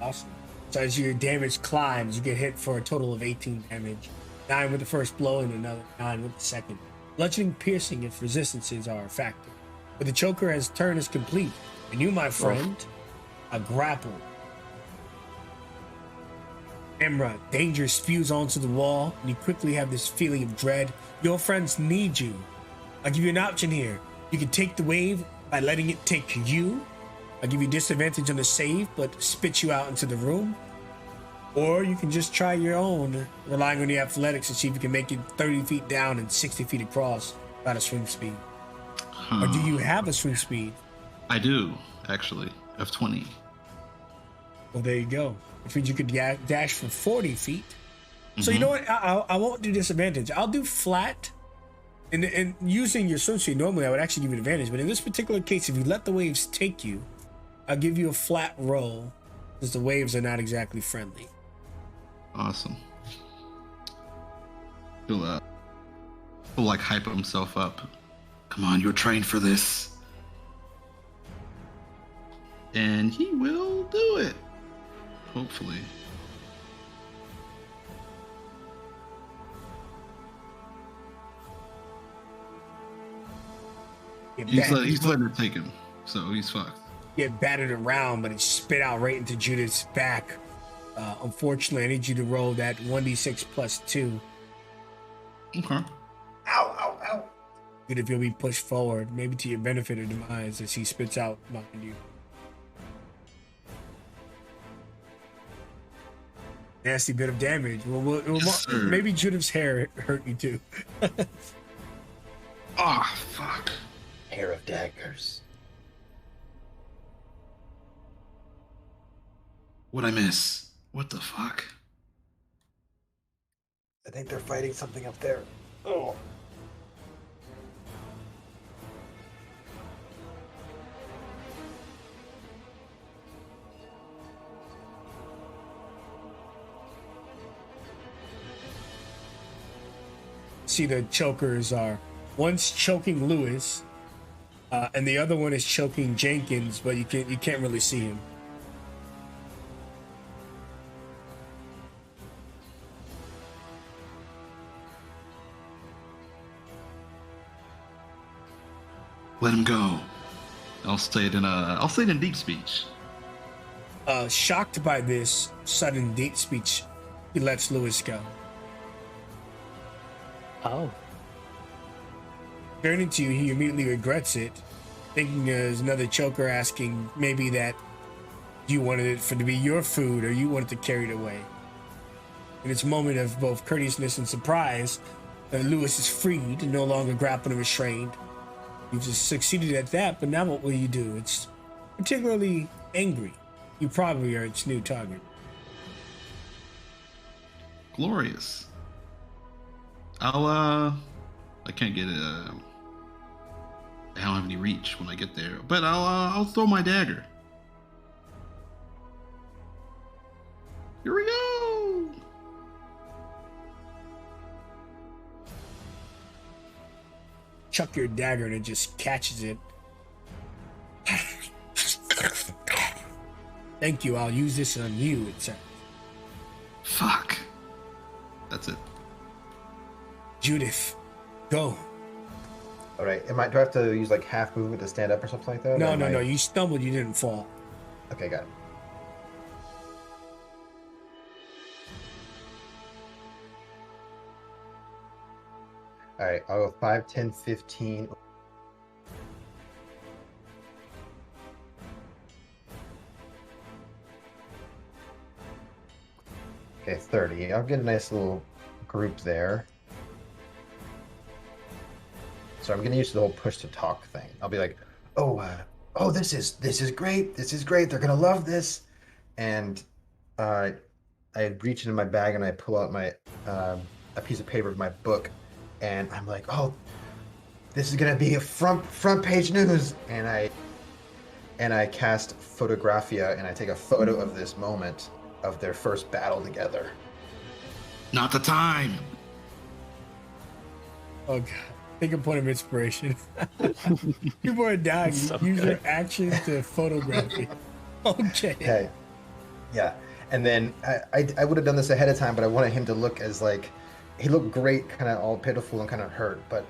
Speaker 4: Awesome. So as your damage climbs, you get hit for a total of 18 damage. 9 with the first blow and another 9 with the second. Bludgeoning, piercing if resistances are a factor. But the choker has turn is complete, and you, my friend, are grappled. Emra, danger spews onto the wall, and you quickly have this feeling of dread. Your friends need you. I'll give you an option here. You can take the wave by letting it take you. I'll give you disadvantage on the save, but spit you out into the room. Or you can just try your own, relying on your athletics to see if you can make it 30 feet down and 60 feet across without a swim speed. Or do you have a swim speed?
Speaker 9: I do, actually, of 20.
Speaker 4: Well, there you go. Which means you could dash for 40 feet. So you know what? I won't do disadvantage. I'll do flat. And using your swim speed, normally I would actually give you advantage. But in this particular case, if you let the waves take you, I'll give you a flat roll because the waves are not exactly friendly.
Speaker 9: Awesome. He'll like hype himself up. Come on, you're trained for this. And he will do it. Hopefully. He's letting it take him, so he's fucked.
Speaker 4: Get battered around, but it spit out right into Judith's back. Unfortunately, I need you to roll that 1d6 plus 2.
Speaker 9: Okay.
Speaker 3: Ow, ow, ow.
Speaker 4: Judith, you'll be pushed forward, maybe to your benefit or demise, as he spits out behind you. Nasty bit of damage. Maybe Judith's hair hurt you too.
Speaker 9: Oh, fuck.
Speaker 3: Pair of daggers.
Speaker 9: What'd I miss? What the fuck?
Speaker 3: I think they're fighting something up there. Oh.
Speaker 4: see the chokers are one's choking Lewis, and the other one is choking Jenkins, but you can't really see him.
Speaker 9: Let him go. I'll say it in deep speech.
Speaker 4: Shocked by this sudden deep speech, he lets Lewis go.
Speaker 2: Oh.
Speaker 4: Turning to you, he immediately regrets it, thinking there's another choker asking maybe that you wanted it to be your food or you wanted to carry it away. In its moment of both courteousness and surprise, Lewis is freed and no longer grappled and restrained. You've just succeeded at that, but now what will you do? It's particularly angry. You probably are its new target.
Speaker 9: Glorious. I can't get it. I don't have any reach when I get there, but I'll throw my dagger. Here we go.
Speaker 4: Chuck your dagger and it just catches it. Thank you. I'll use this on you, it says.
Speaker 9: Fuck. That's it.
Speaker 4: Judith, go.
Speaker 3: All right. Do I have to use like half movement to stand up or something like that?
Speaker 4: No. You stumbled. You didn't fall.
Speaker 3: Okay, got it. All right. I'll go 5, 10, 15. Okay, 30. I'll get a nice little group there. So I'm gonna use the whole push to talk thing. I'll be like, oh, this is great. This is great. They're gonna love this. And I reach into my bag and I pull out my a piece of paper with my book, and I'm like, oh, this is gonna be a front page news. And I cast Photographia and I take a photo of this moment of their first battle together.
Speaker 9: Not the time.
Speaker 4: Oh God. Take a point of inspiration. People are dying. Use your actions to photograph it. Okay.
Speaker 3: Okay. Yeah. And then I would have done this ahead of time, but I wanted him to look as like, he looked great, kind of all pitiful and kind of hurt. But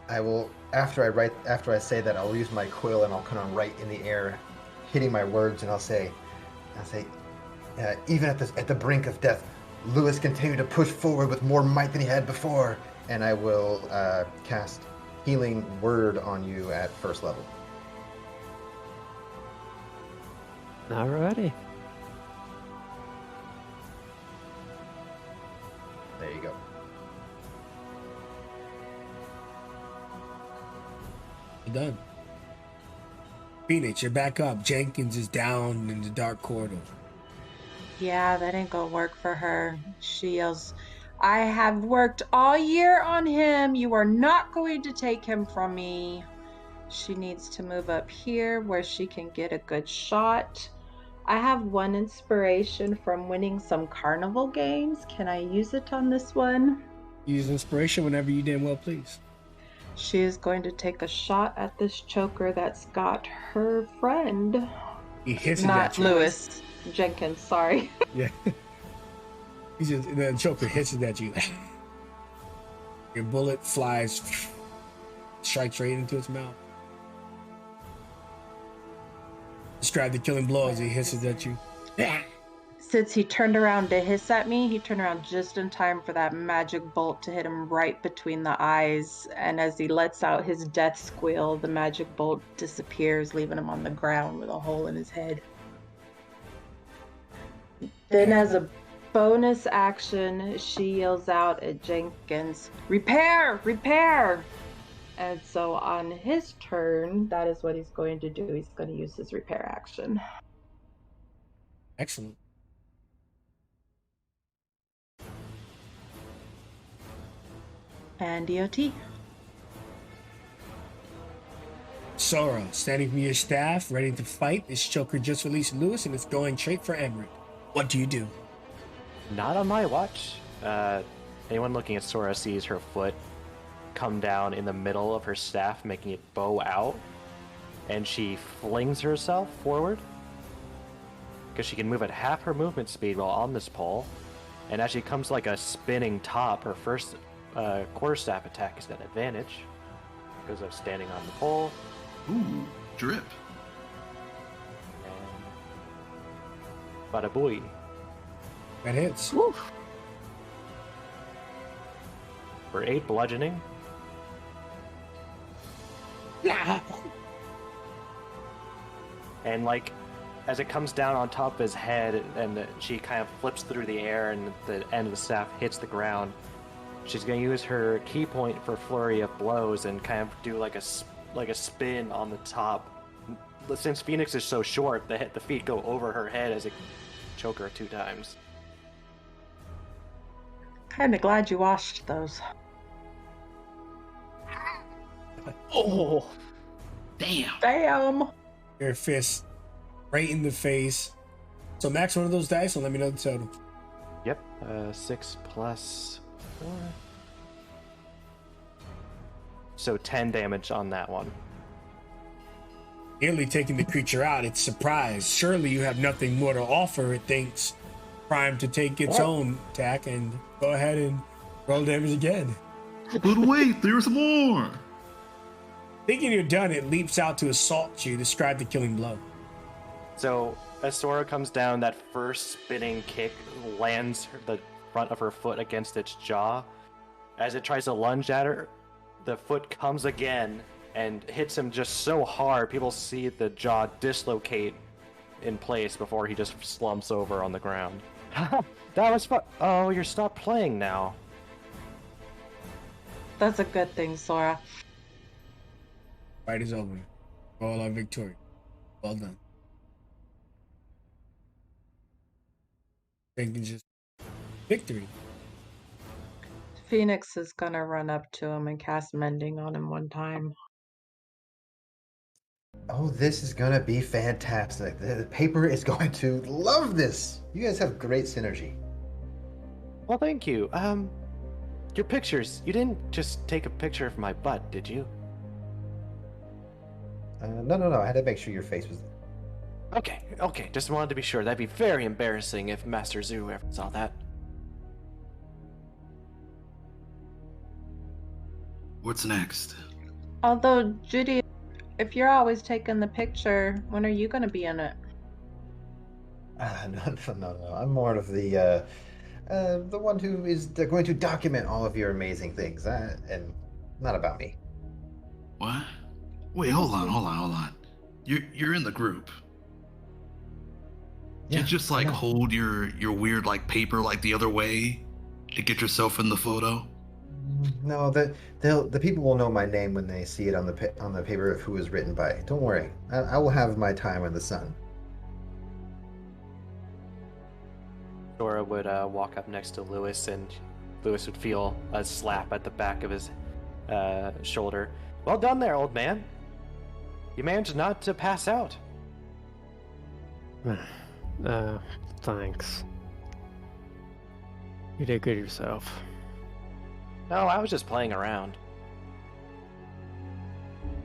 Speaker 3: I will, after I say that, I'll use my quill and I'll kind of write in the air, hitting my words, and I'll say, even at the brink of death, Lewis continued to push forward with more might than he had before. And I will cast Healing Word on you at first level.
Speaker 2: Alrighty.
Speaker 3: There you go.
Speaker 4: You're done. Phoenix, you're back up. Jenkins is down in the dark corridor.
Speaker 7: Yeah, that ain't gonna work for her. She yells, I have worked all year on him. You are not going to take him from me. She needs to move up here where she can get a good shot. I have 1 inspiration from winning some carnival games. Can I use it on this one?
Speaker 4: Use inspiration whenever you damn well please.
Speaker 7: She is going to take a shot at this choker that's got her friend.
Speaker 4: He hits it
Speaker 7: Not
Speaker 4: at you.
Speaker 7: Lewis. Jenkins, sorry.
Speaker 4: Yeah. The choker hits it at you. Your bullet flies, strikes right into its mouth. Describe the killing blow as he hisses at you.
Speaker 7: Since he turned around to hiss at me, he turned around just in time for that magic bolt to hit him right between the eyes. And as he lets out his death squeal, the magic bolt disappears, leaving him on the ground with a hole in his head. Then as a bonus action, she yells out at Jenkins, Repair! Repair! And so on his turn, that is what he's going to do. He's going to use his repair action.
Speaker 4: Excellent.
Speaker 7: And DOT.
Speaker 4: Sora, standing from your staff, ready to fight. This choker just released Lewis and it's going straight for Emmerich. What do you do?
Speaker 5: Not on my watch. Anyone looking at Sora sees her foot come down in the middle of her staff, making it bow out, and she flings herself forward because she can move at half her movement speed while on this pole. And as she comes like a spinning top, her first quarterstaff attack is an advantage because of standing on the pole.
Speaker 9: Ooh, drip.
Speaker 5: And bada booey.
Speaker 4: That hits.
Speaker 2: Woof.
Speaker 5: For 8 bludgeoning. And like, as it comes down on top of his head, and she kind of flips through the air, and the end of the staff hits the ground, she's going to use her key point for flurry of blows and kind of do like a spin on the top. Since Phoenix is so short, the feet go over her head as it choke her 2 times.
Speaker 7: Kinda glad you washed those.
Speaker 5: Oh,
Speaker 9: Damn.
Speaker 7: Damn!
Speaker 4: Your fist right in the face. So max one of those dice and let me know the total.
Speaker 5: Yep, 6 plus 4. So 10 damage on that one.
Speaker 4: Nearly taking the creature out, it's surprised. Surely you have nothing more to offer, it thinks. Primed to take its own attack and go ahead and roll damage again.
Speaker 9: But wait, there's more.
Speaker 4: Thinking you're done, it leaps out to assault you. Describe the killing blow.
Speaker 5: So as Sora comes down, that first spinning kick lands the front of her foot against its jaw. As it tries to lunge at her, the foot comes again and hits him just so hard, people see the jaw dislocate in place before he just slumps over on the ground. That was fun. Oh, you're stopped playing now.
Speaker 7: That's a good thing, Sora.
Speaker 4: Fight is over. All are victorious. Well done. Thinking just victory.
Speaker 7: Phoenix is gonna run up to him and cast Mending on him one time.
Speaker 3: Oh, this is gonna be fantastic. The paper is going to love this. You guys have great synergy.
Speaker 5: Well, thank you. Your pictures. You didn't just take a picture of my butt, did you?
Speaker 3: No. I had to make sure your face was.
Speaker 5: Okay. Just wanted to be sure. That'd be very embarrassing if Master Zoo ever saw that.
Speaker 9: What's next?
Speaker 7: Although, Judy, if you're always taking the picture, when are you gonna be in it?
Speaker 3: No. I'm more of the one who is going to document all of your amazing things, and not about me.
Speaker 9: What? Wait, hold on. You're in the group.
Speaker 3: Yeah,
Speaker 9: You just
Speaker 3: I
Speaker 9: like
Speaker 3: know.
Speaker 9: hold your weird like paper like the other way to get yourself in the photo.
Speaker 3: No, the people will know my name when they see it on the paper of who is written by. Don't worry, I will have my time in the sun.
Speaker 5: Sora would walk up next to Lewis, and Lewis would feel a slap at the back of his shoulder. Well done there, old man. You managed not to pass out.
Speaker 2: Thanks. You did good yourself.
Speaker 5: No, I was just playing around.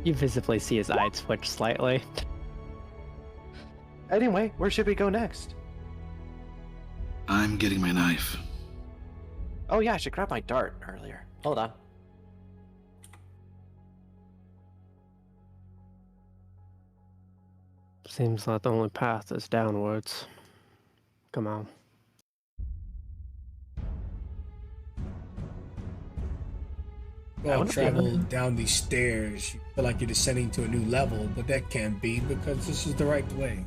Speaker 2: You visibly see his eyes twitch slightly.
Speaker 5: Anyway, where should we go next?
Speaker 9: I'm getting my knife.
Speaker 5: Oh yeah, I should grab my dart earlier. Hold on.
Speaker 2: Seems like the only path is downwards. Come on.
Speaker 4: Well, travel down these stairs. You feel like you're descending to a new level, but that can't be because this is the right way.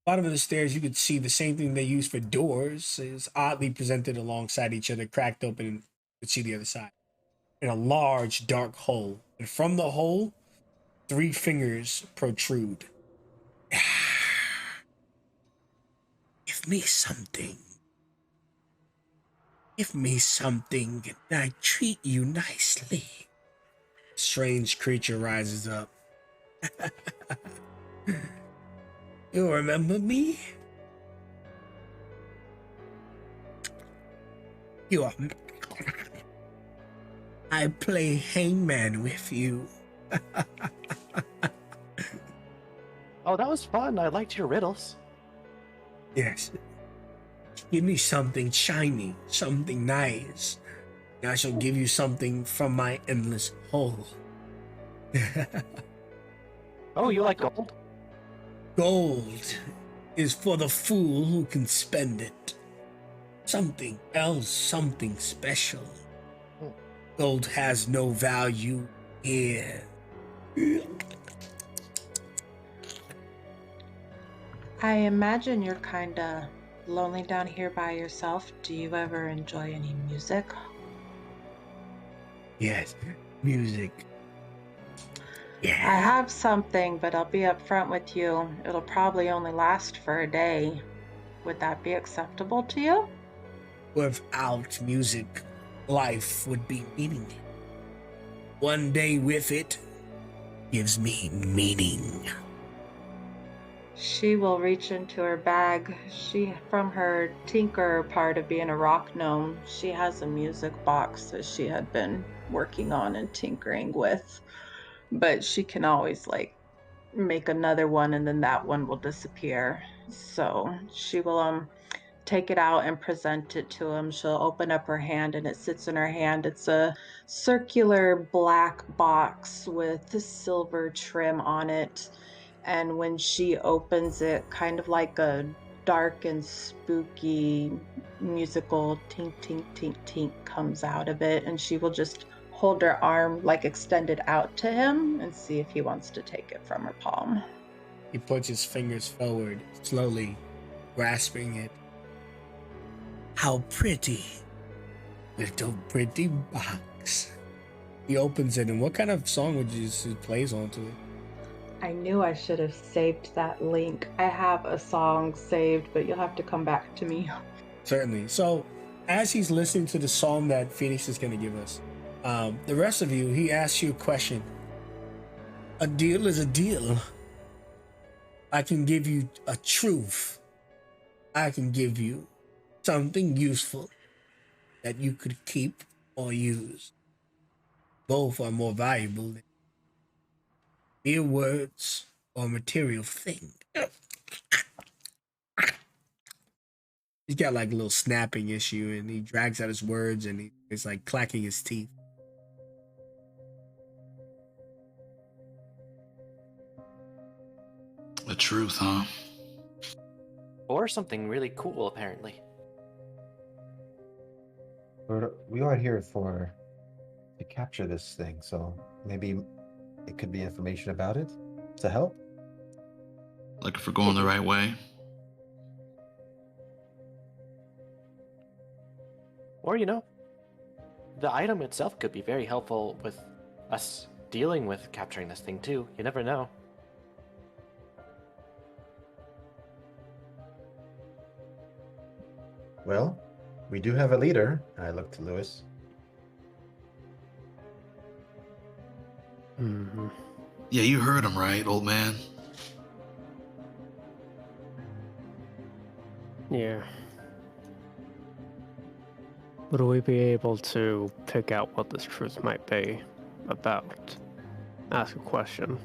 Speaker 4: Bottom of the stairs, you could see the same thing they use for doors is oddly presented alongside each other, cracked open, and you could see the other side. In a large, dark hole. And from the hole, 3 fingers protrude. Give me something. Give me something, and I treat you nicely. Strange creature rises up. You remember me? You are. I play hangman with you.
Speaker 5: Oh, that was fun. I liked your riddles.
Speaker 4: Yes. Give me something shiny, something nice, and I shall give you something from my endless hole.
Speaker 5: Oh, you like gold?
Speaker 4: Gold is for the fool who can spend it. Something else, something special. Gold has no value here.
Speaker 7: I imagine you're kind of lonely down here by yourself. Do you ever enjoy any music?
Speaker 4: Yes, music. Yeah.
Speaker 7: I have something, but I'll be upfront with you. It'll probably only last for a day. Would that be acceptable to you?
Speaker 4: Without music, life would be meaningless. One day with it gives me meaning.
Speaker 7: She will reach into her bag. From her tinker part of being a rock gnome, she has a music box that she had been working on and tinkering with. But she can always make another one and then that one will disappear. So she will take it out and present it to him. She'll open up her hand and it sits in her hand. It's a circular black box with silver trim on it. And when she opens it, kind of like a dark and spooky musical tink, tink, tink, tink comes out of it. And she will just hold her arm extended out to him and see if he wants to take it from her palm.
Speaker 4: He puts his fingers forward, slowly grasping it. How pretty. Little pretty box. He opens it, and what kind of song would you say plays onto it?
Speaker 7: I knew I should have saved that link. I have a song saved, but you'll have to come back to me.
Speaker 4: Certainly. So, as he's listening to the song that Phoenix is going to give us, the rest of you, he asks you a question. A deal is a deal. I can give you a truth. I can give you something useful that you could keep or use. Both are more valuable than mere words or material thing. He's got a little snapping issue and he drags out his words and he's clacking his teeth.
Speaker 9: The truth, huh?
Speaker 5: Or something really cool, apparently.
Speaker 3: We are here to capture this thing, so maybe it could be information about it to help.
Speaker 9: Like if we're going the right way.
Speaker 5: Or, the item itself could be very helpful with us dealing with capturing this thing, too. You never know.
Speaker 3: Well, we do have a leader. I look to Lewis.
Speaker 2: Mm-hmm.
Speaker 9: Yeah, you heard him right, old man.
Speaker 2: Yeah. Would we be able to pick out what this truth might be about? Ask a question?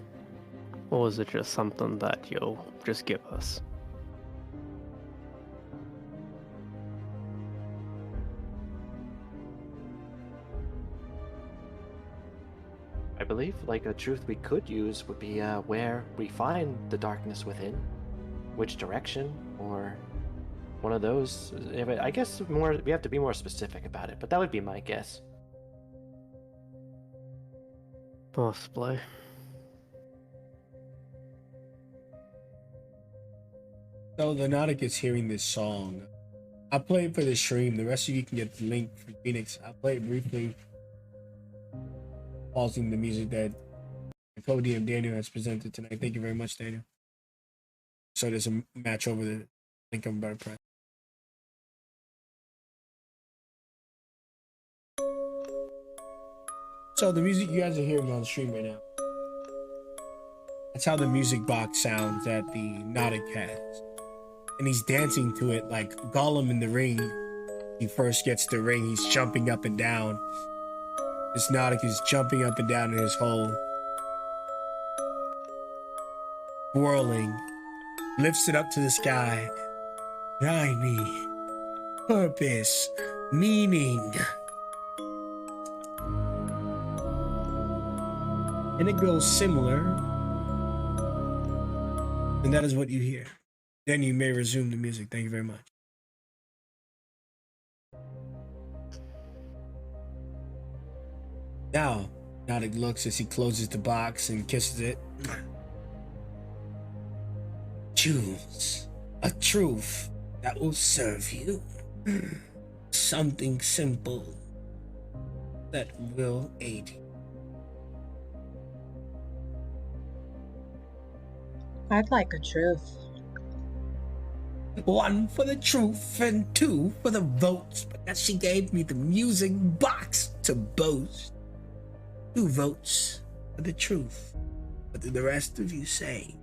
Speaker 2: Or is it just something that you'll just give us?
Speaker 5: I believe, a truth we could use would be where we find the darkness within, which direction, or one of those. I guess we have to be more specific about it, but that would be my guess.
Speaker 2: Possibly.
Speaker 4: So the Nautic is hearing this song. I play it for the stream. The rest of you can get the link for Phoenix. I play it briefly, pausing the music that the co-DM Daniel has presented tonight. Thank you very much, Daniel. So there's a match over the link I'm about to press. So the music you guys are hearing on the stream right now, that's how the music box sounds that the Nautic has. And he's dancing to it like Gollum in the Ring he first gets the ring, he's jumping up and down. This Nautic is jumping up and down in his hole, whirling, lifts it up to the sky. Shiny, purpose, meaning. And it goes similar, and that is what you hear. Then you may resume the music. Thank you very much. Now, Nautic looks as he closes the box and kisses it. Choose a truth that will serve you. Something simple that will aid you.
Speaker 7: I'd like a truth.
Speaker 4: 1 for the truth and 2 for the votes, but she gave me the music box to boast. 2 votes for the truth. What did the rest of you say?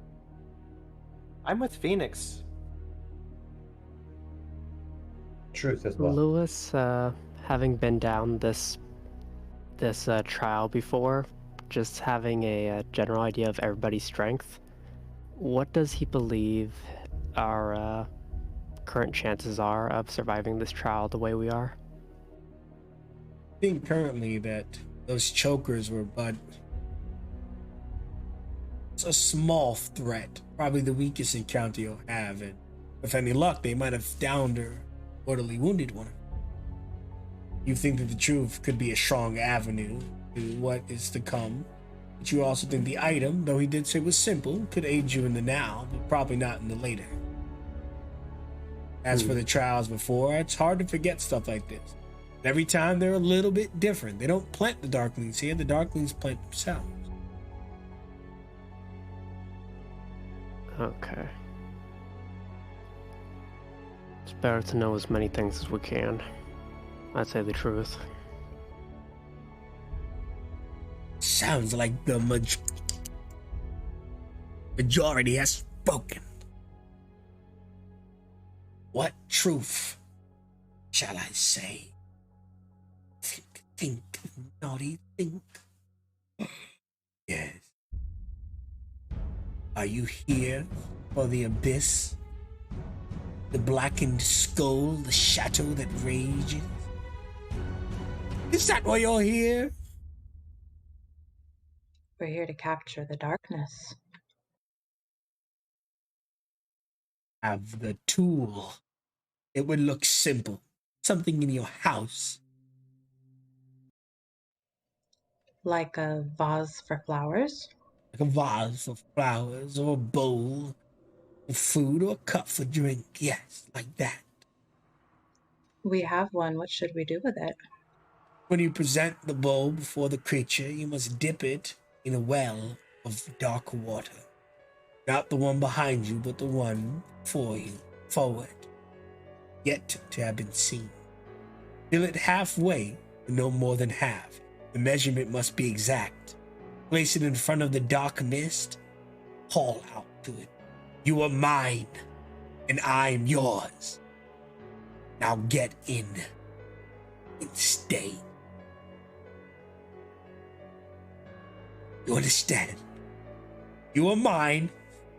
Speaker 5: I'm with Phoenix.
Speaker 3: Truth as well.
Speaker 2: Lewis, having been down this trial before, just having a general idea of everybody's strength, what does he believe our current chances are of surviving this trial the way we are?
Speaker 4: I think currently that those chokers were but it's a small threat, probably the weakest encounter you'll have, and with any luck, they might have downed or mortally wounded one. You think that the truth could be a strong avenue to what is to come, but you also think the item, though he did say was simple, could aid you in the now, but probably not in the later. As for the trials before, it's hard to forget stuff like this. Every time they're a little bit different. They don't plant the Darklings here, the Darklings plant themselves.
Speaker 2: Okay. It's better to know as many things as we can. I'd say the truth.
Speaker 4: Sounds like the majority has spoken. What truth shall I say? Think, naughty, think. Yes. Are you here for the abyss? The blackened skull, the shadow that rages? Is that why you're here?
Speaker 7: We're here to capture the darkness.
Speaker 4: Have the tool. It would look simple. Something in your house.
Speaker 7: Like a vase for flowers?
Speaker 4: Like a vase for flowers, or a bowl for food, or a cup for drink. Yes, like that.
Speaker 7: We have one. What should we do with it?
Speaker 4: When you present the bowl before the creature, you must dip it in a well of dark water. Not the one behind you, but the one for you, forward, yet to have been seen. Fill it halfway, no more than half. The measurement must be exact. Place it in front of the dark mist. Call out to it. You are mine, and I am yours. Now get in and stay. You understand? You are mine,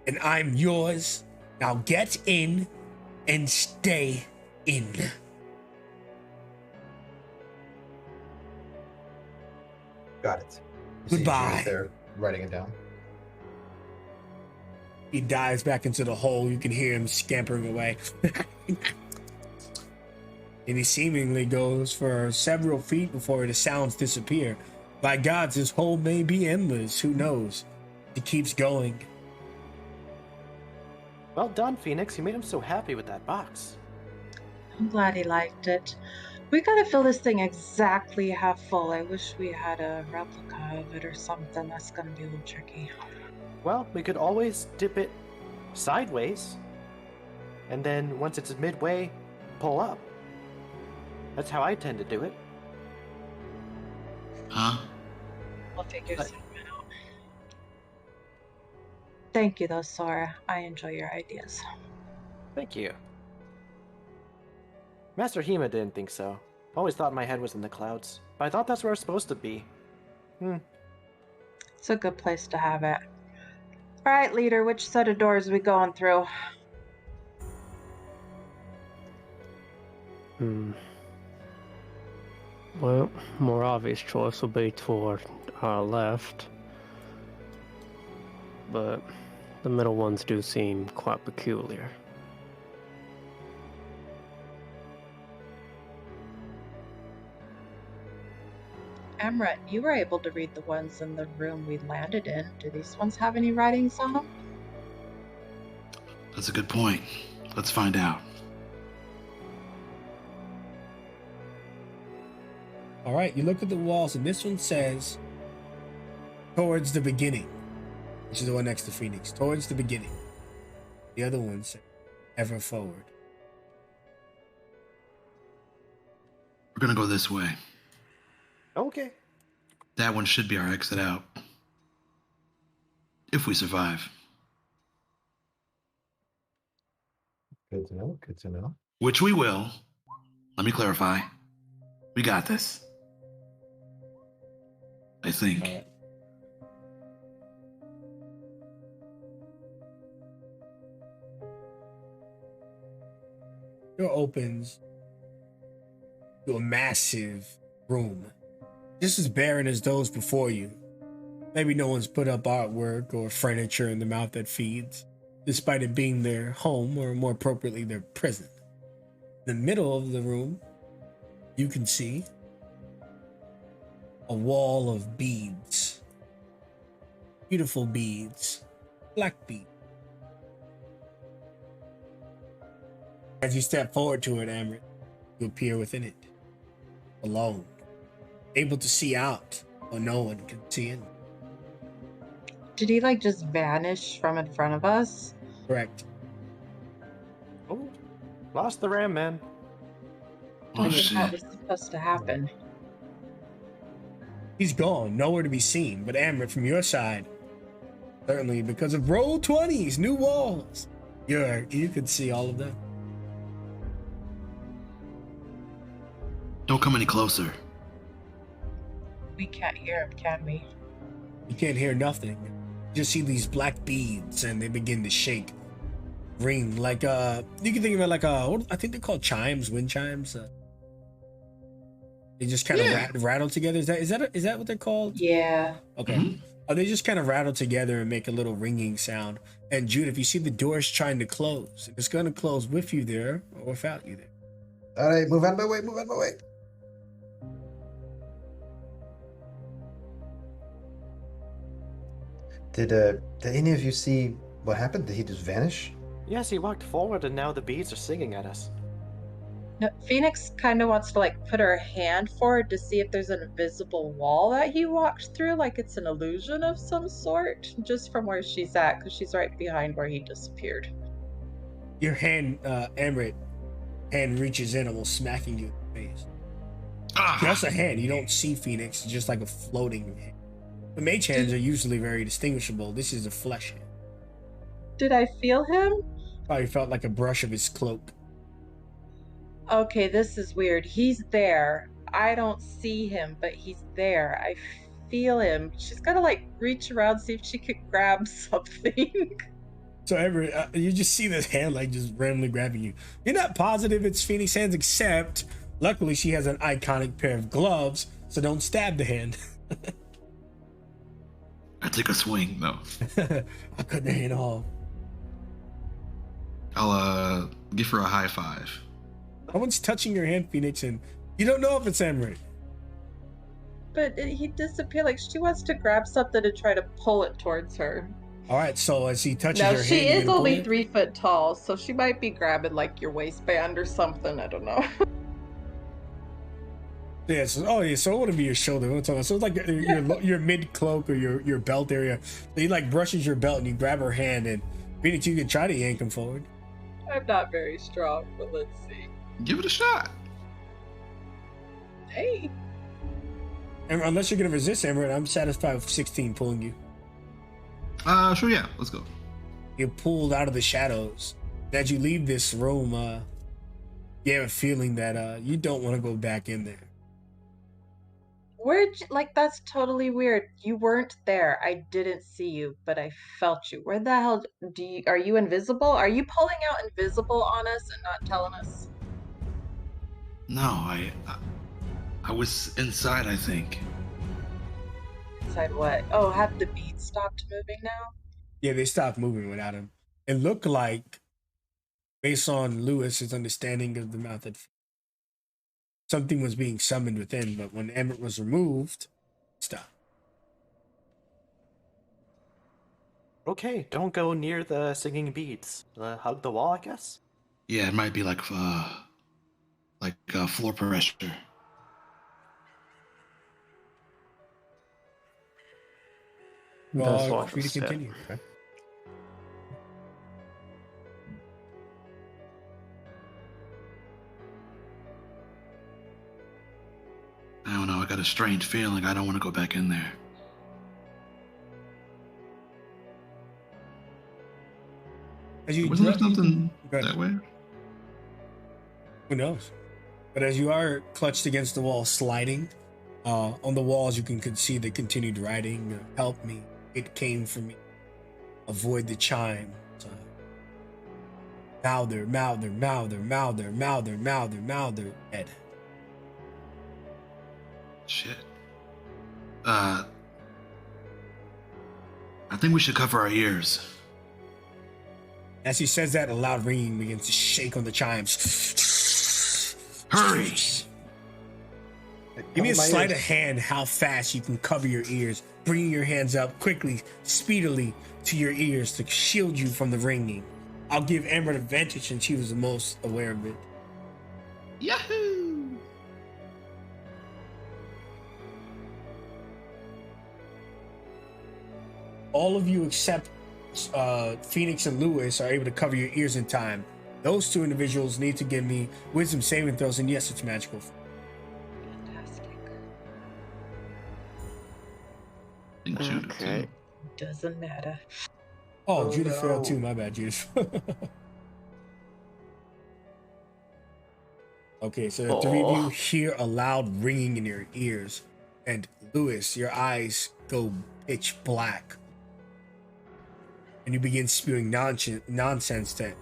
Speaker 4: and I'm yours. Now get in and stay in.
Speaker 3: Got it. You see
Speaker 4: Goodbye.
Speaker 3: James there writing it down.
Speaker 4: He dives back into the hole. You can hear him scampering away. And he seemingly goes for several feet before the sounds disappear. By gods, this hole may be endless. Who knows? He keeps going.
Speaker 5: Well done, Phoenix. You made him so happy with that box.
Speaker 7: I'm glad he liked it. We gotta fill this thing exactly half full. I wish we had a replica of it or something. That's gonna be a little tricky.
Speaker 5: Well, we could always dip it sideways, and then once it's midway, pull up. That's how I tend to do it.
Speaker 9: Huh?
Speaker 7: We'll figure something out. Thank you, though, Sora. I enjoy your ideas.
Speaker 5: Thank you. Master Hema didn't think so. Always thought my head was in the clouds. But I thought that's where it's supposed to be.
Speaker 7: It's a good place to have it. All right, leader, which set of doors are we going through?
Speaker 2: Well, more obvious choice will be toward our left. But the middle ones do seem quite peculiar.
Speaker 7: Emret, you were able to read the ones in the room we landed in. Do these ones have any writings on them?
Speaker 9: That's a good point. Let's find out.
Speaker 4: All right, you look at the walls, and this one says, towards the beginning, which is the one next to Phoenix. Towards the beginning. The other one says, ever forward.
Speaker 9: We're gonna go this way.
Speaker 5: Okay.
Speaker 9: That one should be our exit out. If we survive.
Speaker 3: Good to know. Good to know.
Speaker 9: Which we will. Let me clarify. We got this. I think.
Speaker 4: All right. Door opens to a massive room, just as barren as those before you. Maybe no one's put up artwork or furniture in the mouth that feeds, despite it being their home, or more appropriately, their prison. In the middle of the room, you can see a wall of beads. Beautiful beads. Black beads. As you step forward to it, Amrit, you appear within it, alone, able to see out, or no one can see in.
Speaker 7: Did he like just vanish from in front of us?
Speaker 4: Correct.
Speaker 5: Oh, lost the ram, man.
Speaker 9: Oh,
Speaker 7: What
Speaker 9: shit.
Speaker 7: was supposed to happen?
Speaker 4: He's gone, nowhere to be seen. But Amrit, from your side, certainly because of roll 20s, new walls, you could see all of them.
Speaker 9: Don't come any closer.
Speaker 7: We can't hear him, can we?
Speaker 4: You can't hear nothing. You just see these black beads, and they begin to shake, ring like you can think of it like I think they're called chimes, wind chimes. They just kind of rattle together. Is that what they're called?
Speaker 7: Yeah.
Speaker 4: Okay.
Speaker 9: Mhm.
Speaker 4: They just kind of rattle together and make a little ringing sound. And Jude, if you see the doors trying to close, it's going to close with you there or without you there.
Speaker 3: All right, move out of my way. Move out of my way. Did any of you see what happened? Did he just vanish?
Speaker 5: Yes, he walked forward and now the beads are singing at us.
Speaker 7: No, Phoenix kind of wants to like put her hand forward to see if there's an invisible wall that he walked through, like it's an illusion of some sort, just from where she's at, because she's right behind where he disappeared.
Speaker 4: Your hand, Amrit, hand reaches in, almost smacking you in the face. Just a hand. You don't see Phoenix. It's just like a floating hand. The mage hands are usually very distinguishable. This is a flesh hand.
Speaker 7: Did I feel him?
Speaker 4: Probably felt like a brush of his cloak.
Speaker 7: Okay, this is weird. He's there. I don't see him, but he's there. I feel him. She's gotta like reach around, see if she could grab something.
Speaker 4: So you just see this hand like just randomly grabbing you. You're not positive it's Phoenix hands, except luckily she has an iconic pair of gloves, so don't stab the hand.
Speaker 9: I take a swing, though.
Speaker 4: I cut the hand off.
Speaker 9: I'll give her a high five.
Speaker 4: No one's touching your hand, Phoenix, and you don't know if it's Amrit.
Speaker 7: But he disappeared. Like she wants to grab something and try to pull it towards her.
Speaker 4: All right, so as he touches
Speaker 7: Now
Speaker 4: your
Speaker 7: she
Speaker 4: hand,
Speaker 7: is only 3 foot tall, so she might be grabbing like your waistband or something. I don't know.
Speaker 4: Yeah, so it wouldn't be your shoulder. So it's like your mid cloak or your belt area. So he like brushes your belt and you grab her hand, and Phoenix, you can try to yank him forward.
Speaker 7: I'm not very strong, but let's see.
Speaker 9: Give it a shot.
Speaker 7: Hey.
Speaker 4: And unless you're gonna resist, Amrit, I'm satisfied with 16 pulling you.
Speaker 9: Sure, yeah, let's go.
Speaker 4: You're pulled out of the shadows. As you leave this room, You have a feeling that you don't want to go back in there.
Speaker 7: Like, that's totally weird. You weren't there. I didn't see you, but I felt you. Where the hell are you invisible? Are you pulling out invisible on us and not telling us?
Speaker 9: No, I was inside, I think.
Speaker 7: Inside what? Oh, have the beats stopped moving now?
Speaker 4: Yeah, they stopped moving without him. It looked like, based on Lewis's understanding of the mouth, that something was being summoned within, but when Emmett was removed, stop.
Speaker 5: Okay, don't go near the singing beads. Hug the wall, I guess.
Speaker 9: Yeah, it might be like floor pressure.
Speaker 2: That's
Speaker 4: Well,
Speaker 2: what
Speaker 4: free to continue.
Speaker 5: Okay.
Speaker 9: I don't know. I got a strange feeling. I don't want to go back in there. Wasn't there something that way?
Speaker 4: Who knows? But as you are clutched against the wall, sliding, on the walls you can see the continued writing. Help me. It came from me. Avoid the chime. Mouther, mouther, mouther, mouther, mouther, mouther, mouther, Ed.
Speaker 9: Shit. I think we should cover our ears.
Speaker 4: As he says that, a loud ringing begins to shake on the chimes.
Speaker 9: Hurry!
Speaker 4: Give me a
Speaker 3: Cover my
Speaker 4: sleight of
Speaker 3: ears.
Speaker 4: hand how fast you can cover your ears, bringing your hands up quickly, speedily to your ears to shield you from the ringing. I'll give Amber advantage since she was the most aware of it.
Speaker 9: Yahoo!
Speaker 4: All of you except Phoenix and Lewis are able to cover your ears in time. Those two individuals need to give me wisdom saving throws, and yes, it's magical.
Speaker 7: Fantastic.
Speaker 9: And Judah,
Speaker 2: Okay.
Speaker 9: too.
Speaker 7: Doesn't matter.
Speaker 4: Oh,
Speaker 3: Oh,
Speaker 4: Judith failed
Speaker 3: no.
Speaker 4: too. My bad, Judith. Okay, so the three of you hear a loud ringing in your ears, and Lewis, your eyes go pitch black, and you begin spewing nonsense to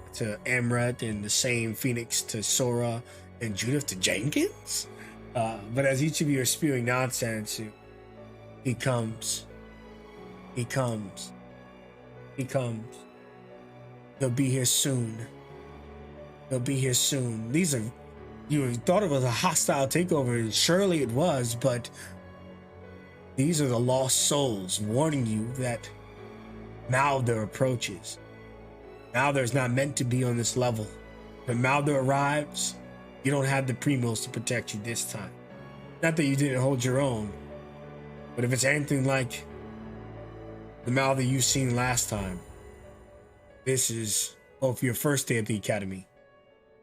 Speaker 4: Amret, and the same Phoenix to Sora, and Judith to Jenkins. But as each of you are spewing nonsense, he comes. He'll be here soon. These are, you thought it was a hostile takeover, and surely it was, but these are the lost souls warning you that Malder approaches. Malder's not meant to be on this level. When Malder arrives, you don't have the primos to protect you this time. Not that you didn't hold your own, but if it's anything like the Malder you've seen last time, this is both your first day at the academy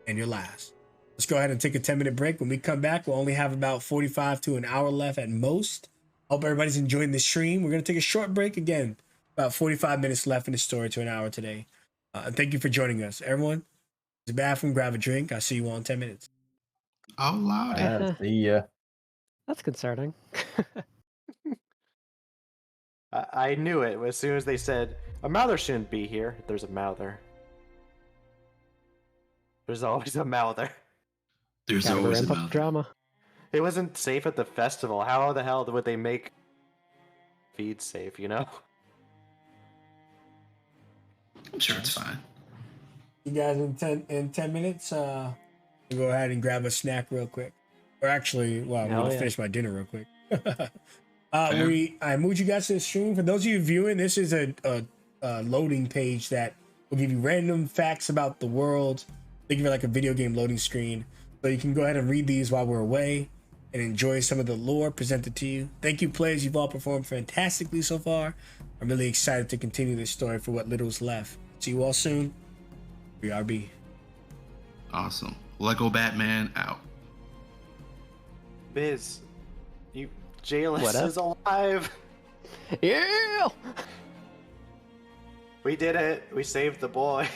Speaker 4: and your last. Let's go ahead and take a 10-minute break. When we come back, we'll only have about 45 to an hour left at most. Hope everybody's enjoying the stream. We're going to take a short break again. About 45 minutes left in the story to an hour today. And thank you for joining us. Everyone, use the bathroom, grab a drink. I'll see you all in 10 minutes.
Speaker 9: Oh, Lord.
Speaker 3: See ya.
Speaker 2: That's concerning.
Speaker 5: I knew it as soon as they said, a mouther shouldn't be here. There's a mouther. There's always a mouther.
Speaker 9: There's
Speaker 2: Gotta
Speaker 9: always
Speaker 2: ramp
Speaker 9: a
Speaker 2: up the
Speaker 9: mouth.
Speaker 2: drama.
Speaker 5: It wasn't safe at the festival. How the hell would they make feed safe, you know?
Speaker 9: I'm sure it's fine.
Speaker 4: You guys in 10 minutes, we'll go ahead and grab a snack real quick. Or actually, well, I'm
Speaker 2: Hell
Speaker 4: going to
Speaker 2: yeah.
Speaker 4: finish my dinner real quick. I moved you guys to the stream. For those of you viewing, this is a loading page that will give you random facts about the world. Think of it like a video game loading screen. So you can go ahead and read these while we're away and enjoy some of the lore presented to you. Thank you, players. You've all performed fantastically so far. I'm really excited to continue this story for what little's left. See you all soon. BRB.
Speaker 9: Awesome. Lego Batman out.
Speaker 5: Biz, Jailus
Speaker 2: What up?
Speaker 5: is alive.
Speaker 2: Yeah!
Speaker 5: We did it. We saved the boy.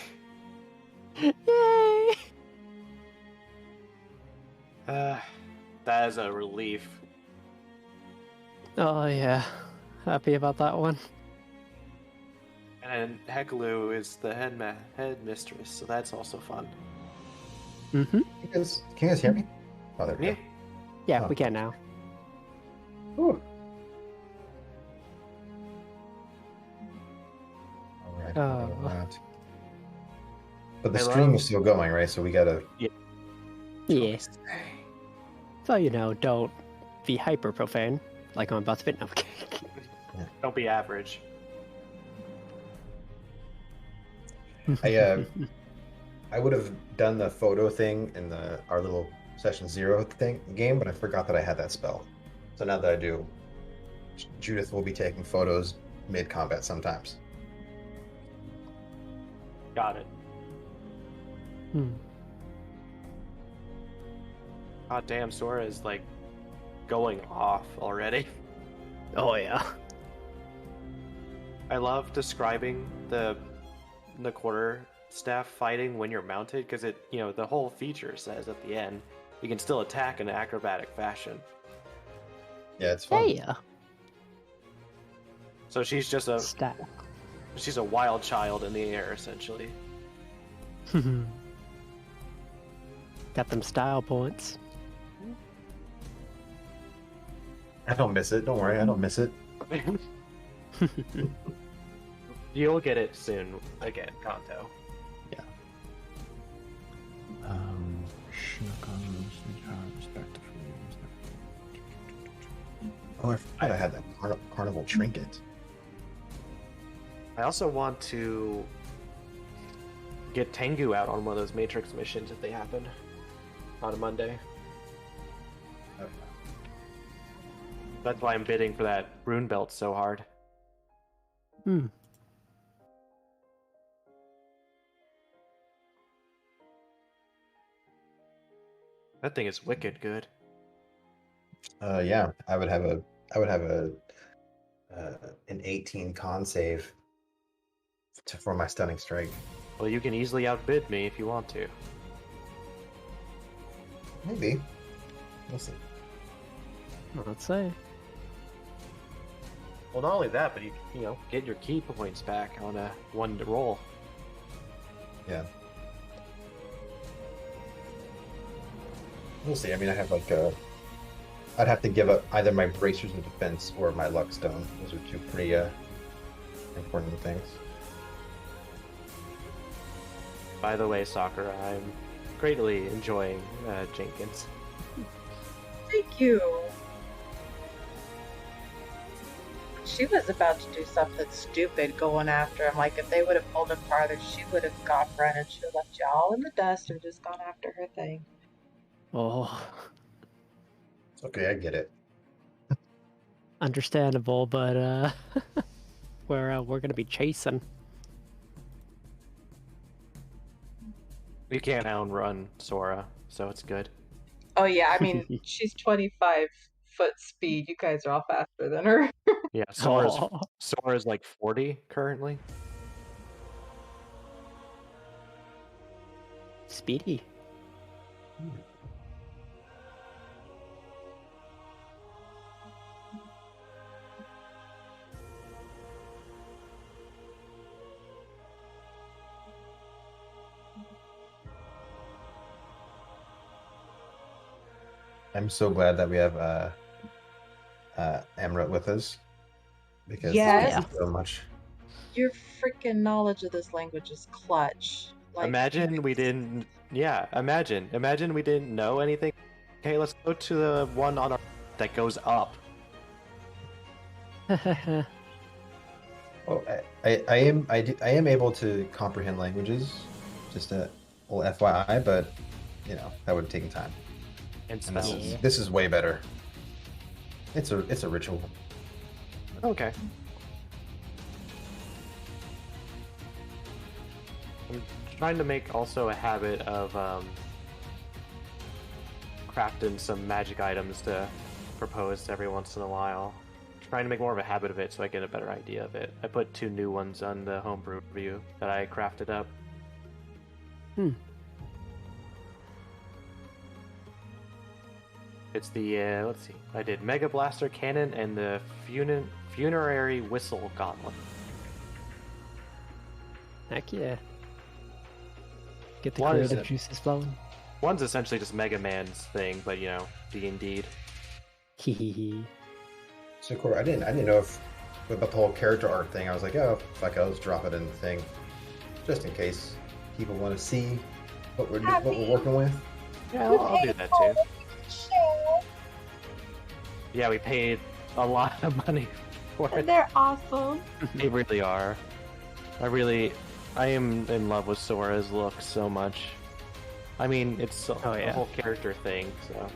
Speaker 2: Yay!
Speaker 5: That is a relief.
Speaker 2: Oh yeah, happy about that one.
Speaker 5: And Hekalu is the headmistress, so that's also fun.
Speaker 2: Mm-hmm.
Speaker 3: Can you guys hear me? Oh, there we
Speaker 5: Yeah.
Speaker 3: go.
Speaker 2: Yeah,
Speaker 3: Oh.
Speaker 2: we can now.
Speaker 3: Whew. All right.
Speaker 2: Oh.
Speaker 3: But the
Speaker 5: I
Speaker 3: stream
Speaker 5: love-
Speaker 3: is still going, right? So we gotta.
Speaker 2: Yeah. So don't be hyper profane like I'm about to fit. No,
Speaker 5: Don't be average.
Speaker 3: I would have done the photo thing in our little session 0 game, but I forgot that I had that spell. So now that I do, Judith will be taking photos mid combat sometimes.
Speaker 5: Got it. God damn, Sora is like going off already.
Speaker 2: Oh yeah.
Speaker 5: I love describing the quarter staff fighting when you're mounted, because it, the whole feature says at the end you can still attack in an acrobatic fashion.
Speaker 3: Yeah, it's fun.
Speaker 2: Yeah.
Speaker 5: So she's just she's a wild child in the air, essentially.
Speaker 2: Got them style points.
Speaker 3: I don't miss it. Don't worry, I don't miss it.
Speaker 5: You'll get it soon again, Kanto.
Speaker 3: Yeah. Oh, I forgot I had that carnival trinket.
Speaker 5: I also want to get Tengu out on one of those Matrix missions if they happen on a Monday.
Speaker 3: Okay.
Speaker 5: That's why I'm bidding for that rune belt so hard. That thing is wicked good.
Speaker 3: Yeah, I would have an 18 con save for my stunning strike.
Speaker 5: Well, you can easily outbid me if you want to.
Speaker 3: Maybe. We'll see.
Speaker 2: Let's say.
Speaker 5: Well, not only that, but you get your key points back on a one roll.
Speaker 3: Yeah. We'll see. I mean, I have I'd have to give up either my bracers of defense or my luck stone. Those are two pretty important things.
Speaker 5: By the way, Sakura, I'm greatly enjoying Jenkins.
Speaker 7: Thank you. She was about to do something stupid going after him. Like, if they would have pulled him farther, she would have gone running. She would have left y'all in the dust and just gone after her thing.
Speaker 2: Oh,
Speaker 3: It's okay, I get it.
Speaker 2: understandable, but we're gonna be chasing.
Speaker 5: You can't outrun Sora, so it's good.
Speaker 7: Oh yeah, I mean, she's 25 foot speed. You guys are all faster than her.
Speaker 5: Yeah,
Speaker 2: Oh.
Speaker 5: Sora's like 40 currently.
Speaker 2: Speedy.
Speaker 3: I'm so glad that we have Amrit with us because
Speaker 7: Yes.
Speaker 3: thank you so much.
Speaker 7: Your freaking knowledge of this language is clutch. Like,
Speaker 5: Imagine we didn't. Yeah, imagine we didn't know anything. Okay, let's go to the one on our that goes up.
Speaker 3: Well, I am able to comprehend languages, just a little FYI, but that would have taken time.
Speaker 5: And
Speaker 3: And
Speaker 5: spells.
Speaker 3: this is way better. It's a ritual.
Speaker 5: Okay. I'm trying to make also a habit of crafting some magic items to propose every once in a while. Trying to make more of a habit of it so I get a better idea of it. I put 2 new ones on the homebrew review that I crafted up. It's the let's see. I did Mega Blaster Cannon and the Funerary Whistle Gauntlet.
Speaker 2: Heck yeah. Get the
Speaker 5: One is
Speaker 2: creative
Speaker 5: it?
Speaker 2: juices flowing.
Speaker 5: One's essentially just Mega Man's thing, but you know, D&D.
Speaker 2: Hee hee hee.
Speaker 3: So Corey, I didn't know if about the whole character art thing. I was like, oh, fuck, I'll just drop it in the thing, just in case people want to see what we're working with.
Speaker 5: Yeah, I'll do that too. Yeah, we paid a lot of money for it.
Speaker 7: They're awesome.
Speaker 5: They really are. I am in love with Sora's look so much. I mean, it's a whole character thing, so.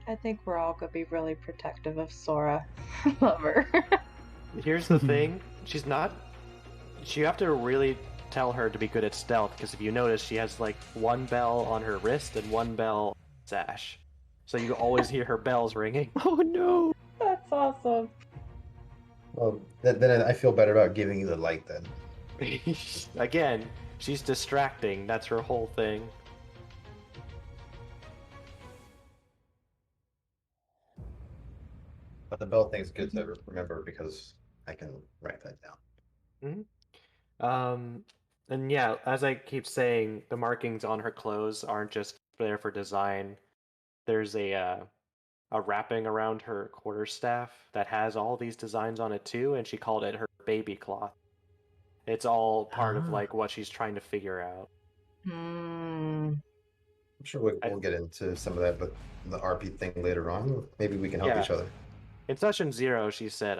Speaker 7: I think we're all gonna be really protective of Sora. Love her.
Speaker 5: Here's the thing, you have to really tell her to be good at stealth, because if you notice, she has like one bell on her wrist and one bell sash. So you always hear her bells ringing.
Speaker 2: Oh no!
Speaker 7: That's awesome.
Speaker 3: Well, then I feel better about giving you the light then.
Speaker 5: Again, she's distracting, that's her whole thing.
Speaker 3: But the bell thing's good to remember because I can write that down.
Speaker 5: And yeah, as I keep saying, the markings on her clothes aren't just there for design. There's a wrapping around her quarterstaff that has all these designs on it too, and she called it her baby cloth. It's all part of like what she's trying to figure out.
Speaker 3: I'm sure we'll get into some of that, but the RP thing later on. Maybe we can help each other.
Speaker 5: In Session 0, she said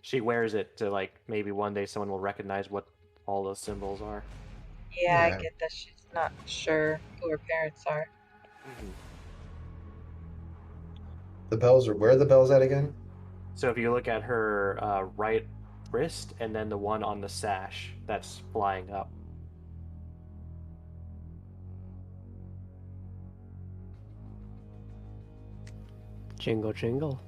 Speaker 5: she wears it to like maybe one day someone will recognize what all those symbols are.
Speaker 7: Yeah, I get that she's not sure who her parents are.
Speaker 3: The bells where are the bells at again?
Speaker 5: So if you look at her right wrist and then the one on the sash that's flying up.
Speaker 2: Jingle jingle.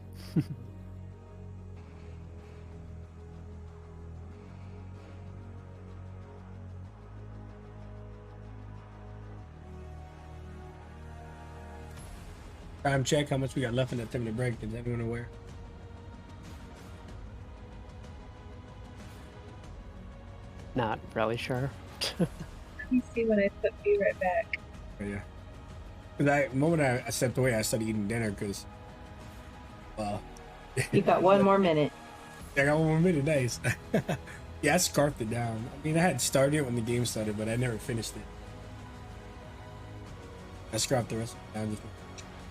Speaker 4: Time check. How much we got left in that 10-minute break? Is anyone aware?
Speaker 2: Not really sure.
Speaker 7: Let me see when I put B right back.
Speaker 4: Oh, yeah. Because the moment I stepped away, I started eating dinner because,
Speaker 7: You got one more minute.
Speaker 4: I got one more minute. Nice. Yeah, I scarfed it down. I mean, I had started it when the game started, but I never finished it. I scarfed the rest of it down.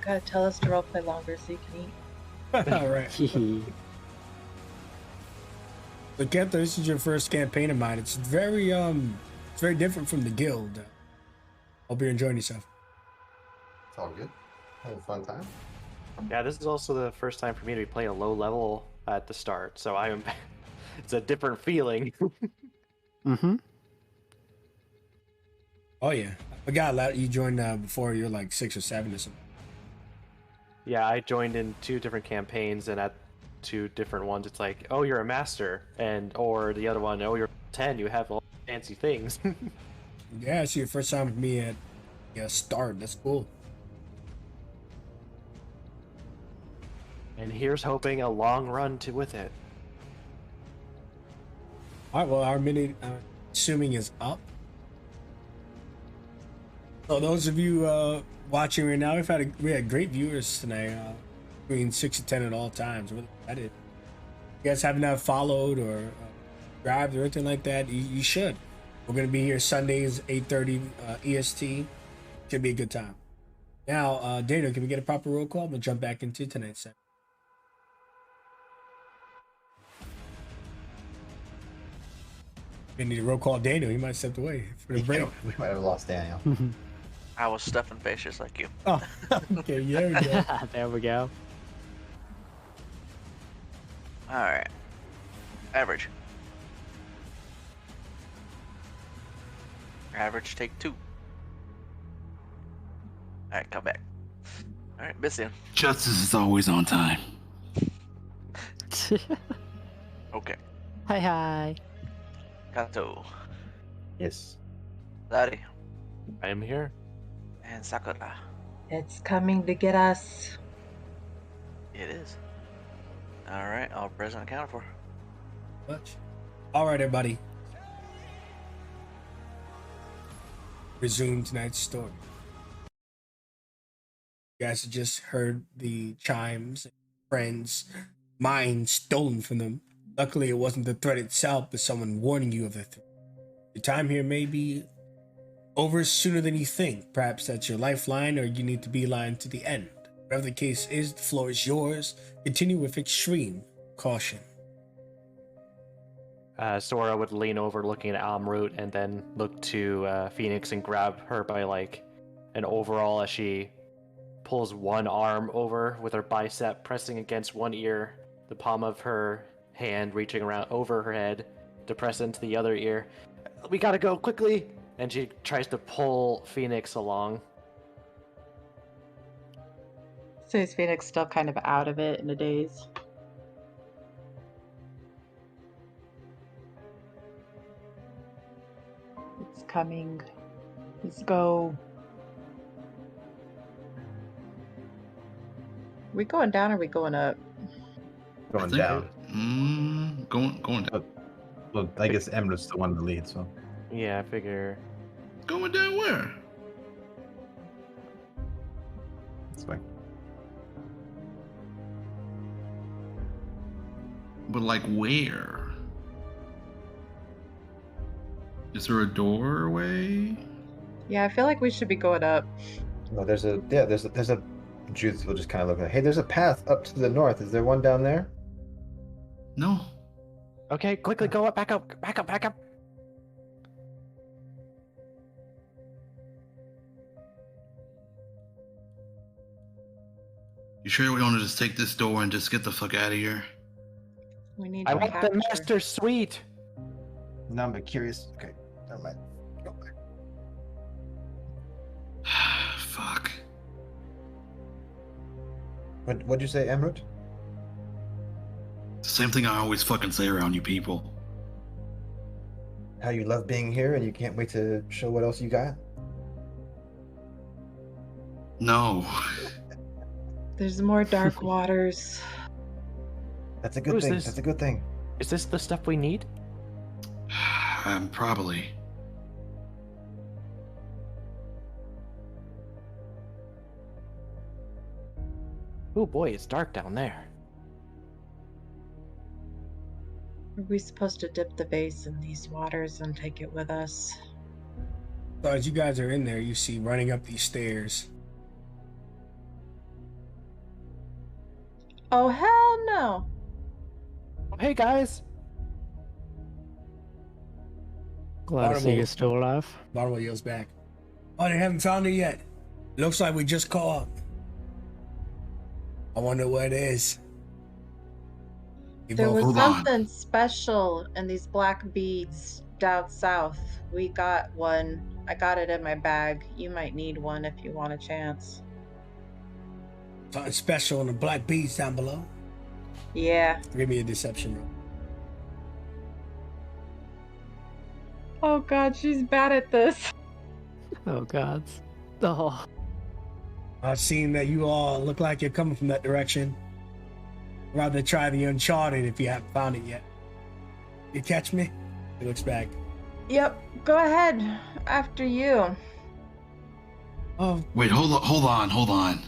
Speaker 7: Gotta tell us to roleplay longer so you can eat.
Speaker 4: All right. So, Kenta, this is your first campaign of mine. It's very different from the guild. Hope you're enjoying yourself.
Speaker 3: It's all good. Have a fun time.
Speaker 5: Yeah, this is also the first time for me to play a low level at the start, so it's a different feeling.
Speaker 4: Oh yeah, I forgot you joined before. You're like 6 or 7 or something.
Speaker 5: Yeah, I joined in 2 different campaigns, and at 2 different ones, it's like, oh, you're a master, or the other one, oh, you're 10, you have all fancy things.
Speaker 4: Yeah, it's your first time with me at start. That's cool.
Speaker 5: And here's hoping a long run with it.
Speaker 4: All right, well, our minute, assuming, is up. So those of you watching right now, we had great viewers tonight, between 6 to 10 at all times. Really excited. If you guys haven't followed or subscribed or anything like that, you should. We're going to be here Sundays, 8:30 EST. Should be a good time. Now, Daniel, can we get a proper roll call? I'm going to jump back into tonight's set. We need to roll call Daniel. He might have stepped away for the break.
Speaker 3: We might have lost Daniel.
Speaker 8: I was stuffing faces like you.
Speaker 4: Oh, okay. There we go.
Speaker 2: There we go.
Speaker 8: All right. Average. Average take 2. Alright, come back. Alright, Bissian.
Speaker 9: Justice is always on time.
Speaker 8: Okay.
Speaker 2: Hi.
Speaker 8: Kato.
Speaker 3: Yes.
Speaker 8: Dari.
Speaker 5: I am here.
Speaker 8: And Sakura.
Speaker 7: It's coming to get us.
Speaker 8: It is. Alright, all present accounted for.
Speaker 4: Much. All right, everybody. Resume tonight's story. You guys have just heard the chimes, friends' minds stolen from them. Luckily, it wasn't the threat itself, but someone warning you of the threat. Your time here may be over sooner than you think. Perhaps that's your lifeline, or you need to beeline to the end. Whatever the case is, the floor is yours. Continue with extreme caution.
Speaker 5: Sora would lean over looking at Amrut and then look to Phoenix and grab her by like an overall as she pulls one arm over with her bicep pressing against one ear, the palm of her hand reaching around over her head to press into the other ear. We gotta go quickly! And she tries to pull Phoenix along.
Speaker 7: So is Phoenix still kind of out of it in a daze? It's coming. Let's go. We going down or we going up?
Speaker 3: Going
Speaker 9: think-
Speaker 3: down.
Speaker 9: Going down.
Speaker 3: Well, I guess Emra's the one to lead, so.
Speaker 5: Yeah, I figure.
Speaker 9: Going down where?
Speaker 3: That's fine.
Speaker 9: But like where? Is there a doorway?
Speaker 7: Yeah, I feel like we should be going up.
Speaker 3: No, there's a Judith will just kind of look like, hey, there's a path up to the north. Is there one down there?
Speaker 9: No.
Speaker 5: Okay, quickly go up, back up.
Speaker 9: You sure we don't just take this door and just get the fuck out of here?
Speaker 7: We need
Speaker 5: I
Speaker 7: to
Speaker 5: want
Speaker 7: capture.
Speaker 5: the master suite.
Speaker 3: No, I'm curious. Okay, never mind. Go back.
Speaker 9: Fuck.
Speaker 3: What'd you say, Emrut?
Speaker 9: Same thing I always fucking say around you people.
Speaker 3: How you love being here and you can't wait to show what else you got?
Speaker 9: No.
Speaker 7: There's more dark waters.
Speaker 3: That's a good
Speaker 5: Who's
Speaker 3: thing.
Speaker 5: this?
Speaker 3: That's a good thing.
Speaker 5: Is this the stuff we need?
Speaker 9: Probably.
Speaker 5: Oh boy, it's dark down there.
Speaker 7: Are we supposed to dip the vase in these waters and take it with us?
Speaker 4: So as you guys are in there, you see running up these stairs.
Speaker 7: Oh, hell no!
Speaker 5: Hey guys!
Speaker 2: Glad to see you're still alive.
Speaker 4: Barlow yells back. Oh, they haven't found it yet. Looks like we just caught up. I wonder what it is. You
Speaker 7: There
Speaker 4: both-
Speaker 7: was
Speaker 9: Hold on.
Speaker 7: something special in these black beads down south. We got one. I got it in my bag. You might need one if you want a chance.
Speaker 4: something special in the black beads down below.
Speaker 7: Yeah.
Speaker 4: Give me a deception roll.
Speaker 7: Oh god, she's bad at this.
Speaker 2: Oh gods. Oh.
Speaker 4: I've seen that you all look like you're coming from that direction. Rather try the Uncharted if you haven't found it yet. You catch me? He looks back.
Speaker 7: Yep, go ahead. After you.
Speaker 4: Oh,
Speaker 9: Wait, hold on.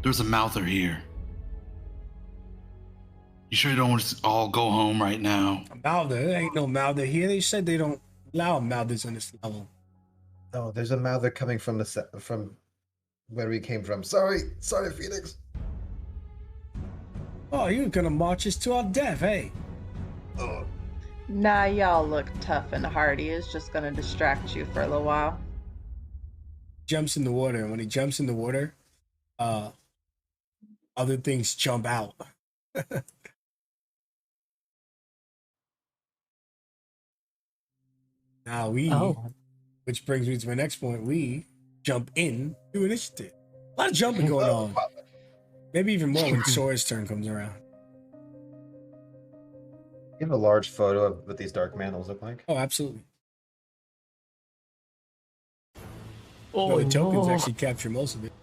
Speaker 9: There's a mouther here. You sure you don't want to all go home right now?
Speaker 4: a Mouther. There ain't no Mouther here. They said they don't allow Mouthers on this level.
Speaker 3: Oh, there's a Mouther coming from from where we came from. Sorry, Phoenix.
Speaker 4: Oh, you're gonna march us to our death, hey?
Speaker 3: Oh,
Speaker 7: Nah, y'all look tough and hardy. It's just gonna distract you for a little while.
Speaker 4: Jumps in the water, and when he jumps in the water, other things jump out. Now
Speaker 2: Oh.
Speaker 4: which brings me to my next point. We jump in to initiative. A lot of jumping going on. Maybe even more when Sora's turn comes around.
Speaker 3: You have a large photo of what these dark mantles look like.
Speaker 4: Oh, absolutely.
Speaker 2: Oh,
Speaker 4: Well, the tokens
Speaker 2: no.
Speaker 4: actually capture most of it.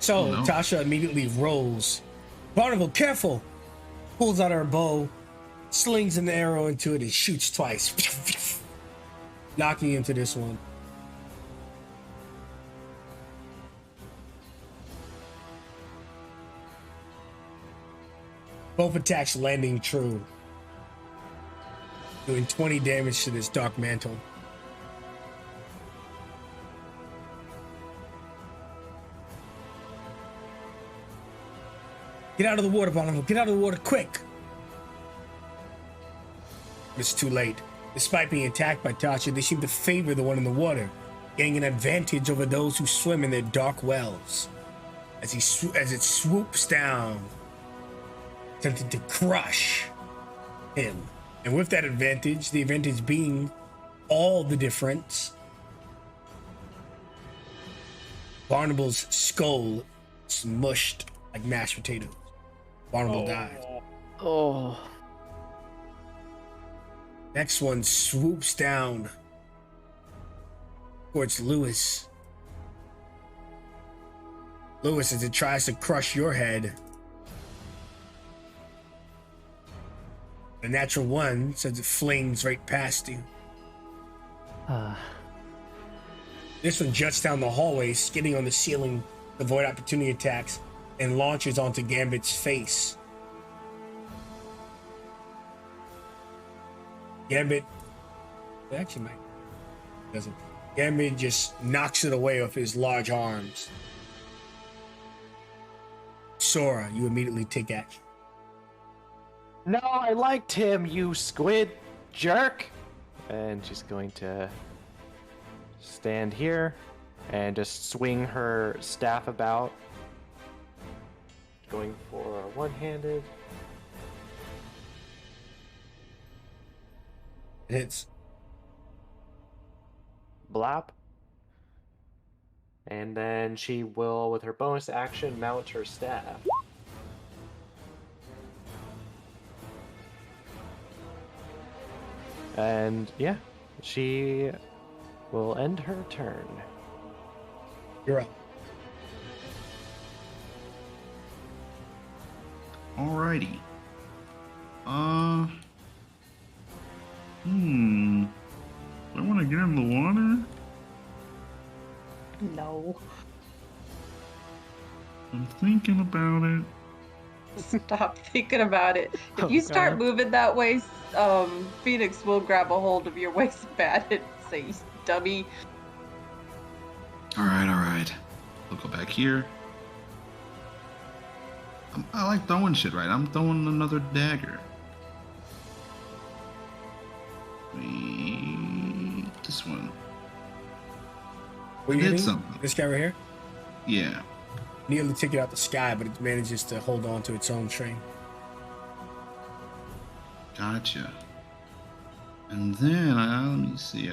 Speaker 4: So
Speaker 9: Oh, no.
Speaker 4: Tasha immediately rolls. Barnacle, careful! Pulls out her bow, slings an arrow into it, and shoots twice, knocking into this one. Both attacks landing true, doing 20 damage to this dark mantle. Get out of the water, Barnacle. Get out of the water, quick! It's too late. Despite being attacked by Tasha, they seem to favor the one in the water, getting an advantage over those who swim in their dark wells. As it swoops down, attempting to crush him. And with that advantage, the advantage being all the difference, Barnable's skull smushed like mashed potatoes. Barnable dies.
Speaker 2: Oh.
Speaker 4: Next one swoops down towards Lewis. Lewis, as it tries to crush your head. A natural one, says it flings right past you. This one juts down the hallway, skidding on the ceiling to avoid opportunity attacks, and launches onto Gambit's face. Gambit, actually might, doesn't. Gambit just knocks it away with his large arms. Sora, you immediately take action.
Speaker 5: No, I liked him, you squid jerk! And she's going to stand here and just swing her staff about. Going for one-handed.
Speaker 4: It hits.
Speaker 5: Blap. And then she will, with her bonus action, mount her staff. And yeah, she will end her turn.
Speaker 4: You're up.
Speaker 9: Alrighty. I want to get in the water.
Speaker 7: No.
Speaker 9: I'm thinking about it.
Speaker 7: Stop thinking about it. If
Speaker 2: Oh,
Speaker 7: you start
Speaker 2: God.
Speaker 7: moving that way, Phoenix will grab a hold of your waistband and say, dummy.
Speaker 9: Alright. I'll go back here. I like throwing shit, right? I'm throwing another dagger. This one.
Speaker 4: What you
Speaker 9: Hit
Speaker 4: hitting?
Speaker 9: something.
Speaker 4: This guy right here?
Speaker 9: Yeah.
Speaker 4: Nearly took it out the sky, but it manages to hold on to its own string.
Speaker 9: Gotcha. And then, let me see.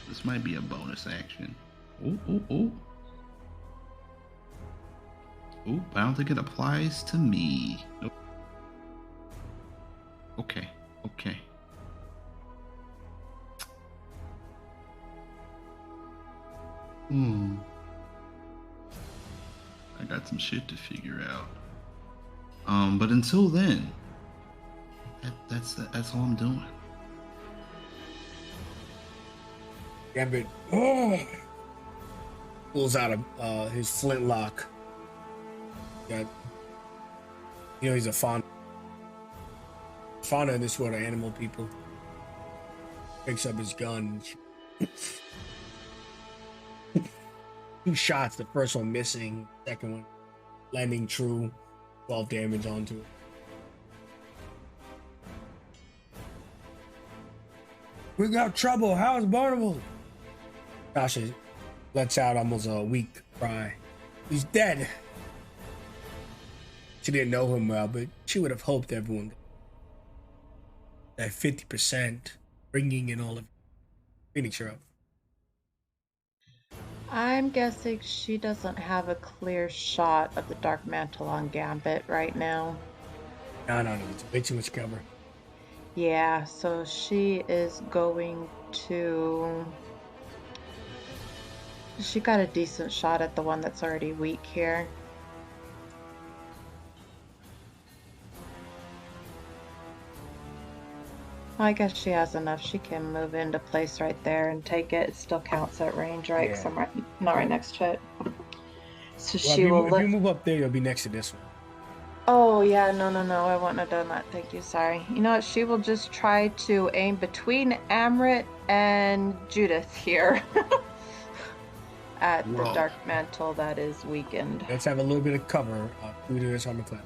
Speaker 9: This might be a bonus action. Oh. Oh, I don't think it applies to me. Nope. Okay. I got some shit to figure out. But until then, that's all I'm doing.
Speaker 4: Gambit pulls out his flintlock. Got, he's a fauna. Fauna in this world are animal people. Picks up his gun. 2 shots, the first one missing, second one landing true, 12 damage onto it. We got trouble. How's Barnable? Tasha lets out almost a weak cry. He's dead. She didn't know him well, but she would have hoped everyone that 50% bringing in all of Phoenix, you're up.
Speaker 7: I'm guessing she doesn't have a clear shot of the Dark Mantle on Gambit right now.
Speaker 4: No, it's way too much cover.
Speaker 7: Yeah, so she is going to... She got a decent shot at the one that's already weak here. Well, I guess she has enough. She can move into place right there and take it. It still counts at range, right? Because I'm not right next to it. So
Speaker 4: Well,
Speaker 7: she will
Speaker 4: if you move up there, you'll be next to this one.
Speaker 7: Oh, yeah, no, I wouldn't have done that. Thank you, sorry. You know what? She will just try to aim between Amrit and Judith here. At the Dark Mantle that is weakened.
Speaker 4: Let's have a little bit of cover through this armor class.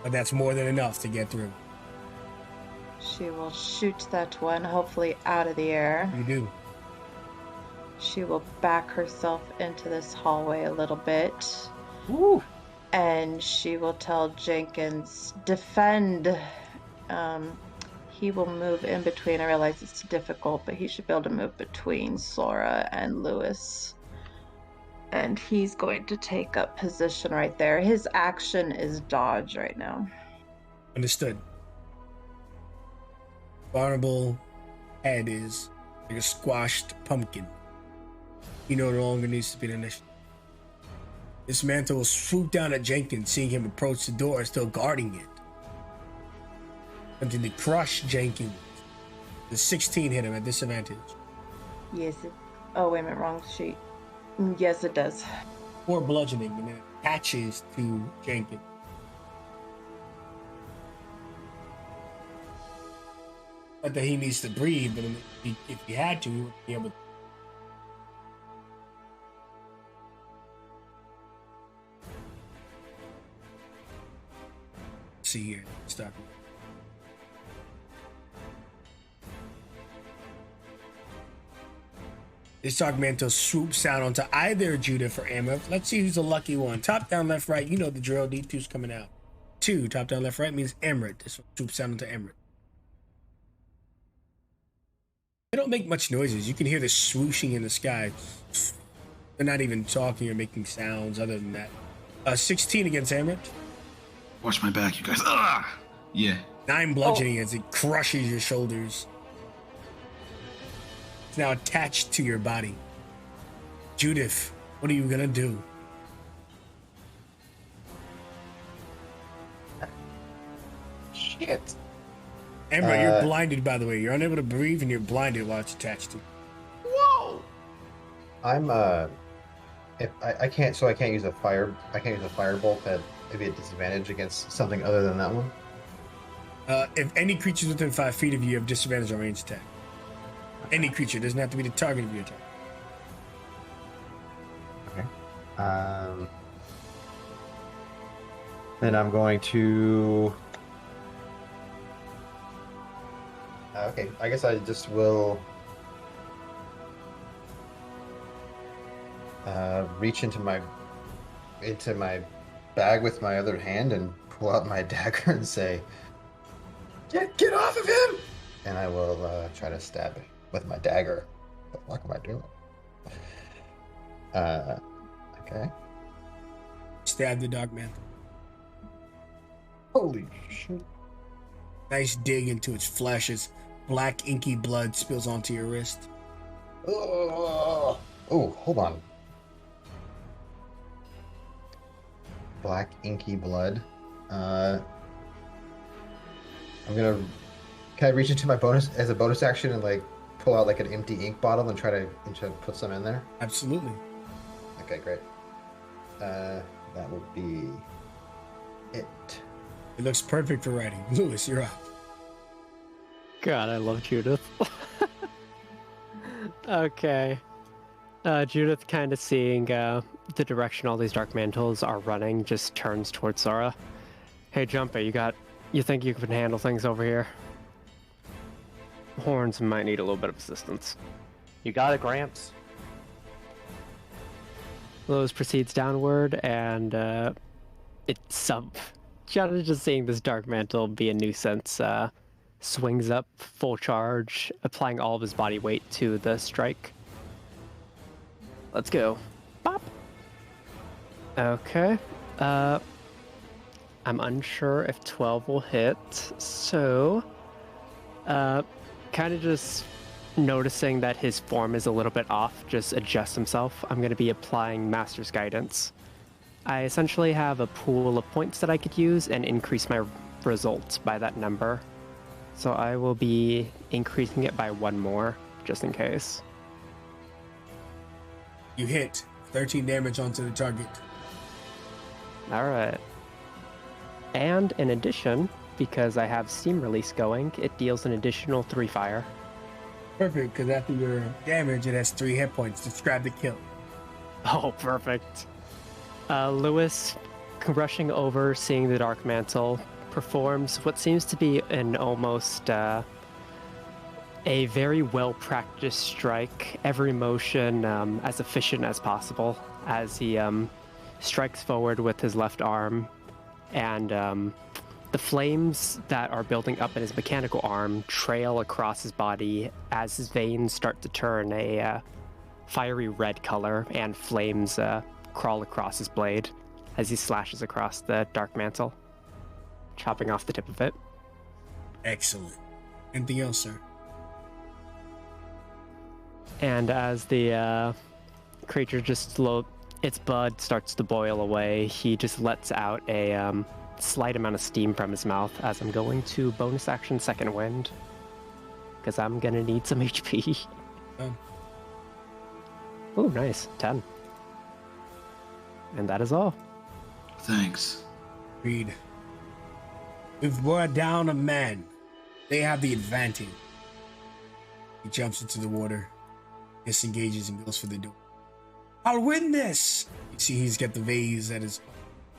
Speaker 4: But that's more than enough to get through.
Speaker 7: She will shoot that one, hopefully out of the air.
Speaker 4: You do.
Speaker 7: She will back herself into this hallway a little bit.
Speaker 4: Woo!
Speaker 7: And she will tell Jenkins, defend. He will move in between. I realize it's difficult, but he should be able to move between Sora and Lewis. And he's going to take up position right there. His action is dodge right now.
Speaker 4: Understood. Vulnerable head is like a squashed pumpkin. He no longer needs to be an initiative. This mantle will swoop down at Jenkins, seeing him approach the door, still guarding it. Attempting to crush Jenkins. The 16 hit him at disadvantage.
Speaker 7: Yes. Oh, wait a minute, wrong sheet. Yes, it does.
Speaker 4: 4 bludgeoning, and then it attaches to Jenkins. Not that he needs to breathe, but if he had to, he would be able to. See here, stop. This Dark Mantle swoops down onto either Judith or Amrit. Let's see who's the lucky one. Top, down, left, right. You know the drill. D2's coming out. 2, top, down, left, right means Amrit. This one swoops down onto Amrit. They don't make much noises. You can hear the swooshing in the sky. They're not even talking or making sounds other than that. 16 against Amrit.
Speaker 9: Watch my back, you guys. Ah! Yeah.
Speaker 4: 9 bludgeoning as it crushes your shoulders. It's now attached to your body. Judith, what are you gonna do?
Speaker 3: Shit.
Speaker 4: Amber, you're blinded, by the way. You're unable to breathe and you're blinded while it's attached to you.
Speaker 3: Whoa! I'm if I can't use a firebolt at maybe a disadvantage against something other than that one.
Speaker 4: If any creatures within 5 feet of you have disadvantage on range attack. Any creature, doesn't have to be the target of your attack.
Speaker 3: Okay. Then I'm going to. Okay, I guess I just will reach into my bag with my other hand and pull out my dagger and say, "Get off of him!" And I will try to stab with my dagger. What the fuck am I doing? Okay.
Speaker 4: Stab the Dark Mantle.
Speaker 3: Holy shit.
Speaker 4: Nice dig into its flesh as black inky blood spills onto your wrist.
Speaker 3: Oh, hold on. Black inky blood. I'm gonna. Can I reach into my bonus as a bonus action and like pull out like an empty ink bottle and try to put some in there?
Speaker 4: Absolutely.
Speaker 3: Okay, great. That would be it.
Speaker 4: It looks perfect for writing. Lewis, you're up.
Speaker 2: God, I love Judith. Okay. Judith, kind of seeing the direction all these Dark Mantles are running, just turns towards Sora. Hey, Jumper, you think you can handle things over here? Horns might need a little bit of assistance.
Speaker 5: You got it, Gramps.
Speaker 2: Lowe's proceeds downward, and it's just seeing this dark mantle be a nuisance. Swings up full charge, applying all of his body weight to the strike. Let's go. Bop. Okay. I'm unsure if 12 will hit, so kind of just noticing that his form is a little bit off, just adjust himself. I'm going to be applying Master's Guidance. I essentially have a pool of points that I could use and increase my results by that number. So I will be increasing it by 1 more, just in case.
Speaker 4: You hit 13 damage onto the target.
Speaker 2: Alright. And in addition, because I have Steam Release going, it deals an additional 3 fire.
Speaker 4: Perfect, because after your damage, it has 3 hit points. Describe the kill.
Speaker 2: Oh, perfect. Lewis, rushing over, seeing the Dark Mantle, performs what seems to be an almost a very well-practiced strike. Every motion as efficient as possible as he strikes forward with his left arm, and the flames that are building up in his mechanical arm trail across his body as his veins start to turn a fiery red color, and flames crawl across his blade as he slashes across the Dark Mantle, chopping off the tip of it.
Speaker 4: Excellent. Anything else, sir?
Speaker 2: And as the creature its blood starts to boil away, he just lets out a slight amount of steam from his mouth as I'm going to bonus action Second Wind, because I'm gonna need some HP. Oh, nice. 10. And that is all.
Speaker 9: Thanks.
Speaker 4: Reed. We've brought down a man. They have the advantage. He jumps into the water, disengages, and goes for the door. I'll win this! You see he's got the vase that is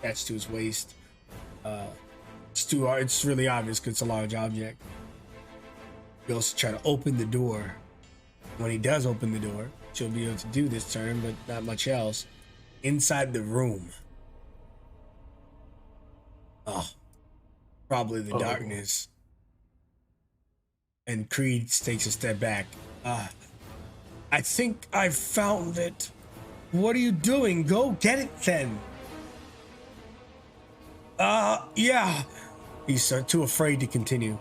Speaker 4: attached to his waist. It's really obvious because it's a large object. He goes to try to open the door. When he does open the door, she'll be able to do this turn, but not much else. Inside the room. Oh. Probably the darkness. And Creed takes a step back. I think I found it. What are you doing? Go get it then. Yeah. He's too afraid to continue.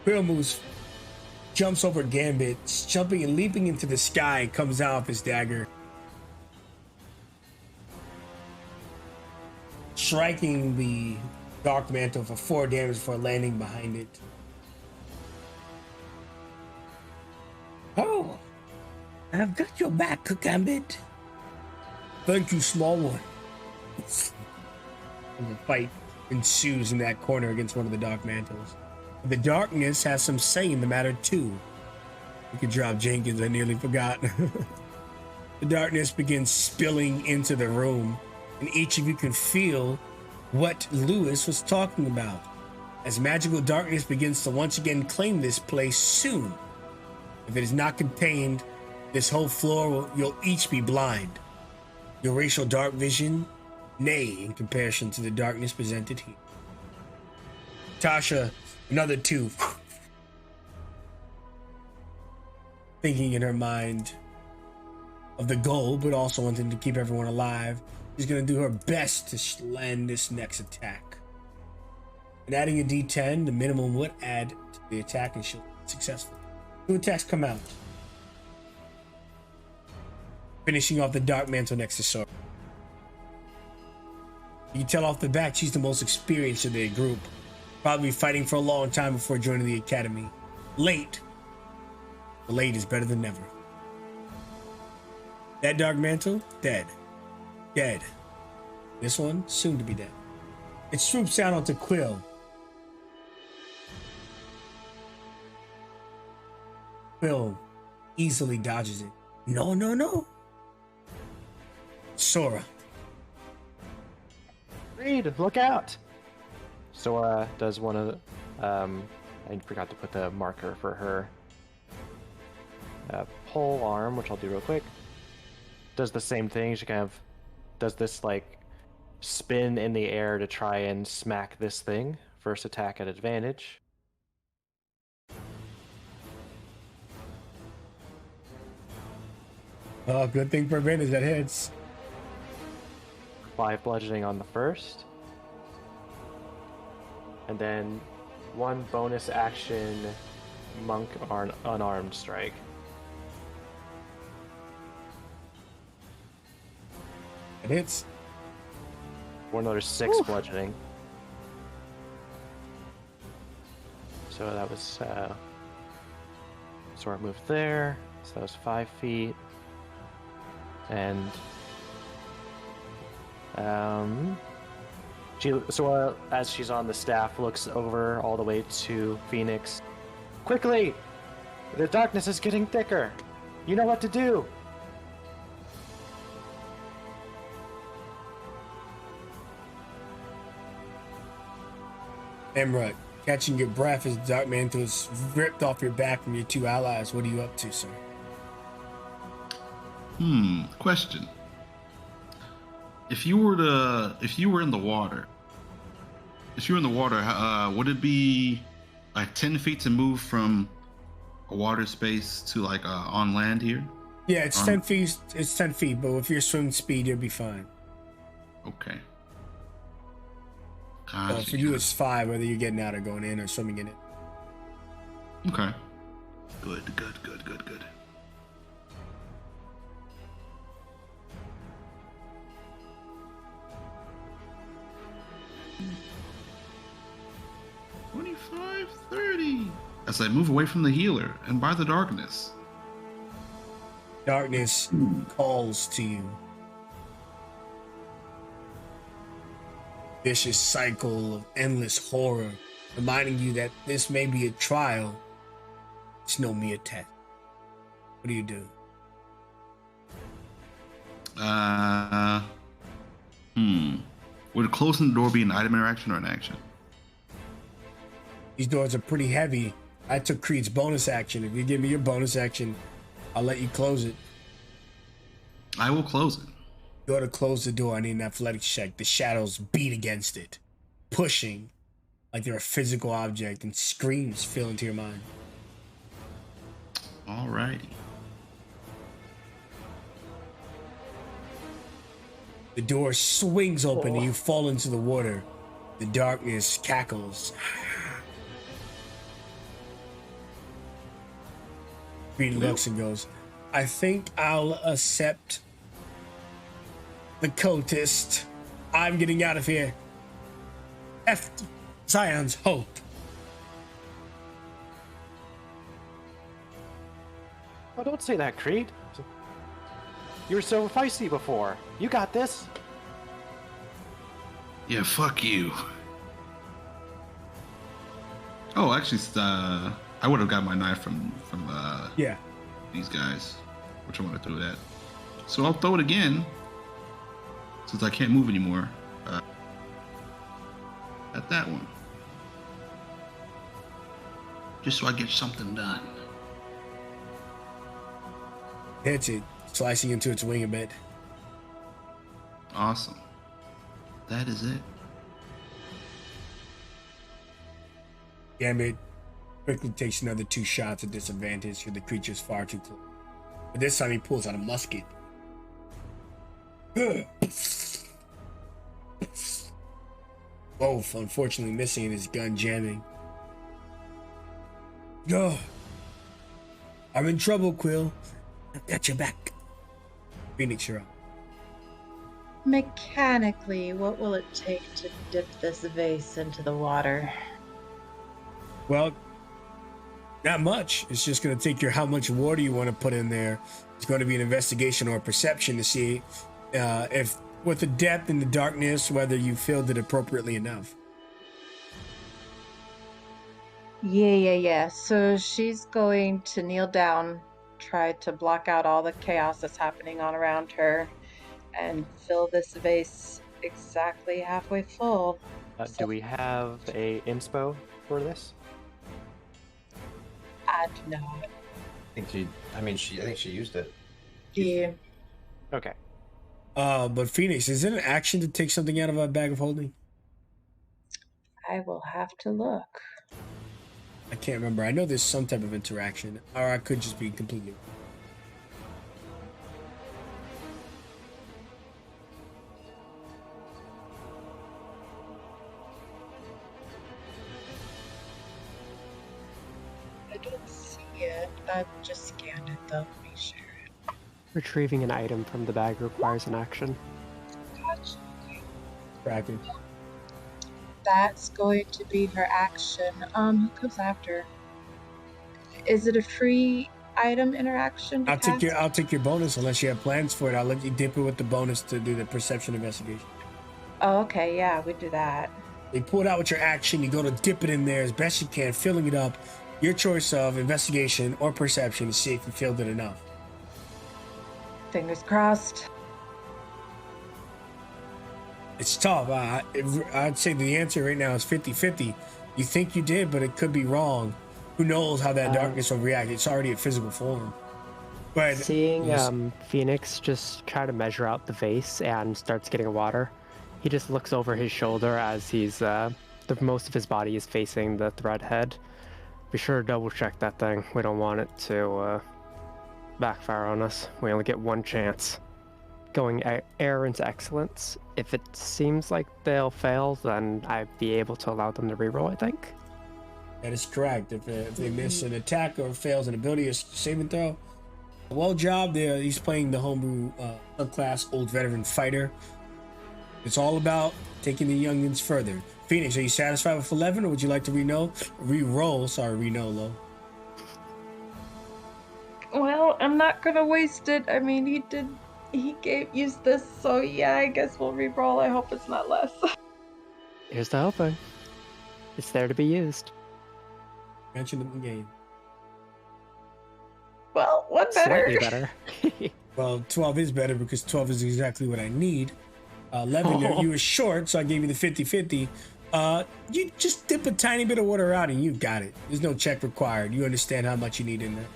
Speaker 4: Quill moves, jumps over Gambit, jumping and leaping into the sky, comes out with his dagger. Striking the Dark Mantle for 4 damage before landing behind it. Oh, I've got your back, Gambit. Thank you, small one. And the fight ensues in that corner against one of the Dark Mantles. The darkness has some say in the matter too. You could drop Jenkins, I nearly forgot. The darkness begins spilling into the room, and each of you can feel what Lewis was talking about. As magical darkness begins to once again claim this place soon. If it is not contained, this whole floor you'll each be blind. Your racial dark vision, nay in comparison to the darkness presented here. Tasha, another 2. Thinking in her mind of the goal, but also wanting to keep everyone alive, she's going to do her best to land this next attack. And adding a d10, the minimum would add to the attack, and she'll be successful. 2 attacks come out. Finishing off the Dark Mantle next to Sora. You can tell off the bat she's the most experienced of their group. Probably fighting for a long time before joining the academy. Late. But late is better than never. That Dark Mantle, dead. Dead. This one, soon to be dead. It swoops down onto Quill. Quill easily dodges it. No, no, no. Sora.
Speaker 5: Reed, look out! Sora does one of the, I forgot to put the marker for her pole arm, which I'll do real quick, does the same thing. She kind of does this like spin in the air to try and smack this thing. First attack at advantage.
Speaker 4: Oh, good thing for advantage that hits.
Speaker 5: 5 bludgeoning on the first. And then 1 bonus action monk or unarmed strike.
Speaker 4: It hits.
Speaker 5: For another 6 bludgeoning. So that was sword move there. So that was 5 feet. And as she's on the staff, looks over all the way to Phoenix. Quickly! The darkness is getting thicker. You know what to do.
Speaker 4: Emra, catching your breath as the Dark Mantle is ripped off your back from your 2 allies. What are you up to, sir?
Speaker 9: Question. If you were in the water, would it be like 10 feet to move from a water space to like on land here?
Speaker 4: Yeah, it's 10 feet. It's 10 feet, but with your swim speed, you'll be fine.
Speaker 9: Okay.
Speaker 4: For you, it's 5, whether you're getting out or going in or swimming in it.
Speaker 9: Okay. Good. 25, 30. As I move away from the healer and by the darkness.
Speaker 4: Darkness calls to you. Vicious cycle of endless horror, reminding you that this may be a trial. It's no mere test. What do you do?
Speaker 9: Would closing the door be an item interaction or an action?
Speaker 4: These doors are pretty heavy. I took Creed's bonus action. If you give me your bonus action, I'll let you close it.
Speaker 9: I will close it.
Speaker 4: In order to close the door, I need an athletics check. The shadows beat against it, pushing like they're a physical object, and screams fill into your mind.
Speaker 9: Alrighty.
Speaker 4: The door swings open and you fall into the water. The darkness cackles. Creed looks and goes, I think I'll accept the cultist. I'm getting out of here. F Zion's hope.
Speaker 5: Oh, don't say that, Creed. You were so feisty before. You got this.
Speaker 9: Yeah, fuck you. Oh, actually, I would have got my knife from these guys, which I want to throw that. So I'll throw it again, since I can't move anymore. At that one, just so I get something done.
Speaker 4: Hits it, slicing into its wing a bit.
Speaker 9: Awesome. That is it.
Speaker 4: Gambit quickly takes another 2 shots at disadvantage for the creature's far too close. But this time he pulls out a musket. Both unfortunately missing and his gun jamming. Oh, I'm in trouble, Quill. I've got your back. Phoenix, you're up.
Speaker 7: Mechanically, what will it take to dip this vase into the water?
Speaker 4: Well, not much. It's just going to take how much water you want to put in there. It's going to be an investigation or a perception to see if, with the depth and the darkness, whether you filled it appropriately enough.
Speaker 7: Yeah. So she's going to kneel down, try to block out all the chaos that's happening all around her, and fill this vase exactly halfway full.
Speaker 5: Do we have a inspo for this?
Speaker 7: I do not.
Speaker 3: I think she used it.
Speaker 7: Yeah.
Speaker 5: Okay.
Speaker 4: But Phoenix, is it an action to take something out of a bag of holding?
Speaker 7: I will have to look.
Speaker 4: I can't remember. I know there's some type of interaction, or I could just be completely.
Speaker 7: I don't see it. I just scanned it though. Let me share it.
Speaker 2: Retrieving an item from the bag requires an action.
Speaker 7: Gotcha.
Speaker 4: Tracking.
Speaker 7: That's going to be her action. Who comes after? Is it a free item interaction?
Speaker 4: I'll take your bonus unless you have plans for it. I'll let you dip it with the bonus to do the perception investigation.
Speaker 7: Oh, okay, yeah, we do that.
Speaker 4: You pull it out with your action. You go to dip it in there as best you can, filling it up. Your choice of investigation or perception to see if you filled it enough.
Speaker 7: Fingers crossed.
Speaker 4: It's tough. I'd say the answer right now is 50-50. You think you did, but it could be wrong. Who knows how that darkness will react? It's already a physical form. But
Speaker 2: seeing Phoenix just try to measure out the vase and starts getting water, he just looks over his shoulder as he's most of his body is facing the thread head. Be sure to double check that thing. We don't want it to backfire on us. We only get one chance. Going error into excellence. If it seems like they'll fail, then I'd be able to allow them to reroll, I think.
Speaker 4: That is correct. If they miss an attack or fails an ability or saving throw, well job there. He's playing the homebrew subclass Old Veteran Fighter. It's all about taking the youngins further. Phoenix, are you satisfied with 11, or would you like to re-roll? Sorry, Renolo.
Speaker 7: Well, I'm not gonna waste it. I mean, he used this, so yeah, I guess we'll re-roll. I hope it's not less.
Speaker 2: Here's the hoping. It's there to be used.
Speaker 4: Mention in the game.
Speaker 7: Well, what better?
Speaker 2: Slightly better.
Speaker 4: Well, 12 is better because 12 is exactly what I need. 11, you were short, so I gave you the 50-50. You just dip a tiny bit of water out and you got it. There's no check required. You understand how much you need in there.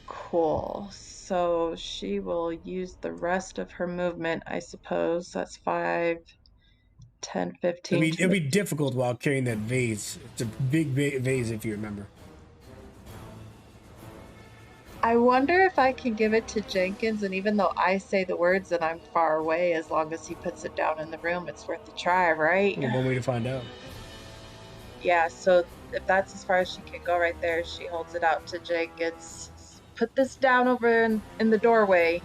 Speaker 7: Cool. So she will use the rest of her movement, I suppose. That's 5, 10, 15.
Speaker 4: It'll be difficult while carrying that vase. It's a big vase, if you remember.
Speaker 7: I wonder if I can give it to Jenkins, and even though I say the words and I'm far away, as long as he puts it down in the room, it's worth a try, right?
Speaker 4: Well, one way to find out.
Speaker 7: Yeah, so if that's as far as she can go right there, she holds it out to Jenkins. Put this down over in the doorway.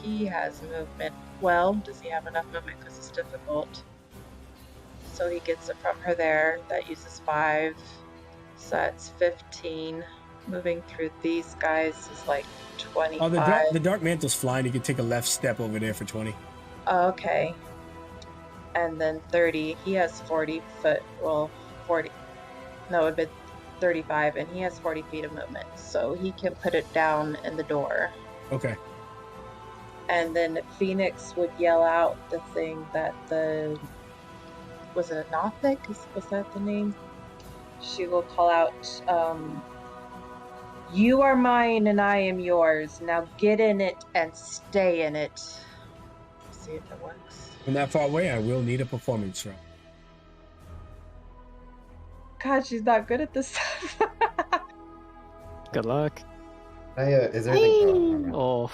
Speaker 7: He has movement. Well, does he have enough movement because it's difficult? So he gets it from her there. That uses 5. So that's 15. Moving through these guys is like 25.
Speaker 4: Oh, the dark mantle's flying. You can take a left step over there for 20.
Speaker 7: Okay. And then 30. He has 40 foot. Well, 40. No, it would be 35, and he has 40 feet of movement. So he can put it down in the door.
Speaker 4: Okay.
Speaker 7: And then Phoenix would yell out the thing that was it a Nothic? Was that the name? She will call out, you are mine and I am yours. Now get in it and stay in it. See if it works.
Speaker 4: From that far away, I will need a performance roll.
Speaker 7: God, she's not good at this.
Speaker 2: Good luck.
Speaker 3: Is there anything?
Speaker 2: Oh.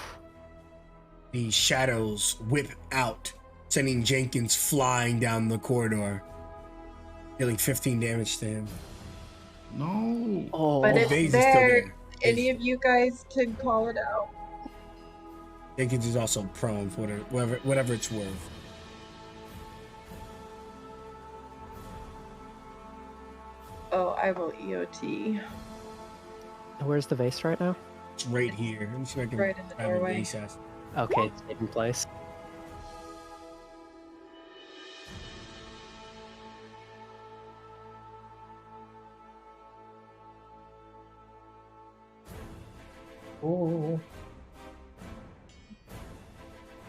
Speaker 4: The shadows whip out, sending Jenkins flying down the corridor, dealing 15 damage to him.
Speaker 9: No.
Speaker 2: Oh.
Speaker 7: But
Speaker 4: The
Speaker 7: it's
Speaker 4: vase is still
Speaker 7: there. Any of you guys can call it out.
Speaker 4: Jenkins is also prone for whatever it's worth.
Speaker 7: Oh, I will EOT.
Speaker 2: Where's the vase right now?
Speaker 4: It's right here. Let me see if I can
Speaker 7: Right in the
Speaker 4: find
Speaker 7: doorway.
Speaker 4: vase as-
Speaker 2: Okay, it's in place.
Speaker 3: Oh.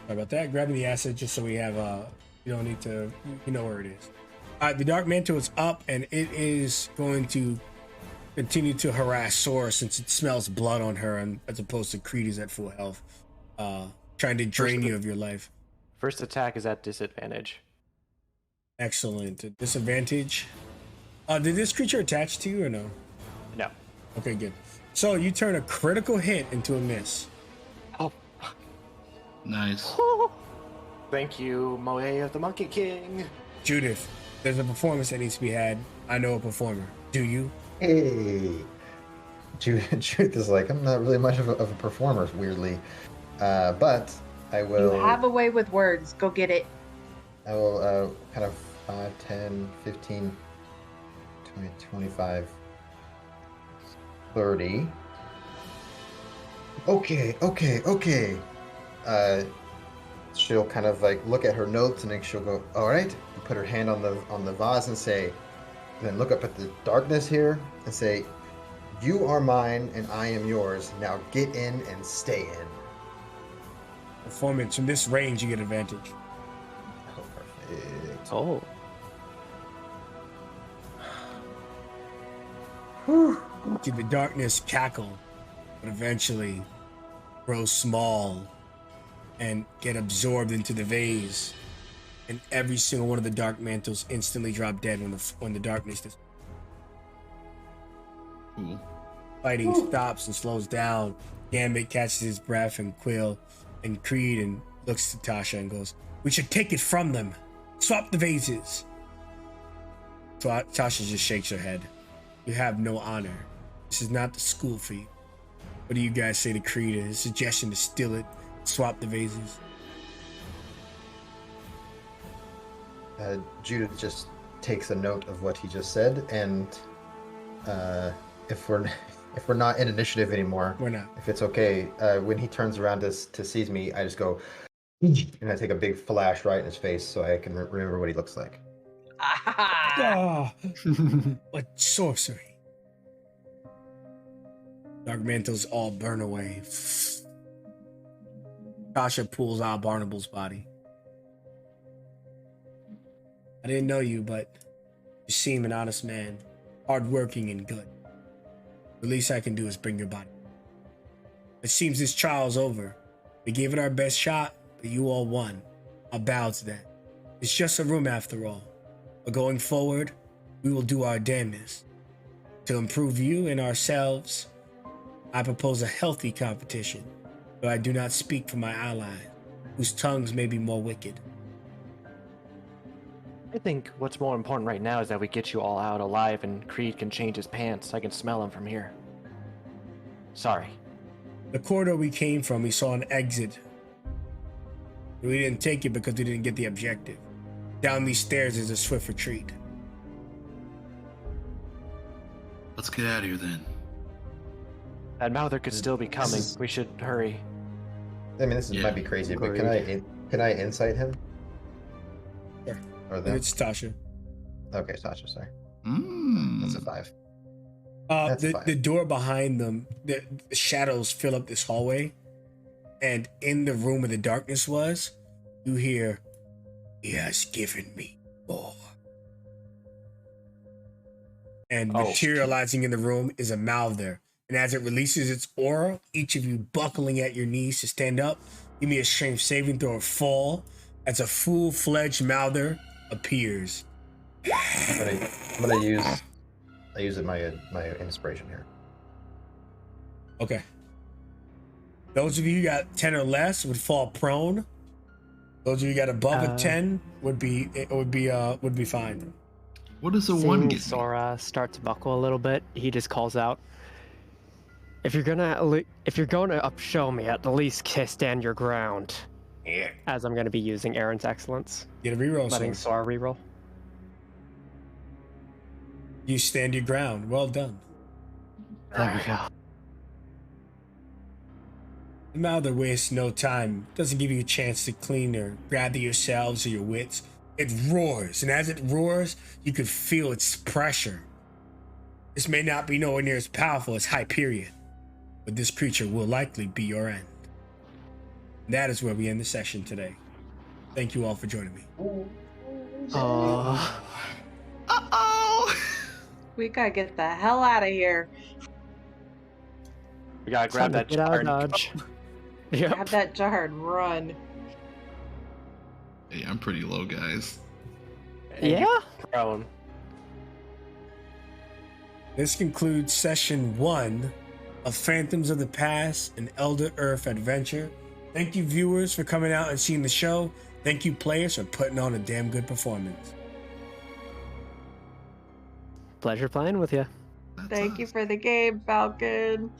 Speaker 4: Sorry about that. Grabbing the asset just so we have you don't need to, you know where it is. The dark mantle is up and it is going to continue to harass Sora since it smells blood on her, and as opposed to Creed is at full health, trying to drain you of your life.
Speaker 5: First attack is at disadvantage.
Speaker 4: Excellent. Disadvantage. Did this creature attach to you or no?
Speaker 5: No.
Speaker 4: Okay, good. So you turn a critical hit into a miss.
Speaker 5: Oh.
Speaker 9: Nice.
Speaker 5: Thank you, Moe of the Monkey King.
Speaker 4: Judith, there's a performance that needs to be had. I know a performer. Do you?
Speaker 3: Hey. Judith is like, I'm not really much of a performer, weirdly. But I will...
Speaker 7: You have a way with words. Go get it.
Speaker 3: I will kind of 5, 10, 15, 20, 25, 30. Okay. She'll kind of like look at her notes and then she'll go, all right, and put her hand on the vase and say, and then look up at the darkness here and say, you are mine and I am yours. Now get in and stay in.
Speaker 4: Performance from this range, you get advantage.
Speaker 3: Oh, perfect.
Speaker 2: Oh.
Speaker 4: See the darkness cackle, but eventually grow small and get absorbed into the vase, and every single one of the dark mantles instantly drop dead when the darkness is. Fighting stops and slows down. Gambit catches his breath, and Quill and Creed and looks to Tasha and goes, "We should take it from them. Swap the vases." So Tasha just shakes her head. You have no honor. This is not the school for you. What do you guys say to Creed? A suggestion to steal it, swap the vases?
Speaker 3: Judith just takes a note of what he just said, and if we're not in initiative anymore,
Speaker 4: We're not.
Speaker 3: If it's okay, when he turns around to sees me, I just go, and I take a big flash right in his face so I can remember what he looks like.
Speaker 4: Ah, what sorcery! Dark mantles all burn away. Tasha pulls out Barnable's body. I didn't know you, but you seem an honest man, hardworking and good. The least I can do is bring your body. It seems this trial's over. We gave it our best shot, but you all won. I'll bow to that. It's just a room after all. But going forward, we will do our damnedest. To improve you and ourselves, I propose a healthy competition, though I do not speak for my allies, whose tongues may be more wicked.
Speaker 5: I think what's more important right now is that we get you all out alive and Creed can change his pants. I can smell him from here. Sorry.
Speaker 4: The corridor we came from, we saw an exit. We didn't take it because we didn't get the objective. Down these stairs is a swift retreat.
Speaker 9: Let's get out of here then.
Speaker 5: That Mouther could still be coming. We should hurry.
Speaker 3: I mean, this might be crazy, but can I insight him?
Speaker 4: Sure.
Speaker 3: Or them?
Speaker 4: It's Tasha.
Speaker 3: Okay, Tasha, sorry. That's a 5.
Speaker 4: The door behind them, the shadows fill up this hallway, and in the room where the darkness was, you hear, "He has given me more." And materializing in the room is a Mouther. And as it releases its aura, each of you buckling at your knees to stand up, give me a strength saving throw or fall as a full-fledged Mouther appears.
Speaker 3: I'm gonna use my inspiration here.
Speaker 4: Okay. Those of you who got 10 or less would fall prone. Those of you who got above a 10 would be fine.
Speaker 9: What does the one get?
Speaker 2: Sora start to buckle a little bit. He just calls out, If you're gonna show me, at the least stand your ground."
Speaker 4: Yeah.
Speaker 2: As I'm gonna be using Aaron's excellence.
Speaker 4: Get a reroll.
Speaker 2: Letting Sora reroll.
Speaker 4: You stand your ground. Well done.
Speaker 2: There we go.
Speaker 4: The Mouther wastes no time. Doesn't give you a chance to clean or gather yourselves or your wits. It roars, and as it roars, you can feel its pressure. This may not be nowhere near as powerful as Hyperion, but this creature will likely be your end. And that is where we end the session today. Thank you all for joining me.
Speaker 5: Oh.
Speaker 9: Uh-oh!
Speaker 7: We gotta get the hell out of here.
Speaker 5: We gotta grab that
Speaker 2: Get out
Speaker 5: jar
Speaker 2: of
Speaker 5: and
Speaker 2: Dodge.
Speaker 7: Grab
Speaker 2: Yep.
Speaker 7: that jar and run.
Speaker 9: Hey, I'm pretty low, guys.
Speaker 2: Yeah?
Speaker 5: prone.
Speaker 4: This concludes session 1 of Phantoms of the Past and Elda Aerth Adventure. Thank you, viewers, for coming out and seeing the show. Thank you, players, for putting on a damn good performance.
Speaker 2: Pleasure playing with you.
Speaker 7: Thank you for the game, Falcon.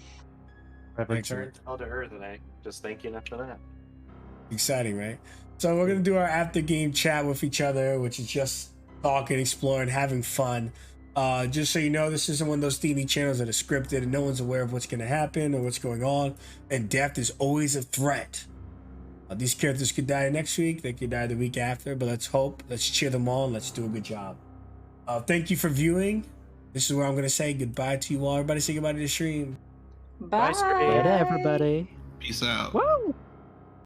Speaker 5: I've
Speaker 4: Thanks,
Speaker 5: returned to Elda Aerth, and I just thank you enough for that.
Speaker 4: Exciting, right? So we're gonna do our after game chat with each other, which is just talking, exploring, having fun. Just so you know, this isn't one of those D&D channels that are scripted and no one's aware of what's gonna happen or what's going on. And death is always a threat. These characters could die next week, they could die the week after, but let's hope, let's cheer them on, let's do a good job. Thank you for viewing. This is where I'm gonna say goodbye to you all. Everybody say goodbye to the stream.
Speaker 7: Bye.
Speaker 2: Later, everybody.
Speaker 9: Peace out.
Speaker 2: Woo!